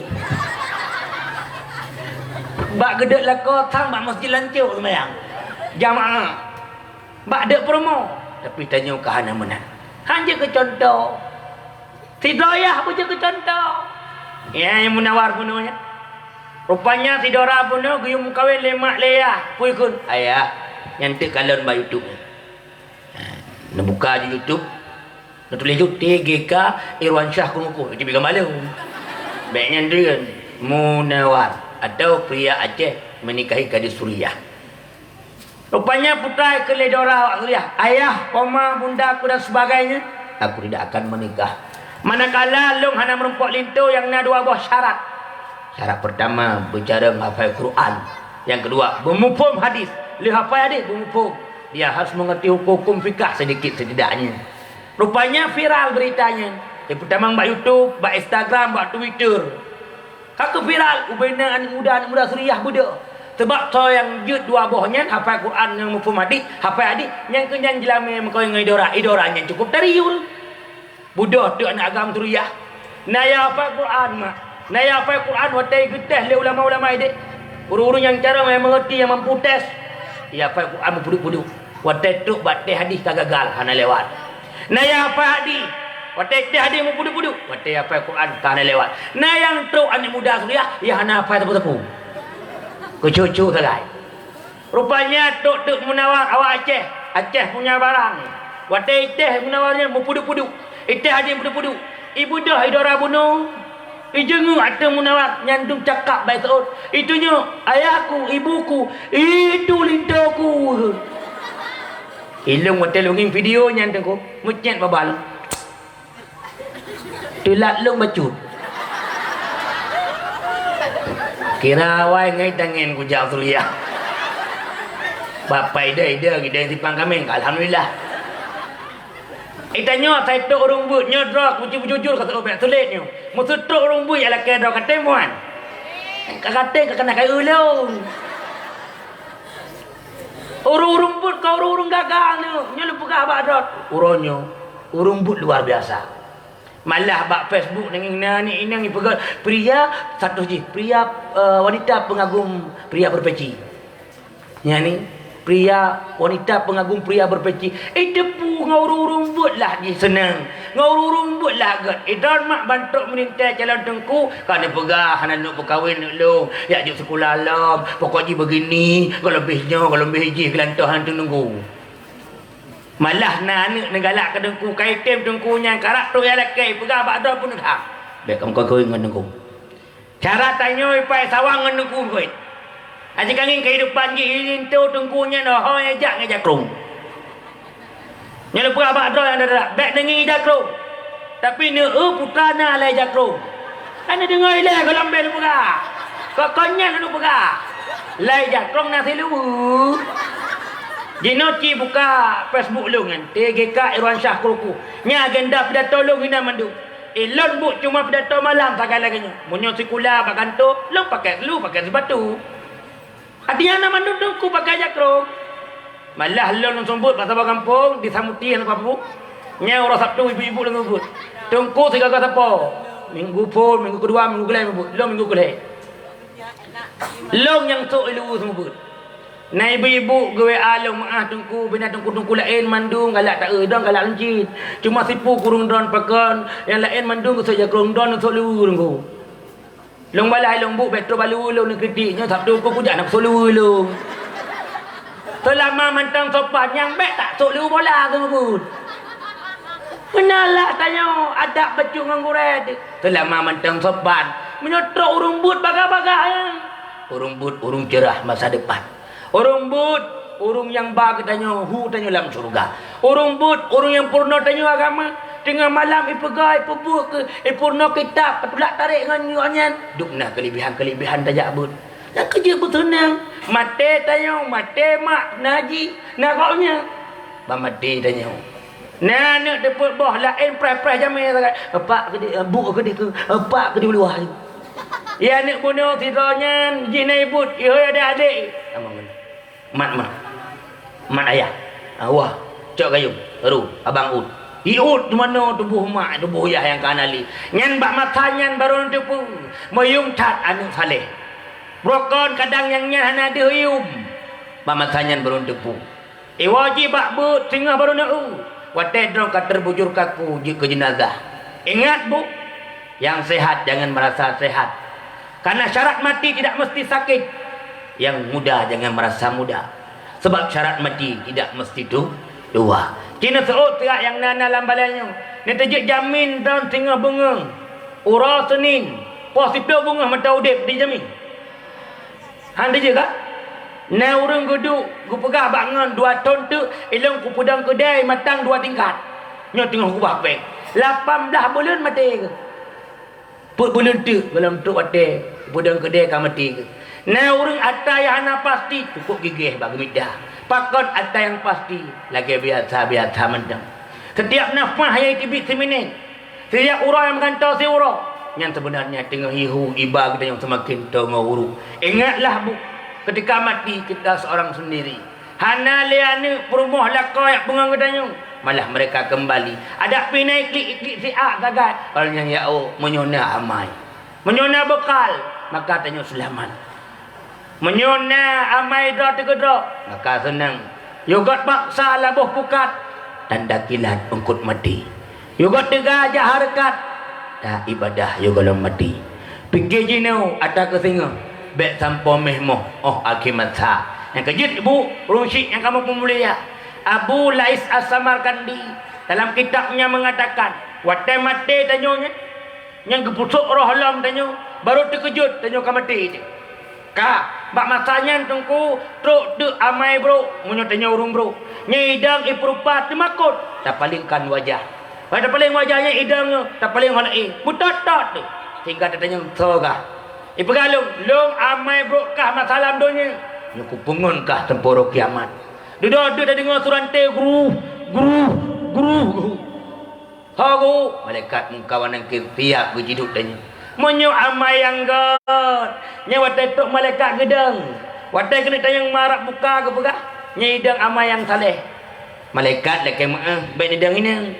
Bak gedek lah kau tang bak masjid lancuk semayang. Jamaah. Bak dek promo. Tapi tanya kahana menang. Hanya ke contoh. Tidayah pun je ke contoh. Ya, yang munawar punuhnya. Rupanya tidora punuh, guyum kawin lemak leah. Pui kun. Ayah, yang tu kalon by YouTube. Nak buka di YouTube. Nak tulis YouTube, TGK Irwan Syah Kumuku. Itu bikin malu. Baiknya dia kan. Munawar. Atau pria Aceh menikahi gadis Suriah. Rupanya putra keledora awak Suriah. Ayah, koma, bunda aku dan sebagainya. Aku tidak akan menikah. Manakala long hana merumpok lintu yang na 2 buah syarat. Syarat pertama, bicara menghafal Quran. Yang kedua, bermufhum hadis. Dia hafal hadis, bermufhum. Dia harus mengerti hukum fikah sedikit setidaknya. Rupanya viral beritanya. Yang pertama buat YouTube, buat Instagram, buat Twitter. Kakak viral, ubena anak muda Suriah budak. Sebab so yang jut 2 buahnya hafal Quran yang mufhum hadis, hafal hadis yang kenyan jelame mengkau yang idoranya cukup tariul. Budak tu anak agama Suriah. Naya hafal Quran mak. Naya hafal Quran watai geteh le ulama-ulama ide. Guru-guru yang cara yang mengerti yang mampu tes. Dia hafal Quran berpuduk-puduk. Watai tu batai hadis kagagal hana lewat. Naya hafal hadis. Watai teh hadis berpuduk-puduk. Watai hafal Quran hana lewat. Nah yang tu anak muda Suriah ya hana hafal tepu-tepu. Ke cucu selai. Rupanya tok Munawar awak Aceh. Aceh punya barang. Watai teh Munawarnya mau puduk-puduk. Iteh ada puduk-puduk. Ibu dah idora bunuh. Ijengu ada Munawar nyandung cakap baik saud. Itunya ayahku, ibuku, itu lintaku. Ilung hotel lunging video nyandung ko. Mucet babal. Tulat lung bacut. Kira awai ngai tangen ku jak sulia. Bapai dia kita simpang kami. Alhamdulillah. Itanya saya tok rumbut nyodrak bujur-bujur kata obek tulitnya. Musuh tok rumbut ialah kedok katemuan. Kate kena kai ulung. Urung rumbut kau urung gagal ni. Nya lupa abak dot. Uronyo rumbut luar biasa. Malah bak Facebook dengan ni inang pegang pria satu je. Pria wanita pengagum pria berpeci. Yang ni pria wanita pengagum pria berpeci. Depu ngauru rumbut lah dia senang. Ngauru rumbut lah gat. Dan mak bantuk menintai calon tengku. Kan dia pegah anak nak berkahwin nak long. Ya juk sekolah alam. Pokoknya begini. Kalau lebihnya kalau lebih hiji kelantahan tu nunggu. Malah nak negalak ke dengku kaitem dengkunya karak tu ya lakai pegah bakda pun dah. Baik kamu kau dengan dengku. Cara tanya ipai sawang dengan dengku kau. Aji kangin kehidupan ji itu dengkunya dah ho ajak ngajak krung. Nya pegah bakda yang dah baik dengi ida krung. Tapi ne putra na lai ajak krung. Ana dengar ile kalau ambil pegah. Kau konyak lu pegah. Lai ajak krung na silu. Dinoci buka Facebook lu kan TGK Irwan Shah Kuruku nya agenda pidato lu gina mandu elon bu cuma pidato malam pakai lagi munyo sekolah baganto lu pakai sepatu artinya nama mandu ku pakai jakro malah lu sambut pasal kampung disamuti apa bu nya orang Sabtu ibu-ibu lu sambut tungku segala apa minggu pun minggu kedua minggu kelai bu lu minggu kelai lu yang sok lu sambut. Nah ibu-ibu gue alung maah tungku bina tungku lain mandung galak tak edang galak lencit cuma sipu kurung don pekan yang lain mandung saja kurung don sok lu tungku long balai long bu petro balu lu ni kritiknya Sabtu ku jak nak solu lu selama mantang sopan yang bet tak sok lu bola tu bu kenalah tanya ada baju ngangguret selama mantang sopan menyotrok urung but baga-baga urung but urung cerah masa depan. Urung but, urung yang bag tanya hu tanya dalam surga. Urung but, urung yang purna tanya agama. Tengah malam ipegai pebuk ke purna kitab patulak tarik dengan dukna kelebihan tajak but. Nak kerja bersenang. Mate tanya, mate mak naji nakaunya. Ba mate tanya. Nah nak deput boh lain prai-prai jamai sangat. Pak ke dia bu ke dia ke pak ke dia luar. Ya nak bunuh tidaknya jinai but yo ada adik. Mat ayah. Wah, cok gayung. Baru abang ud. Iud mana tubuh mak, tubuh ayah yang kanali. Nyan bak matanyan baru tubuh. Mayung tat anu saleh. Brokon kadang yang nya hana deuyum. Bak matanyan baru tubuh. Wajib bak but tengah baru nak Watai drong kater bujur kaku ke jenazah. Ingat bu, yang sehat jangan merasa sehat. Karena syarat mati tidak mesti sakit. Yang muda jangan merasa muda. Sebab syarat mati tidak mesti dua. Kena seot terak yang nana lambalannya. Ni terjek jamin dan tengah bunga. Ura Senin. Positif bunga mata udip dijamin. Handa je kah? Nah orang geduk. Gu pegah bangun 2 ton tu. Ilong ku pudang kedai matang 2 tingkat. Nya tengah ku bapek. 18 bulan mati ke? Put bulan tu. Dalam tu mati. Pudang kedai kan mati ke? Nah orang atas yang hana pasti cukup gigih bagi midah. Pakon atas yang pasti lagi biasa mendam. Setiap nafas yang tibik seminit. Setiap urah yang mengantau si urah. Yang sebenarnya tengah hihu iba kita yang semakin tengah ingatlah bu. Ketika mati kita seorang sendiri. Hana liane perumah lakau yang pengang katanya. Malah mereka kembali. Ada pinai klik siak gagal. Kalau yang ya'u menyona amai. Menyona bekal. Maka tanya selamat. Menyona amai dah tegedok maka senang yogot paksa labuh pukat tanda kilat ungkut mati yogot tegajah harkat dah ibadah yogot mati pikir jinau atas kesinga bek sampo mehmoh akimat sa Yang kejut ibu Rusyid yang kamu pemulia. Abu Lais As-Samarkandi dalam kitabnya mengatakan, watai mati tanyonya, yang kepusuk roh alam tanyo, baru terkejut tanyo ka mati je. Ka, bak masanya tungku truk de amai bro, munyo tanyo urung bro. Nyidang iprupat temakut, tak palingkan wajah. Pada paling wajahnya idangnya, tak paling halai. Mutat-tat tu. Sehingga tanya soga. Ipegalung, long amai bro kah masalah donya. Nyoku pengun kah temporo kiamat. Duduk dah dengar surante guru. Hagu malaikat mengkawan yang kirtiak berjiduk tanya. Menyo amai yang god. Nya watai tok malaikat gedang. Watai kena tanya marak buka ke pegah. Nya idang amai yang saleh. Malaikat lah kemah baik idang ini.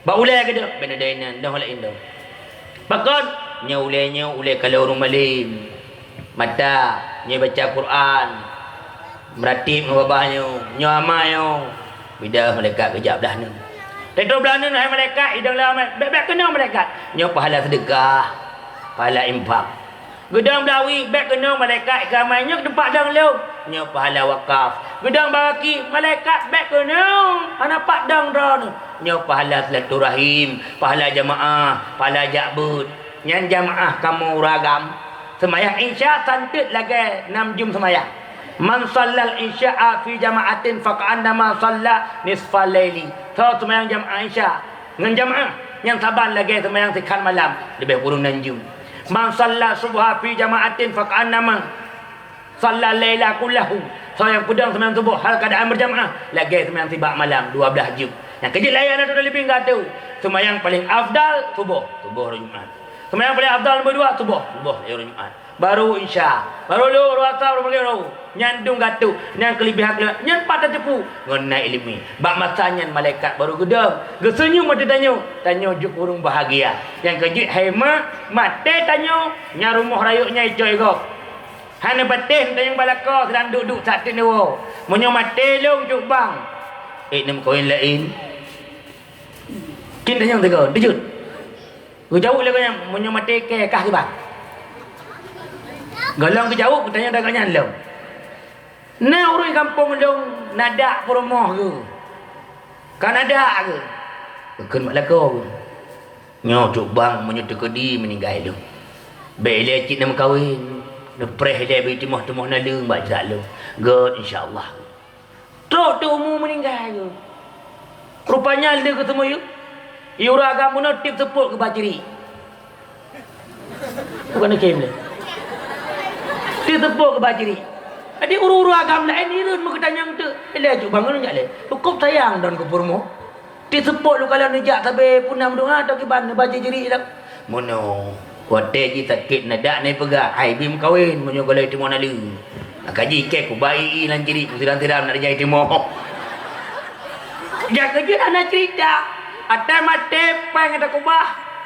Ba ulai ke dak benda dainan dah oleh indah. Bakon nya ulai kalau orang malim. Mata nya baca Quran. Meratib babahnya, nya amayo. Bida malaikat kejap dah ni. Tentu belah ni hai malaikat idang lah baik kena malaikat. Nya pahala sedekah, pahala infak. Gedang belawi baik kena malaikat gamai nya tempat dang leu. Nya pahala wakaf. Gedang baki malaikat baik kena ana pak dang ron. Nya pahala silaturahim, pahala jamaah, pahala jabut. Nyan jamaah kamu ragam. Semayang isya santit lagi 6 jum semayang. Man sallal isya'a fi jama'atin faqa'annama salla nisfal laili. So semayang jamaah isya dengan jamaah yang saban lagi semayang sekan malam lebih kurang 6 jum. Man salla subha fi jama'atin faqa'annama salla laila kullahu. So yang pedang semayang subuh hal keadaan berjamaah lagi semayang tibak malam 12 jum. Yang kejut layan ada lebih enggak tahu. Semayang paling afdal subuh hari Jumaat. Semayang paling afdal nombor 2 subuh hari Jumaat. Baru isya, baru lu asar baru baru nyandung gatu, yang kelebihan nyan patah tepu ngenai ilmi. Bak masanya malaikat baru gedang. Gesenyum mati tanyo juk urung bahagia. Yang kejut hema mate tanyo nya rumah rayuknya icoy gok. Hana batin tanyang balaka sedang duduk satu ni wo. Munyo mate long juk bang. Nem koin lain. Kin tanyang tego, dejut. Ku jauh le kanya munyo mate ke kah ke bang. Galong ke jauh katanya dagangan long. Nah orang kampung long nadak perumoh ke. Kan ada ke. Keun mak lako ke. Nyo cuk bang menyo tekedi meninggal long. Bele cik nak kahwin. Lepreh dia be timah-timah naleung bak jak long. God insya-Allah. Truk tu umur meninggal ke. Rupanya ada ke semua you. Iura agama nak tip seput ke bajiri. Bukan kem le. Dia tepuk ke bajiri. Adik uru-uru agam lain ni run muka tanyang tu. Ele juk bangun jak le. Cukup sayang dan ke purmo. Dia tepuk lu kalau nejak sampai punam doa atau kiban bajiri dak. Mono. Wate ji sakit nadak nai pegak. Hai bim kahwin munyo galai timo nalu. Kaji kek ku bai lan jiri ku tiram nak jai timo. Ya kerja anak cerita. Atai mate pang ada kubah.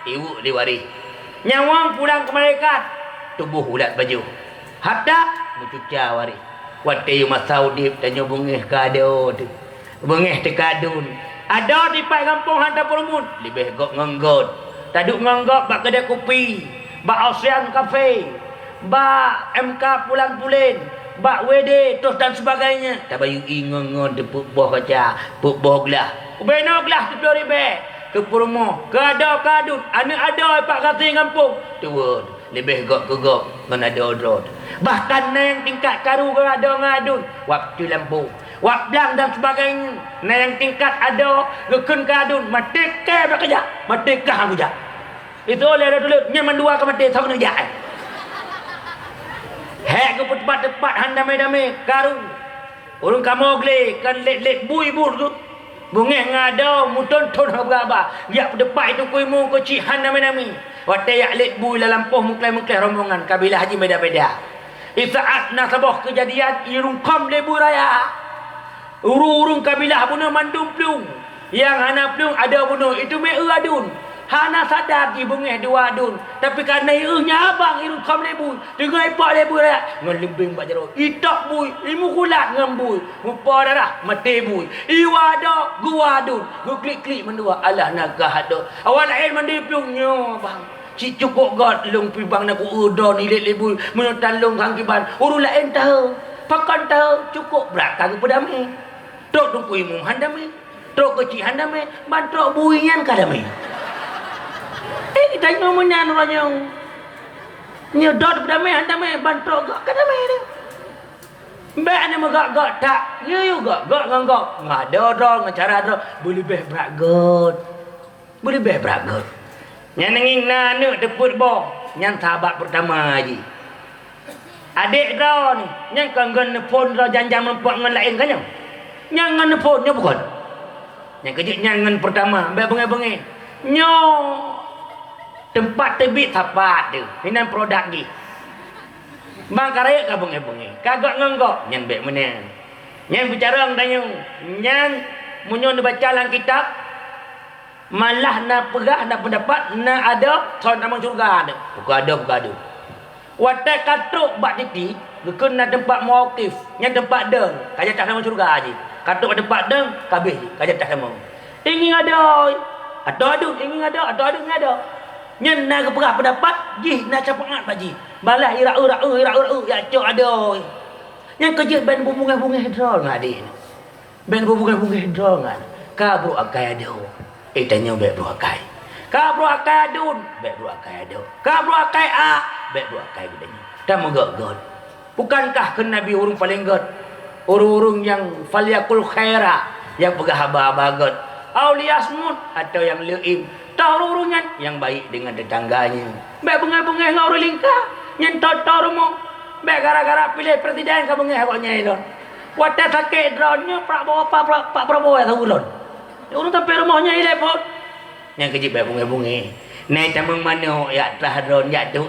Ibu diwari. Nyawang pulang ke malaikat. Tubuh ulat baju. Hatta mencuca wari. Wate masaudip tanyo bungeh kado tu. Bungeh tekadun. Ada di pai kampung hantar permun. Lebih gok ngenggot. Taduk ngenggot bak kedai kopi. Bak Ocean Cafe. Bak MK pulang-pulen. Bak WD terus dan sebagainya. Tak bayu ingongon tepuk boh kaca. Puk boh gelah. Ubeno gelah tu ribe. Ke permu. Ke ada kadun. Anak ada pak kata kampung. Tuan. Lebih gok ke gok. Ngan ada odrot. Bahkan yang tingkat karu ada ngadun. Waktu lampu. Wablang dan sebagainya. Yang tingkat ada. Gekun kadun. Matikah berkerja. Matikah kerja. Itu oleh ada dulu. Nyaman dua ke mati. Sama kerja. Hek ke tempat-tempat handamai-damai. Karu. Orang kamu gele. Kan let bui-bur tu. Bungeh ngada. Muton-ton berapa. Giap depan itu kuimu. Kecik handamai-damai. Waktu yang let bui dalam poh muklai-muklai rombongan. Kabilah haji beda-beda. Saat nasabah kejadian. Irung kam lebu raya. Urung-urung kabilah bunuh mandum pelung. Yang hana pelung ada bunuh. Itu me adun. Hana sadar ibungeh dua adun. Tapi kerana nya abang irung kam lebu. Dengan ipak lebu raya. Ngan limbing bak jero. Itak bui. Imu kulat ngan bui. Mupa darah. Mati bui. Iwa ada. Gua adun. Gua klik-klik mendua. Alah nagah ada. Awal lain mandi pelung. Nyo bang. Cik cukup god. Long pibang nak udon. Ilit lebu. Menutan long sangkiban. Urung lain tahu. pakan tahu cukup belakang kepada me. Tok tungku imum handame. Tok kecil handame. Bantrok buian kadame. Kita ngomongnya orangnya. Nyedot kepada me handame. Bantrok gak kadame ni. Mbak ni megak-gak tak. Ya juga gak ngangkok. Ngada dah ngecara dah. Boleh beh beragot. Boleh beh beragot. Yang nenging nana teput boh. Yang sahabat pertama haji. Adik kau ni, yang kangen nepon kau janjang mempuak dengan lain kan yang? Yang ngan neponnya bukan. Yang kejut nyangan pertama, bengai-bengai. Nyo tempat tebit tapat tu. Ini produk ni. Bang karaya kau bengai-bengai. Kagak nganggok nyan bek mana. Nyan bicara tanya, nyan munyon baca dalam kitab malah nak pegah nak pendapat nak ada soal nama surga ada. Bukan ada. Watak katuk bak titi, gekun na tempat mawakif, yang tempat deng, kaja tak sama surga aje. Katuk tempat deng, kabeh je, kaja tak sama. Ingin ada, ingin ada. Nyen na keperah pendapat, jih na capangat baji. Balah irau, ya cok ada. Yang kerja ben bunga-bunga drol ngade. Ben bunga-bunga drol ngade. Ka bro akai ada. Tanya bek bro akai. Ka bro akai adun, bek bro akai ada. Ka bro akai a, bek bro akai bedanya. Dah megak-gat. Bukankah ke Nabi urung paling gat? Urung-urung yang falyakul khaira, yang pegah haba-haba gat. Aulia smut atau yang leim. Tahu urungan yang baik dengan tetangganya. Bek bunga-bunga ngau lingkah, yang tahu rumah. Bek gara-gara pilih presiden ka bunga haknya itu. Watak sakit dronnya Pak Prabowo ya tahu lon. Urung sampai rumahnya ile pun. Yang kecil bek bunga-bunga. Nai tamang mano ya telah dron ya tu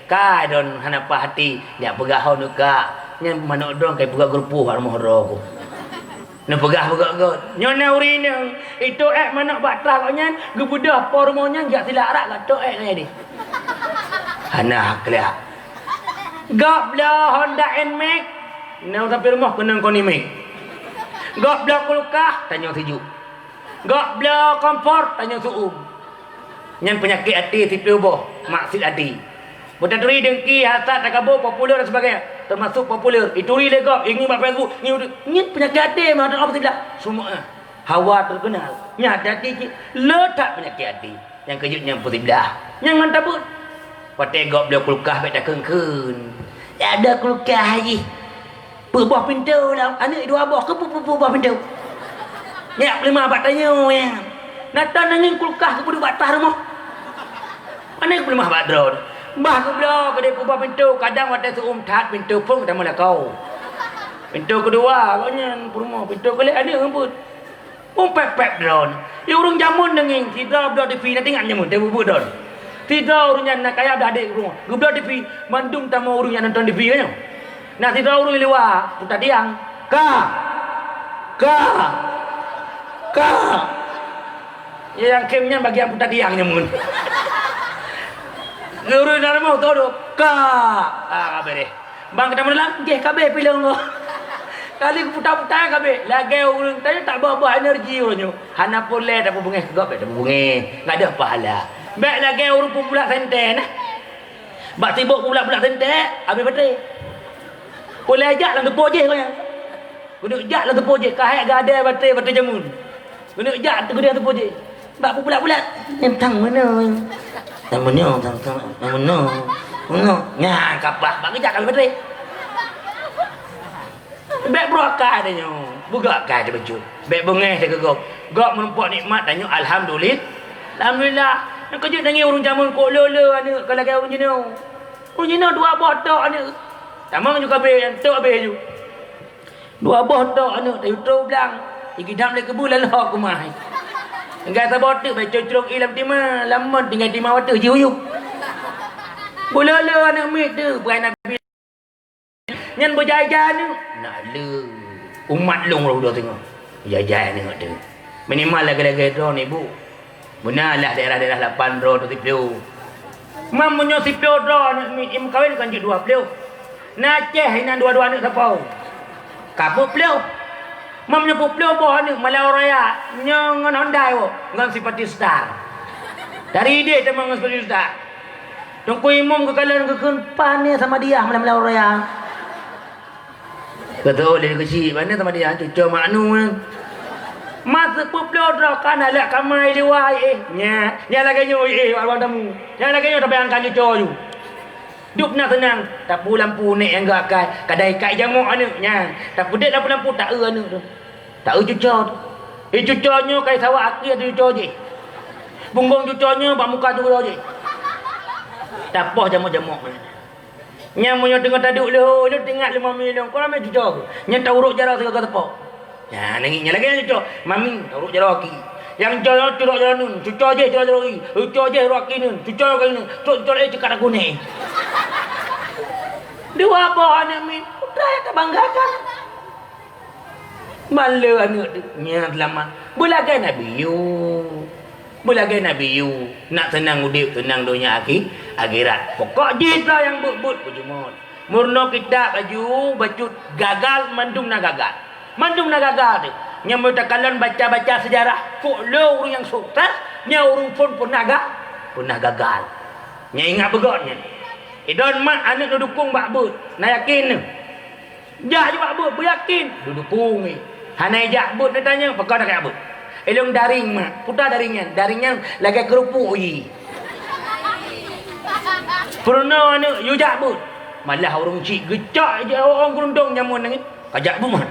ka don hanapa hati ya pegahon ka nya manok don kai pegah grupu har mohro ko na pegah god nyona urine itu manok batlah kok nyan gebudah pormonya enggak silak rak gatok ni di hana kelak gabla Honda Nmax nang sampai rumah kena koni mek gabla kulkah tanya sejuk gabla kompor tanya suum nyan penyakit hati situ boh maksud hati. Bukan teri dengki, hasad, takabur, popular dan sebagainya. Termasuk popular. Itu legap, ingin buat Facebook. Ini penyakit hati, maksudnya apa tidak? Semua hawa terkenal. Nyata hati, letak penyakit hati. Yang kejutnya positif. Yang mantabut. Pategok dia kulkah, baik tak kengkun. Ya ada kulkah lagi. Buah pintu lah. Anak dua buah ke buah pintu? Ya, lima abad tanya. Nata nangin kulkah ke buah batas rumah. Anak ke lima abad drone. Mbah kebela kedai kubah pintu kadang waktu suum tat pintu pun kita mula kau pintu kedua katanya rumah pintu kelak ada rambut pep drone ya urung jamun denging tidak belah TV nanti ingat jamun dia bubuk drone tidak urungnya nak kaya ada adik rumah gebela TV mandum tamu urungnya nonton TV kan nah tidak urung liwa putar tiang ka ya yang kemnya bagian putar tiang nyamun Guru nak mau tahu ka, kabe deh. Bang kita mana? Jeh kabe pilih lo. Kali putar-putar kabe, lagi orang tanya tak bawa energi orangnya. Hana boleh tak bunga, gak tak bunga, nggak ada pahala. Baik lagi orang pun pula senten. Bak sibuk pula senten, habis betul. Boleh ajak lah tepo je kau yang. Guna ajak lah tepo je, kahek gak ada betul jamun. Guna ajak tu guna tepo je. Bak pula yang tang mana? Yang mana? Nya kapah bagi jak kalau betul. Bek bro akak adanya. Buka akak ada baju. Bek bengeh dia gegok. Gok menempuh nikmat tanya alhamdulillah. Nak kerja dengan orang jamun kok lola ana kalau kau orang jino. Orang jino dua botok ana. Tamang juga be yang tok be ju. Dua botok ana dari YouTube bilang. Iki dam le kebul lah aku mai. Enggak terbotak baca curug ilam timah lamon tinggal timah water jiuyuk. Bola-bola anak mik tu bukan Nabi. Nyan berjajan ni. Nak le. Umat long dah tengok. Jajan tengok tu. Minimal lagi-lagi drone ni bu. Benalah daerah-daerah 8 drone tu tipu. Mam punya tipu drone ni im kawin kan je 2 peluk. Naceh hinan dua-dua anak siapa? Kapuk peluk. Mam nyepuk peluk bawah ni Malau Raya. Nyan Honda wo. Ngan Sipati Star. Dari ide teman ngan Sipati Star. Tungku imam ke kalian ke pan ni sama dia Malau Raya. Betul dia kecil. Mana teman dia cucu maknu kan. Masa puploh kan ala kamai liwai nya lagi nyu awak tamu. Nya lagi nyu tapi angkat cucu. Duk nak tenang, tak pu lampu nek yang gak kadai kai jamuk anu nya. Tak pudet lampu tak anu tu. Tak cucu tu. Cucunya kai sawak aki ada cucu je. Bunggong cucunya bak muka tu je. Tak poh jamuk-jamuk. Nya munyo tengah taduk lu tengah 5 million. Kau ramai cucu. Nya tak urut jarak segala tepok. Ya, nangiknya lagi cucu. Mami, tak urut jarak aki. Yang jalan curok jalan nun, cucu je jalan lagi. Cucu je roki nun, cucu lagi nun. Cucu je cakap aku ni. Dua apa anak mi? Putra yang terbanggakan. Malu anak tu. Nya lama. Bulagai Nabi you. Bulagai Nabi you. Nak senang udip, senang dunia akhirat. Pokok jita yang but-but pujumon. Murno kita baju gagal, mandum nak gagal. Mandum nak gagal tu. Nya mutakalan baca-baca sejarah. Follow orang yang sukses. Nya orang pun pernah gagal. Nya ingat begotnya. Idon mak anak tu dukung bak but. Nak yakin ni. Jah je bak but, beryakin. Du dukung ni. Hanai jak but dia tanya, pakau nak but. Elong daring mak. Putar daringan lagi kerupuk je. Pernah anak you jak but. Malah orang cik gecak je orang kerundung nyamun ni. Kajak buman.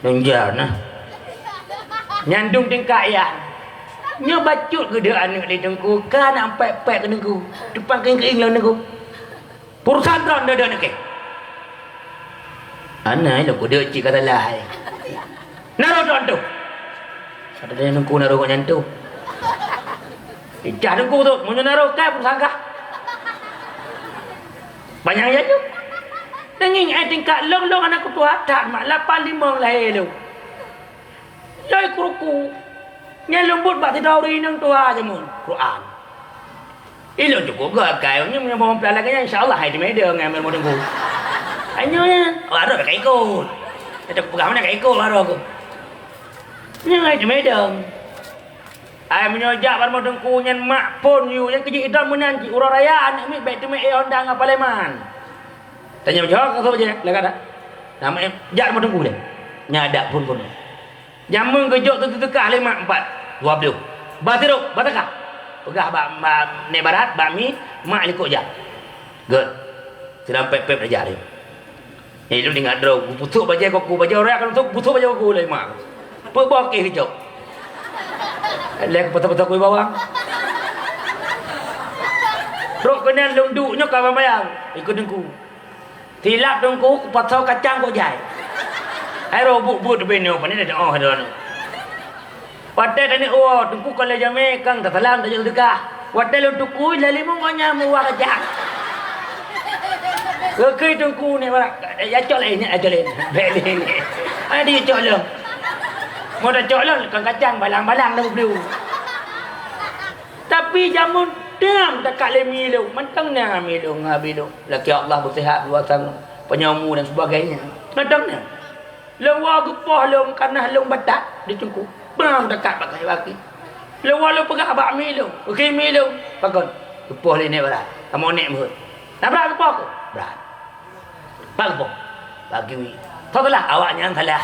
Nonjar nah. Nyandung tingkak ya. Nya bacut ke dia anak di dengku. Kan nak pek-pek ke dengku. Depan kering-kering lah dengku. Purusan tron dia nak ke. Anak lah ku dia cik kata lah. Naruh tron tu. Kata dia dengku naruh kau nyantu. Ijah dengku tu. Mau naruh ke purusan kah? Banyak ya tu. Tenging tingkak long-long anak ku tu atas. Mak 8-5 lahir tu. Yai kuruku. Nya lembut bak tidak hari nang tua je mun Quran. Ilo cukup gak kai nya mau pelala nya insyaallah hai di media ngambil modeng ku. Anyo nya aro kai ikut. Ada pegang mana kai ikut aro ku. Nya hai di media. Ai menyojak bar modeng ku nyen mak pun yu yang keji idam menan ci ura raya anak mi baik teme ondang apa leman. Tanya jawab kau je lah kata. Nama jak modeng ku le. Nya ada pun. Jamun kejok tu tekah 5 4 20. Batiruk, batakah. Pegah bak ne barat, bakmi, mak likut je. Good. Sedang pep-pep aja dia. Lu dengar draw, putuk baju aku baju orang akan putuk baju aku lai mak. Pebok ke kejok. Lek betul-betul ku bawang. Rok kena lunduknya kau bayang. Ikut dengku. Tilap dengku patau kacang kau jai. Ayo but benyo pani dah oh dah. Wadah tani oh tungku kalau jame kang tak salam tak jauh dekah. Wadah lu tuku lali mongonya muwa kajak. Kekai tungku ni barak ya cok lain ni aja lain. Beli ni. Ada cok lu. Mau dah cok lu kang kacang balang-balang dah belu. Tapi jamun dam dekat lemi lu. Mentang nya milu ngabilu. Laki Allah bersihat luasan penyamu dan sebagainya. Mentangnya. Lewa gepah long karena long batak di cungku. Bang dekat pakai baki. Lewa lo pegak abak mi lo. Okey mi lo. Pakon. Gepah ni berat. Kamu nek mehut. Tak berat gepah ke? Berat. Pak gepah. Bagi wi. Tahulah awaknya salah.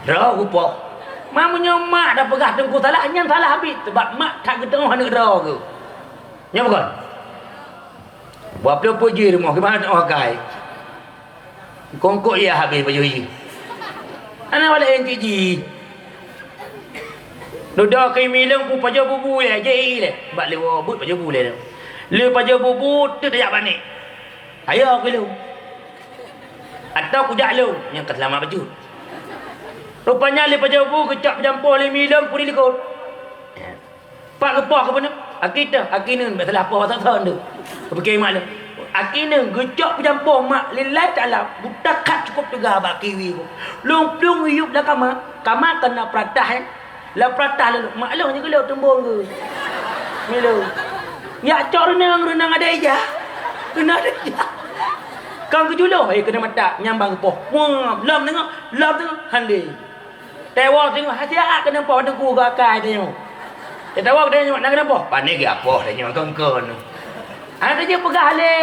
Ra gepah. Mamunya mak dah pegah tengku salah nyang salah habis sebab mak tak ketengah nak ra ke. Nya pakon. Buat apa je rumah ke mana nak pakai. Kongkok dia habis baju hiji. Anak wala yang tiji. Duda kai milang pu paja bubu le je le. Bak lewa but paja bubu le. Le paja bubu tu dak banik. Ayo aku lu. Atau ku jak lu yang kat selamat baju. Rupanya le paja bubu kecap jampo le milang pu dilikut. Pak gepah ke mana? Akita, akinin betul apa pasal tahun tu. Pergi mak lu. Akhirnya gejok pencampur mak lillahi ta'ala butakat cukup juga abak kiwi ku long-long hidup dah kama kena peratah lah peratah lalu mak long je kalau tembung ke milu ya cok renang ada aja kena ada aja kau kejulo kena mata nyambang poh lam tengok handi tewa tengok hasiat kena poh tengku ke akai tengok tewa dia nak kena poh panik ke apa tengok kongkon ada je pegah le.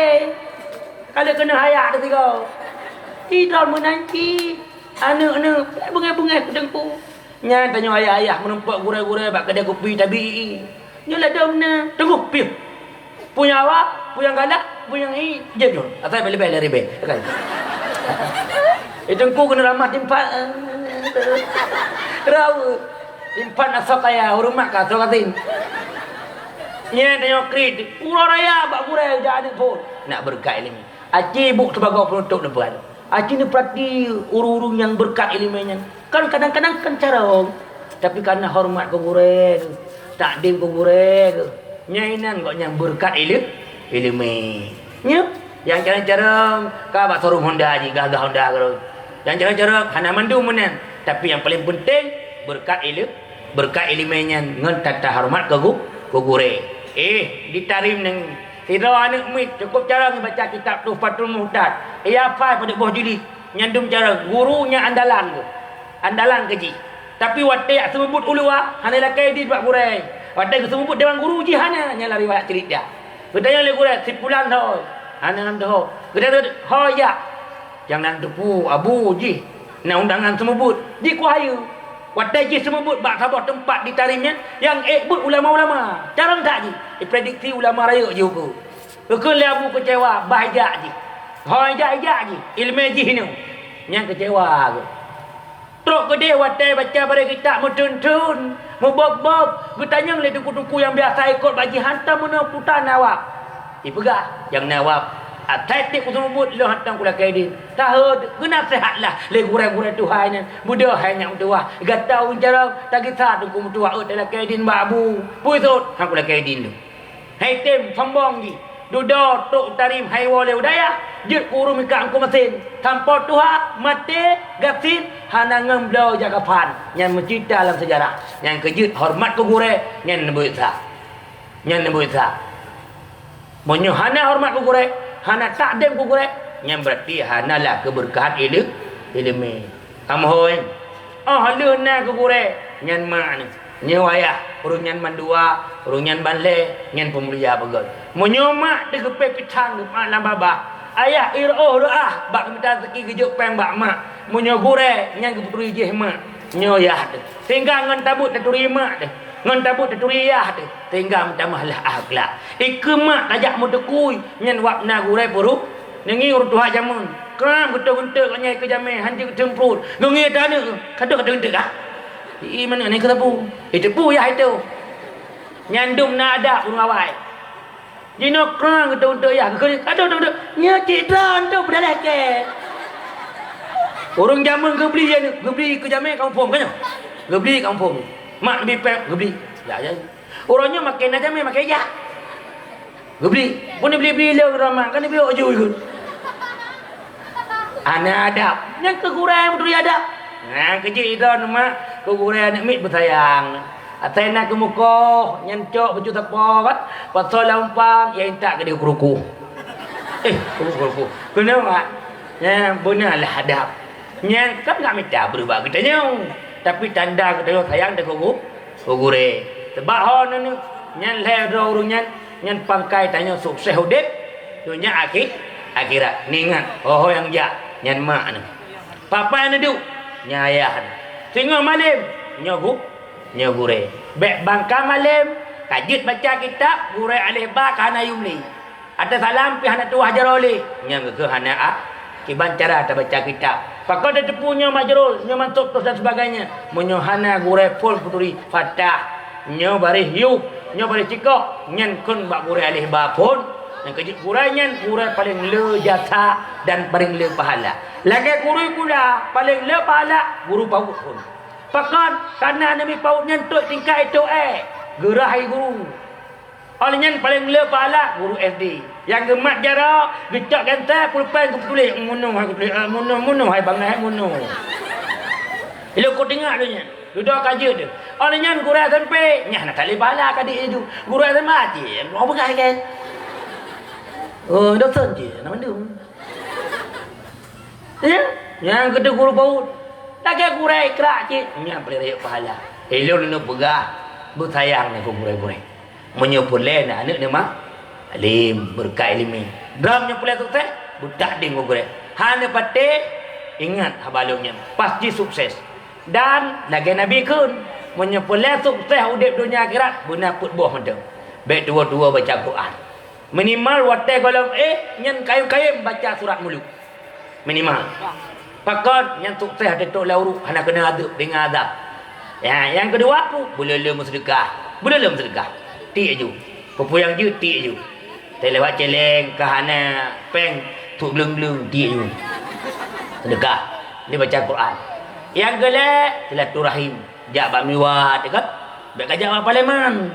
Kalau kena hayak dia tiga. Tidak menanti. Anak-anak bunga-bunga kudengku. Nya tanya ayah-ayah menempok gure-gure bak kedai kopi tabii. Nya lah domna. Tunggu piu. Punya awak, punya galak, punya i. Jom. Asal beli-beli ribe. Kan. Itu ku kena ramah timpan. Rawa. Timpan asal kaya hormat ka sokatin. Nya tanya kredit. Urang raya bak gure jadi pun. Nak berkat ilmu. Aci buk sebagai penutup depan. Aci ni perhati urung-urung yang berkat ilmunya. Kan kadang-kadang kan carong. Tapi karena hormat ke gure, takdim ke gure, nyainan kok yang berkat ilmu. Nya yang cara-cara ka bak sorum Honda ji gagah Honda kalau. Yang cara-cara hana mandu menan. Tapi yang paling penting berkat ilmunya ngan tata hormat ke gure. Ditarim nang tidak anak mit cukup cara baca kitab Tuhfatul Muhtad. Apa pada bawah jili nyandum cara gurunya andalan keji. Tapi watai semebut ulua hana lakai di bab gurai. Watai semebut dewan guru ji hana nyala riwayat cerita. Bedanya le gurai sipulan thôi. Hana nam thôi. Kedai hoya. Jangan tepu abu ji. Na undangan semebut ji kuayu. Watai je semebut bak sabah tempat ditarimnya yang but ulama-ulama. Jarang tak je. Prediksi ulama raya je ukur. Ukur abu kecewa bahajak je. Bahajak je. Ilmu je ni. Yang kecewa ke. Teruk ke dia watai baca pada kitab mutun-tun. Mubab-bab. Bertanya oleh tuku-tuku yang biasa ikut bagi hantar mana putan awak. Pegah. Yang nawab. Atetik ku semebut lo hantar kula kaidin. Tahu kena sehatlah le gurang-gurang Tuhan. Mudah hanya tua. Gatau cara tak kisah tu ku tua dalam kaidin babu. Pusut hang kula kaidin tu. Hai tem sombong ji. Duda tok tarim hai wale udaya. Jut guru mika angku mesin. Tanpa Tuhan mati gasin hana ngemblau jagapan. Yang mencerita dalam sejarah. Yang kejut hormat ku gure yang nebut sa. Yang nebut sa. Monyo hana hormat ku gure. Hana takdim ku gure yang berarti hana lah keberkahan ilmu. Amhoi. Oh haluna ku gure nyan mak ni. Nyawaya urung nyan mandua, urung nyan banle, nyan pemulia begal. Monyomak de kepe pitang mak lam baba. Ayah iro doah bak minta rezeki gejuk peng bak mak. Monyo gure nyan keputuri je mak. Nyoyah de. Tinggal ngan tabut teturi mak de. Ngan tabut teturiah de. Tinggal tambahlah akhlak. Ikemak tajak mutekui nyen wakna gurai puru. Nengi urut tuha jamun. Kram getuk-getuk nyai ke jamai hanti temprut. Ngengi tanya kadang-kadang ah. I mana ni ketepu? Tepu ya itu. Nyandum na ada urang awai. Jino kram getuk-getuk ya. Kadang-kadang nya citra tu berdalah ke. Orang jamun ke beli ke jamai kampung kan? Ke beli kampung. Mak lebih pek beli. Ya ya. Orangnya makin aja makin ya. Beli. Pun beli le ramah kan dia ojo ikut. Ana adab. Yang kekurang betul adab. Nah, kecil itu mak kekurang anak mit bersayang. Atena ke muka nyancok baju tapat pasal lampang yang tak ke dia keruku. Keruku. Kenapa? Ya, benarlah adab. Yang kan enggak minta berubah katanya. Tapi tanda kita sayang dah gure. Sebab hon ni nyan le urung nyan pangkai tanya sukses hudip dunia akhirat. Ningat oh yang ja nyan mak ni. Papa ni duk nyayah. Singo malam nyogure. Bek bangka malam kajit baca kitab gure alih ba kana yumli. Ada salam pi hana tuah jaroli. Nyang ke hana kiban cara ta baca kitab. Pakau dia punya majrul, nya mantuk terus dan sebagainya. Menyohana gure full puturi fatah. Nyo bari hiu, nyo bari cikok, nyen kun bak gure alih bapun. Yang kejut gure nyen gure paling le jasa dan paling le pahala. Lagi guru pula paling le pahala guru paut pun. Pakan karena Nabi paut nyen tok tingkat itu gerai guru. Olehnya paling le pahala guru SD. Yang gemat jara gecak gantai pulpen ku tulis munuh hai bangai munuh. Ilo kau tengok tu nya. Duduk kaji tu. Olehnya guru SMP nya nak tali pahala kadik itu. Guru SMP mati. Mau pegang kan? Oh, dosen je nak mandum. Ya? Yang kedua guru paut. Tak kira guru ikrak je. Nya boleh raya pahala. Ilo nak pegah bersayang ni guru-guru. Menyuppul lena anak ni mah alim berkat ilmu. Dramnya pula sukses budak ding gure. Hana pate ingat habalungnya pasti sukses. Dan lagi Nabi kun menyepelai sukses udip dunia akhirat guna put buah macam. Baik dua-dua baca Quran. Minimal watai golong nyen kayu-kayu baca surat muluk. Minimal. Pakon yang sukses tetok lauru hana kena adab dengan azab. Ya, yang kedua tu boleh le sedekah. Boleh le sedekah. Ti aju. Popo yang ju ti aju. Tay lewat celeng ke hana peng tu gleng-gleng ti aju. Sedekah. Dia baca Quran. Yang gelak silaturahim. Jak bak miwa dekat. Bak kajak bak parlimen.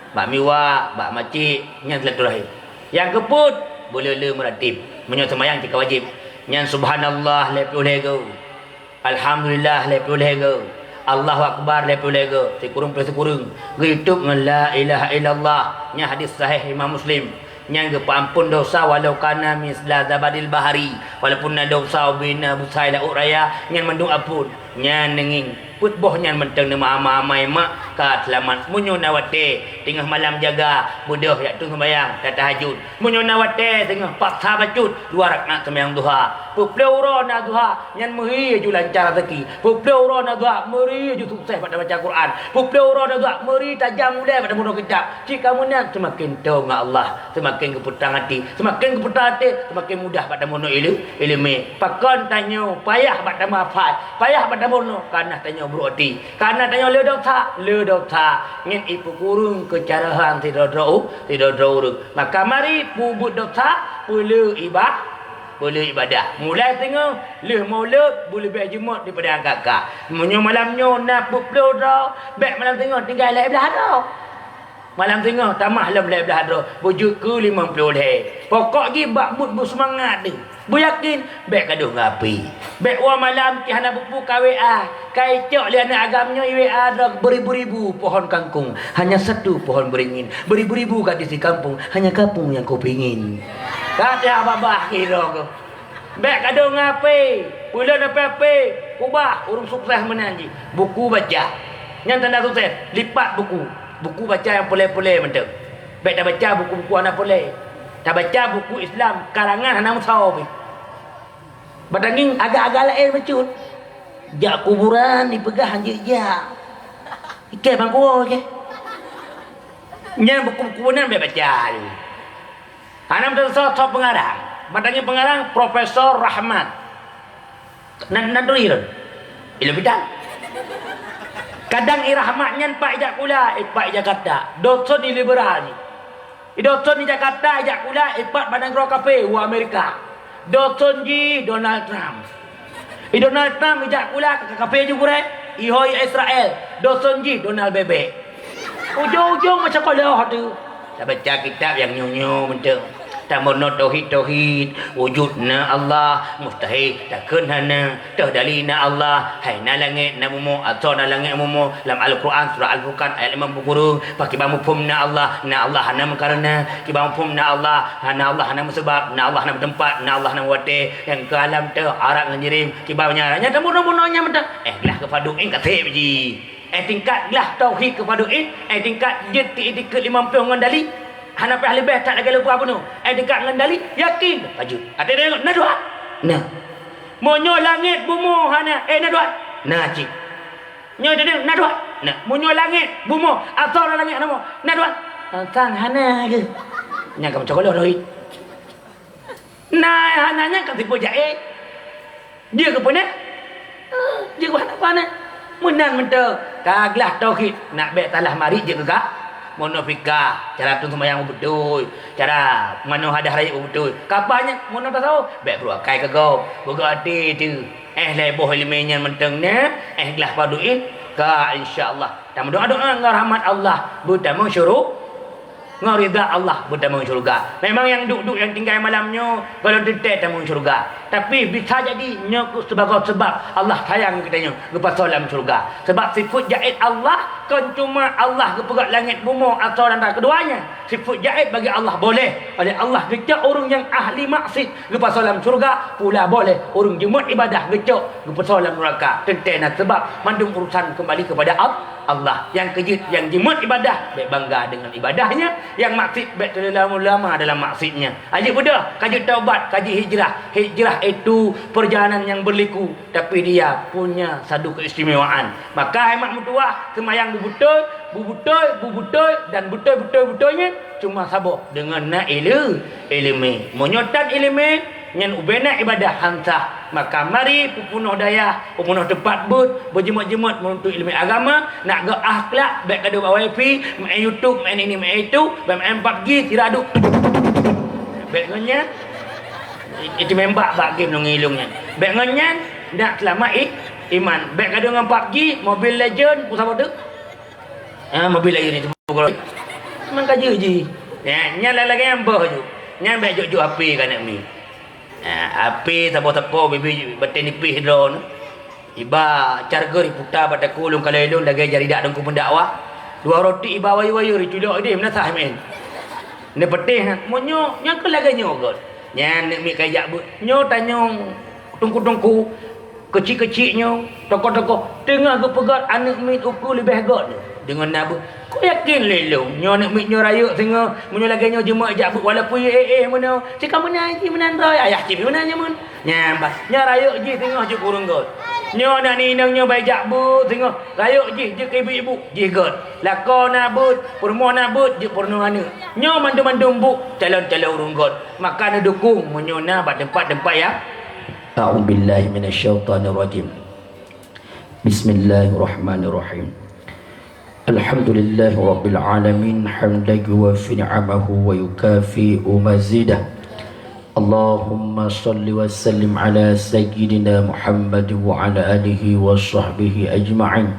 Bak miwa, bak makcik, nyang silaturahim. Yang keput boleh le meratib. Menyo sembahyang jika wajib. Nyang subhanallah lepi lego. Alhamdulillah lepi lego. Allahu akbar lepi lego. Sekurung sekurung. Hidup dengan la ilaha illallah. Nya hadis sahih Imam Muslim. Yang ampun dosa walau kana misla zabadil bahari, walaupun ada dosa bina busai la uraya yang mendung ampun nyan nenging put boh nyan menteng nama ama-amai mak ka selamat munyo nawate tengah malam jaga budoh yak tu sembayang dan tahajud munyo nawate tengah paksa bacut 2 rakaat sembayang duha pupleuro na duha nyan mehi ju lancar rezeki pupleuro na duha meri ju sukses pada baca Quran pupleuro na duha meri tajam mulai pada mudah kitab jika kamu nak semakin tahu dengan Allah semakin keputang hati semakin keputang hati semakin mudah pada mono ilmu pakon tanya payah pada mafal payah pada mono karena tanya berarti karena tanya le dosa ngin ipu kurung kecarahan tidak drau maka mari pubut dosa pula ibadah mulai tengok le maulud boleh baik jumat daripada kakak menyo malamnyo nak puplo dah baik malam tengok tinggal lai belah dah malam tengok tamah lam lai belah dah bujuk ke 50 leh pokok gi bak mood bersemangat ni bu yakin baik gaduh ngapi baik wa malam ki hana buku KWA kai cok li anak agamnya IWA dah beribu-ribu pohon kangkung hanya satu pohon beringin beribu-ribu kat di kampung hanya kampung yang kau pingin kata abah kira kau baik gaduh ngapi bulan apa-apa ubah urung sukses menanji buku baca yang tanda sukses lipat buku baca yang boleh-boleh mentek baik dah baca buku-buku anak boleh dah baca buku Islam karangan anak musau badangin agak-agak lain becut. Jak kuburan dipegang je. Ikai bangku ke. Nya buku-buku nan baca. Anam tu pengarang. Badangin pengarang Profesor Rahmat. Nan doiron. Ilmu bidang. Kadang irahmat nyan pak ijak kula, pak ijak kata. Doson ni liberal ni. Doson ni Jakarta ijak kula, ipat badang ro kafe wa Amerika. Doson ji Donald Trump. Donald Trump ijak pula ke kafe juga ihoi Israel. Doson ji Donald Bebek. Ujung-ujung macam kalau tu. Dah baca kitab yang nyonyo menteng. Tak mono tauhid wujudna Allah mustahil takun hana tahdalina Allah hai na langit na mumu atau na langit mumu dalam Al-Quran surah Al-Furqan ayat 50 pakai bamu pumna Allah na Allah hana karena kibam pumna Allah hana sebab na Allah hana tempat na Allah hana wate yang ke alam tu arak ngirim kibamnya nya tamu-tamunya mentang lah kepada kata biji tingkat lah tauhid kepada tingkat jeti ke 50 ngandali Hanafi ahli bait tak lagi lupa apa tu. Dekat dengan dalil yakin. Lanjut. Ada tengok nak doa. Nah. Monyo langit bumu hana nak doa. Nah cik. Nyo tadi nak doa. Nah. Monyo langit bumu atau langit nama. Nak doa. Sang hana ke. Nya kamu cakap dah Nah hananya kat tipu jae. Dia ke punya? Dia ke mana? Munan mentau. Kaglah tauhid nak baik talah mari je ke gak? Monofika cara tu sembahyang betul cara mano hadah raya betul kapanya mono tak tahu baik bro kai ke kau bergati tu leboh ilminya mentengnya lah paduin ka insyaallah dan doa-doa dengan rahmat Allah budak mensyuruk ngarida Allah budak mensyurga memang yang duduk yang tinggal malamnya kalau detek tak mensyurga tapi bisa jadi nyo sebagai sebab Allah sayang katanya kepada dalam syurga sebab sifat jaid Allah kan cuma Allah kepegat langit bumi atau antara keduanya sifat jaid bagi Allah boleh oleh Allah gecok orang yang ahli maksiat kepada dalam syurga pula boleh orang jemaat ibadah gecok kepada dalam neraka tentena sebab mandung urusan kembali kepada Allah yang kejut yang jemaat ibadah baik bangga dengan ibadahnya yang maksiat baik terlalu lama dalam maksiatnya aja budak kaji taubat kaji hijrah entah itu perjalanan yang berliku, tapi dia punya satu keistimewaan. Maka hemat mutua semayang bubutoy dan betul-betulnya cuma sabuk dengan nak ilmu menyotan ilmu nyan ubena ibadah hamsah. Maka mari pupunuh daya, pupunuh tempat berjemut-jemut menuntut ilmu agama, nak ke akhlak baik kada wifi, main YouTube, main ini main itu, main PUBG tiraduk. Baiknya itu membak bak game ngilungnya. Baiknya nak selamat iman. Baik kada dengan PUBG, Mobile Legend, pusat tu. Mobile Legend itu pukul. Memang kaji je. Nya lagi yang bah je. Nya baik jok-jok HP kan nak mi. HP tapo-tapo bibi batin nipih drone. Iba charger diputar pada kulung kalau elong lagi jari dak dengku pendakwah. Dua roti iba wayu-wayu riculok dia menasah men. Ne petih monyo nya ke lagi nyogot. Nya nek mi kajak bu. Nyo tanyong tungku-tungku kecil-kecilnya tokoh-tokoh tengah ke pegat anak mi ukur lebih god dengan nabu. Kau yakin lelong nyo nak mit nyo raya tengah menyo lagi nyo jemaah jak bu walaupun mana cakap mana haji menandai ayah cip mana nya mun nyambas nya raya je tengah je kurang god nyo nak ni nang nyo bai jak bu tengah raya je ibu je god lako nabut purmo nabut je purno anu nyo mandum-mandum bu calon-calon urung god maka na dukung menyo na bad tempat-tempat ya. A'udzubillahi minasyaitonirrajim. Bismillahirrahmanirrahim. Alhamdulillahi rabbil alamin hamdan yuwaffi ni'amahu wa yukafi'u mazidah. Allahumma salli wa sallim ala sayyidina Muhammad wa ala alihi wa sahbihi ajma'in.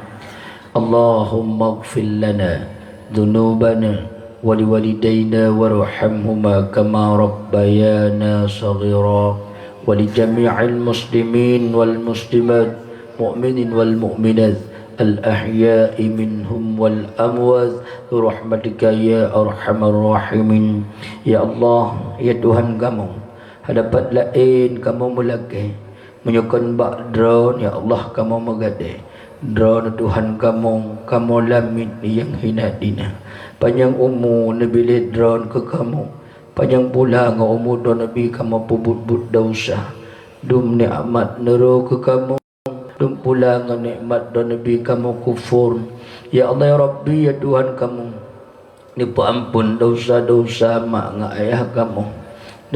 Allahumma ighfir lana dhunubana wa liwalidayna warhamhuma kama rabbayana saghira. ولجميع المسلمين والمسلمات مؤمنين والمؤمنات الأحياء منهم والأموات برحمتك يا أرحم الراحمين. Ya Allah, ya Tuhan kamu, hadapat lain kamu mulai menyukan bak drone, ya Allah kamu megade drone Tuhan kamu lamit yang hina dina panjang umur nabi drone ke kamu panjang pula ngau umur do Nabi kamu pubut-but dosa dum nikmat nero ke kamu dum pula ngau nikmat do Nabi kamu kufur. Ya Allah ya Rabbi ya Tuhan kamu nipu ampun dosa-dosa mak ngau ayah kamu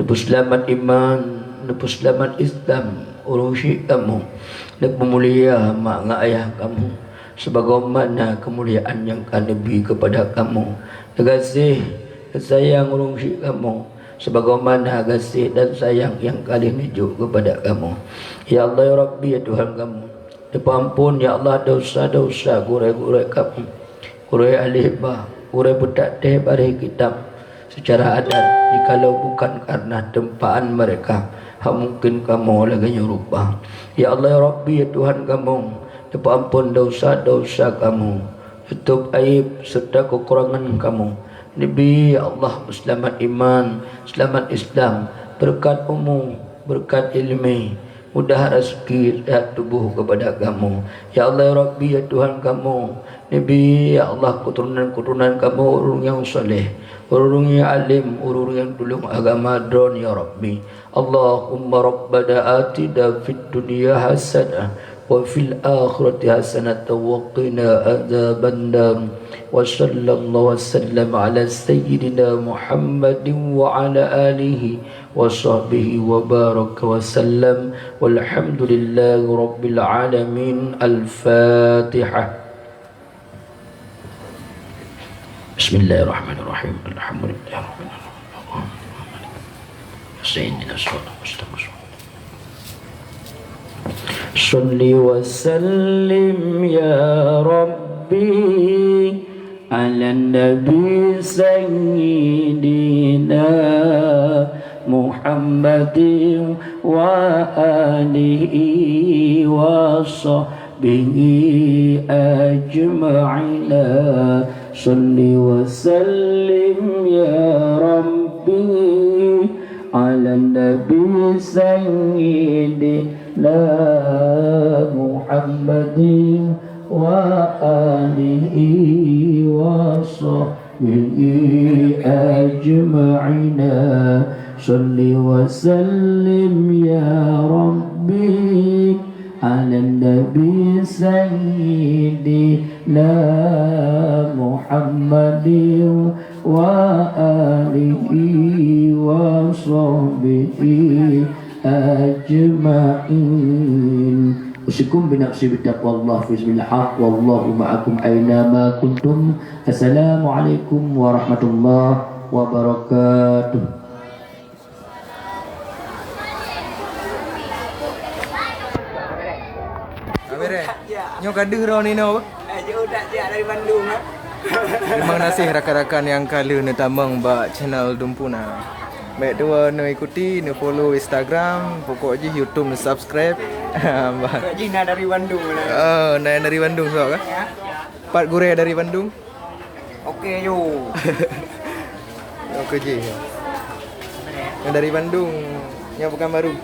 nipu selamat iman nipu selamat Islam urusi kamu nipu mulia mak ngau ayah kamu sebagaimana kemuliaan yang kan Nabi kepada kamu tergasih sayang urungsi kamu sebagaimana kasih dan sayang yang kali menuju kepada kamu. Ya Allah ya Rabbi ya Tuhan kamu dipampun ya Allah dosa-dosa kurai-kurai kamu kurai alihbah kurai budak teh bari kitab secara adat jikalau bukan karena tempaan mereka mungkin kamu lagi nyurubah. Ya Allah ya Rabbi ya Tuhan kamu dipampun dosa-dosa kamu tutup aib serta kekurangan kamu. Nabi ya Allah selamat iman, selamat Islam, berkat umum, berkat ilmu, mudah rezeki dan tubuh kepada kamu. Ya Allah ya Rabbi ya Tuhan kamu, Nabi ya Allah keturunan kamu orang yang soleh, orang yang alim, orang yang tolong agama don ya Rabbi. Allahumma rabbana atina fid dunya hasanah wa fil akhirati hasanatan wa qina adzabannar. Wa sallallahu wasallam ala sayyidina Muhammadin wa ala alihi wa sahbihi wa baraka wa sallam walhamdulillahi rabbil alamin. Al-Fatihah. Bismillahirrahmanirrahim. Alhamdulillahi rabbil alamin. Sayyidina sallallahu alaihi Salli wa sallim ya Rabbi ala Nabi Sayyidina Muhammadin wa alihi wa sahbihi ajma'ina. Salli wa sallim ya Rabbi ala Nabi Sayyidina Muhammadin wa alihi wa sahbihi ajma'ina. salli wa sallim ya Rabbi ala nabi sayyidina Muhammadin wa alihi wa sahbihi ajma'in. Usikum binafsi bitaqwallah fi bismillah wallahu ma'akum aina ma kuntum. Assalamualaikum warahmatullahi wabarakatuh. Amire, nyo kaduh ro ni no. Ayo tak dia dari Bandung. Terima kasih rakan-rakan yang kala ni tamang ba channel Dumpuna. Baik dua no ikuti, no follow Instagram, pokok je YouTube no subscribe. Kak Jina dari Bandung. Oh, naik dari Bandung so kan? Ya. Part gure dari Bandung. Okey yo. Oke je. Yang dari Bandung, yang bukan baru.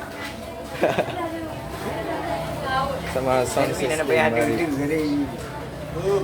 Sama sound Tapi nak system bayar baru. dulu.